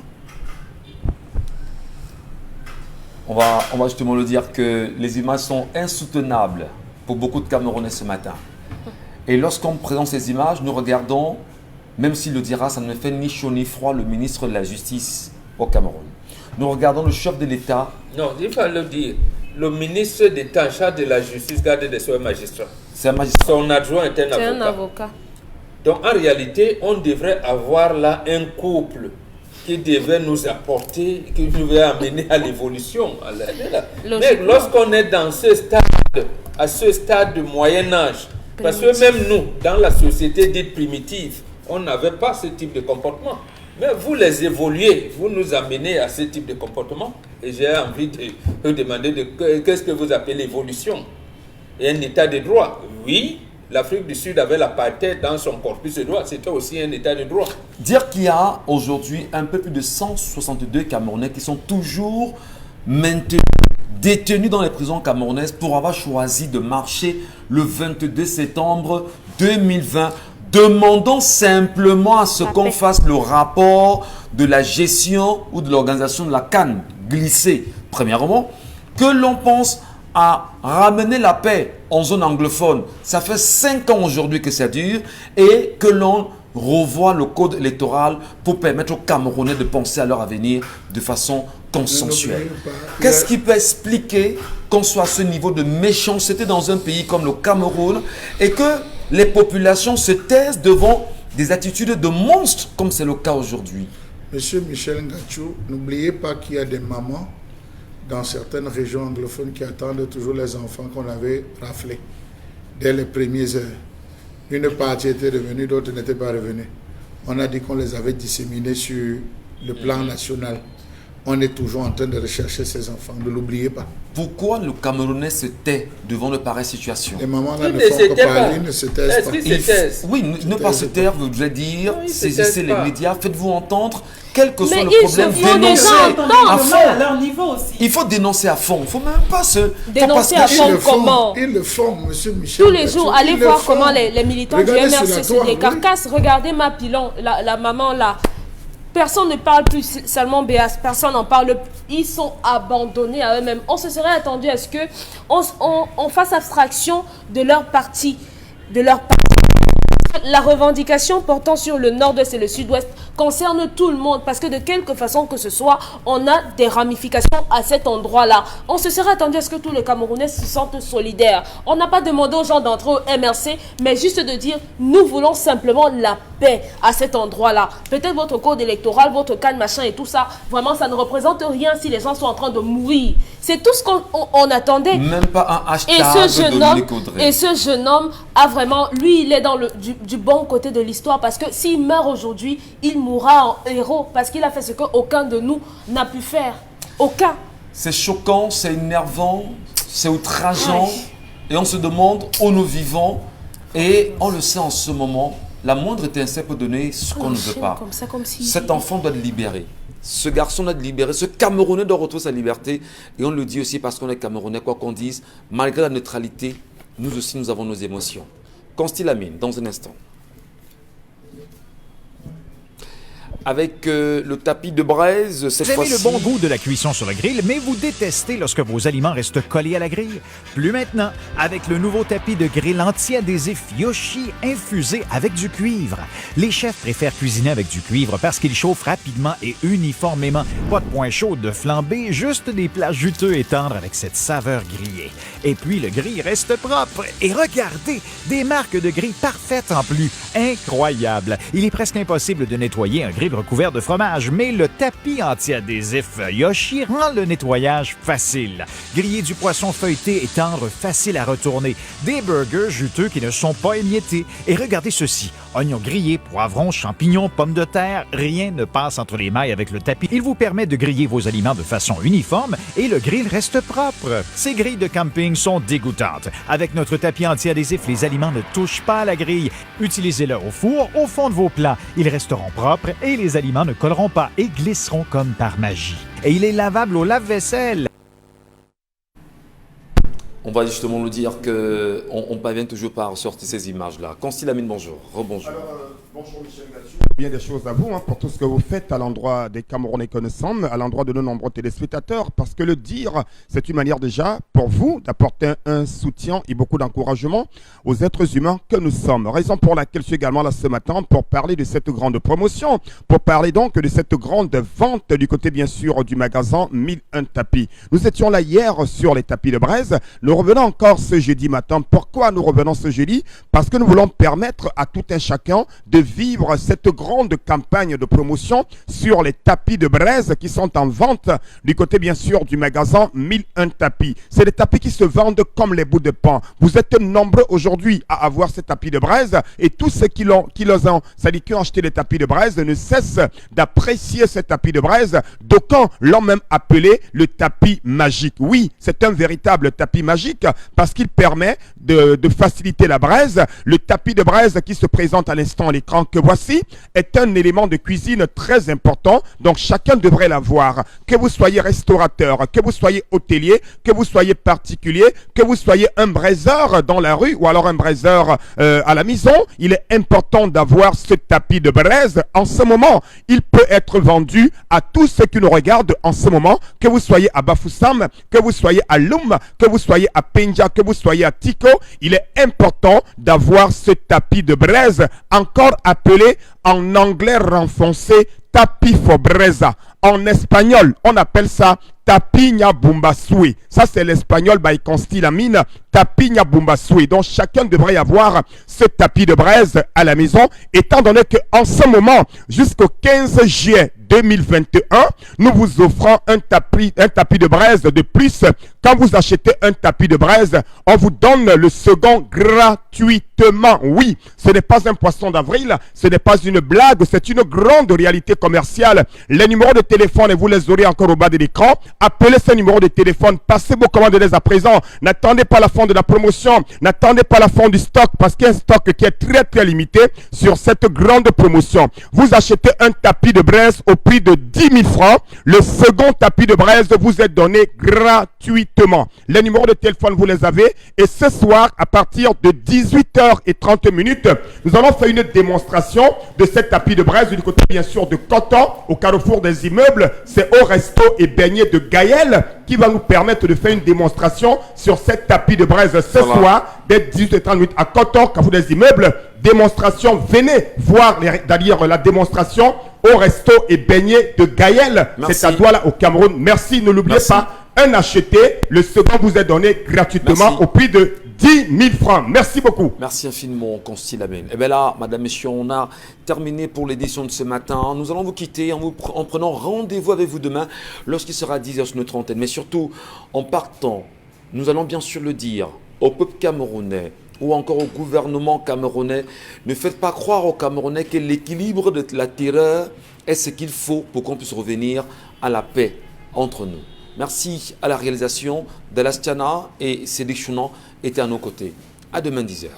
On va justement le dire que les images sont insoutenables pour beaucoup de Camerounais ce matin. Et lorsqu'on présente ces images, nous regardons, même s'il le dira, ça ne me fait ni chaud ni froid, le ministre de la Justice au Cameroun. Nous regardons le chef de l'État. Non, il faut le dire. Le ministre d'État en charge de la justice, garde des sceaux et magistrat. C'est un magistrat. Son adjoint est un C'est avocat. un avocat. Donc en réalité, on devrait avoir là un couple qui devait nous apporter, qui nous devait amener à l'évolution. Mais Logiquement. lorsqu'on est dans ce stade, à ce stade de Moyen Âge, parce que même nous, dans la société dite primitive, on n'avait pas ce type de comportement. Mais vous les évoluez, vous nous amenez à ce type de comportement. Et j'ai envie de vous demander qu'est-ce que vous appelez l'évolution? Et un état de droit? Oui, l'Afrique du Sud avait l'apartheid dans son corpus de droit, c'était aussi un état de droit. Dire qu'il y a aujourd'hui un peu plus de 162 Camerounais qui sont toujours maintenus, détenus dans les prisons camerounaises pour avoir choisi de marcher le 22 septembre 2020. Demandons simplement à ce qu'on fasse le rapport de la gestion ou de l'organisation de la CAN glissée. Premièrement, que l'on pense à ramener la paix en zone anglophone. Ça fait 5 ans aujourd'hui que ça dure et que l'on revoit le code électoral pour permettre aux Camerounais de penser à leur avenir de façon consensuelle. Qu'est-ce qui peut expliquer qu'on soit à ce niveau de méchanceté dans un pays comme le Cameroun et que les populations se taisent devant des attitudes de monstres comme c'est le cas aujourd'hui? Monsieur Michel Ngatou, n'oubliez pas qu'il y a des mamans dans certaines régions anglophones qui attendent toujours les enfants qu'on avait raflés dès les premières heures. Une partie était revenue, d'autres n'étaient pas revenues. On a dit qu'on les avait disséminés sur le plan national. On est toujours en train de rechercher ces enfants, ne l'oubliez pas. Pourquoi le Camerounais se tait devant de pareilles situations? Les mamans là Ils ne ne font se que taisent parler, pas. ne se taisent Est-ce pas. qu'ils se taisent? Oui, ne pas se taire, vous devez dire, Non, ils se saisissez taisent les pas. médias, faites-vous entendre, quel que soit Mais le ils problème, se font dénoncez déjà à entendre. à fond. leur niveau aussi. Il faut dénoncer à fond, il ne faut même pas se... Dénoncer parce que- à fond. Ils le font, Comment? ils le font, monsieur Michel. Tous les Ngatou, jours, allez ils le voir font. comment les militants du Regardez sur la MRC, toile, les oui. carcasses. Regardez ma pilon, la maman là. Personne ne parle plus, seulement Béas, personne n'en parle plus. Ils sont abandonnés à eux-mêmes. On se serait attendu à ce qu'on fasse abstraction de leur parti, La revendication portant sur le nord-est et le sud-ouest concerne tout le monde parce que de quelque façon que ce soit, on a des ramifications à cet endroit-là. On se serait attendu à ce que tous les Camerounais se sentent solidaires. On n'a pas demandé aux gens d'entrer au MRC, mais juste de dire nous voulons simplement la paix à cet endroit-là. Peut-être votre code électoral, votre canne, machin et tout ça, vraiment ça ne représente rien si les gens sont en train de mourir. C'est tout ce qu'on attendait. Même pas un hashtag Et ce jeune de homme, Dominique Audrey. et ce jeune homme a vraiment, lui, il est dans du bon côté de l'histoire parce que s'il meurt aujourd'hui, il mourra en héros parce qu'il a fait ce qu'aucun de nous n'a pu faire. Aucun. C'est choquant, c'est énervant, c'est outrageant. Ouais. Et on se demande où nous vivons. Et on le sait en ce moment, La moindre étincelle peut donner ce qu'on ne veut pas. Comme ça, comme si... Cet enfant doit être libéré. Ce garçon doit être libéré. Ce Camerounais doit retrouver sa liberté. Et on le dit aussi parce qu'on est Camerounais, quoi qu'on dise, malgré la neutralité, nous aussi, nous avons nos émotions. Consti Lamine, dans un instant. Avec le tapis de braise, cette Vous aimez fois-ci... le bon goût de la cuisson sur le grill, mais vous détestez lorsque vos aliments restent collés à la grille? Plus maintenant, avec le nouveau tapis de grill anti-adhésif Yoshi infusé avec du cuivre. Les chefs préfèrent cuisiner avec du cuivre parce qu'il chauffe rapidement et uniformément. Pas de point chaud de flambée, juste des plats juteux et tendres avec cette saveur grillée. Et puis le grill reste propre. Et regardez, des marques de grill parfaites en plus. Incroyable! Il est presque impossible de nettoyer un grill recouvert de fromage, mais le tapis anti-adhésif Yoshi rend le nettoyage facile. Griller du poisson feuilleté et tendre, facile à retourner. Des burgers juteux qui ne sont pas émiettés. Et regardez ceci, oignons grillés, poivrons, champignons, pommes de terre, rien ne passe entre les mailles avec le tapis. Il vous permet de griller vos aliments de façon uniforme et le grill reste propre. Ces grilles de camping sont dégoûtantes. Avec notre tapis anti-adhésif, les aliments ne touchent pas à la grille. Utilisez-le au four, au fond de vos plats. Ils resteront propres et les aliments ne colleront pas et glisseront comme par magie. Et il est lavable au lave-vaisselle. On va justement nous dire qu'on parvient toujours pas à ressortir ces images-là. Consti Lamine, bonjour. Rebonjour. Alors, bonjour Michel Gassou. Bien des choses à vous pour tout ce que vous faites à l'endroit des Camerounais que nous sommes, à l'endroit de nos nombreux téléspectateurs, parce que le dire, c'est une manière déjà pour vous d'apporter un soutien et beaucoup d'encouragement aux êtres humains que nous sommes. Raison pour laquelle je suis également là ce matin pour parler de cette grande promotion, pour parler donc de cette grande vente du côté bien sûr du magasin 1001 tapis. Nous étions là hier sur les tapis de braise. Nous revenons encore ce jeudi matin. Pourquoi nous revenons ce jeudi? Parce que nous voulons permettre à tout un chacun de vivre cette grande campagne de promotion sur les tapis de braise qui sont en vente du côté bien sûr du magasin 1001 tapis. C'est des tapis qui se vendent comme les bouts de pain. Vous êtes nombreux aujourd'hui à avoir ces tapis de braise et tous ceux qui ont acheté des tapis de braise ne cessent d'apprécier ces tapis de braise. D'aucuns l'ont même appelé le tapis magique. Oui, c'est un véritable tapis magique parce qu'il permet de faciliter la braise. Le tapis de braise qui se présente à l'instant à l'écran que voici est un élément de cuisine très important, donc chacun devrait l'avoir. Que vous soyez restaurateur, que vous soyez hôtelier, que vous soyez particulier, que vous soyez un braiseur dans la rue ou alors un braiseur à la maison, il est important d'avoir ce tapis de braise. En ce moment, il peut être vendu à tous ceux qui nous regardent en ce moment, que vous soyez à Bafoussam, que vous soyez à Loum, que vous soyez à Penja, que vous soyez à Tico, il est important d'avoir ce tapis de braise, encore appelé en anglais renfoncé tapis fobreza. En espagnol, on appelle ça tapiña bumbasui. Ça, c'est l'espagnol by Consti Lamine, tapiña bumbasui. Donc, chacun devrait avoir ce tapis de braise à la maison, étant donné qu'en ce moment, jusqu'au 15 juillet 2021, nous vous offrons un tapis de braise de plus. Quand vous achetez un tapis de braise, on vous donne le second gratuitement. Oui, ce n'est pas un poisson d'avril, ce n'est pas une blague, c'est une grande réalité commerciale. Les numéros de téléphone, et vous les aurez encore au bas de l'écran. Appelez ce numéro de téléphone, passez vos commandes dès à présent. N'attendez pas la fin de la promotion, n'attendez pas la fin du stock, parce qu'il y a un stock qui est très très limité sur cette grande promotion. Vous achetez un tapis de braise au prix de 10 000 francs. Le second tapis de braise vous est donné gratuitement. Les numéros de téléphone, vous les avez. Et ce soir, à partir de 18h30, nous allons faire une démonstration de ce tapis de braise du côté, bien sûr, de Coton, au carrefour des immeubles. C'est au resto et beignet de Gaël qui va nous permettre de faire une démonstration sur ce tapis de braise ce soir, dès 18h30 à Coton, carrefour des immeubles. Démonstration, venez voir d'ailleurs la démonstration au resto et beignet de Gaël. C'est à Douala au Cameroun. Merci, ne l'oubliez pas. Un acheté, le second vous est donné gratuitement au prix de 10 000 francs. Merci beaucoup. Merci infiniment, Consti Lamine. Et bien là, madame, messieurs, on a terminé pour l'édition de ce matin. Nous allons vous quitter en prenant rendez-vous avec vous demain lorsqu'il sera 10h sur notre antenne. Mais surtout, en partant, nous allons bien sûr le dire au peuple camerounais ou encore au gouvernement camerounais, ne faites pas croire aux Camerounais que l'équilibre de la terreur est ce qu'il faut pour qu'on puisse revenir à la paix entre nous. Merci à la réalisation. Dalastiana et Sédéchounan étaient à nos côtés. À demain 10h.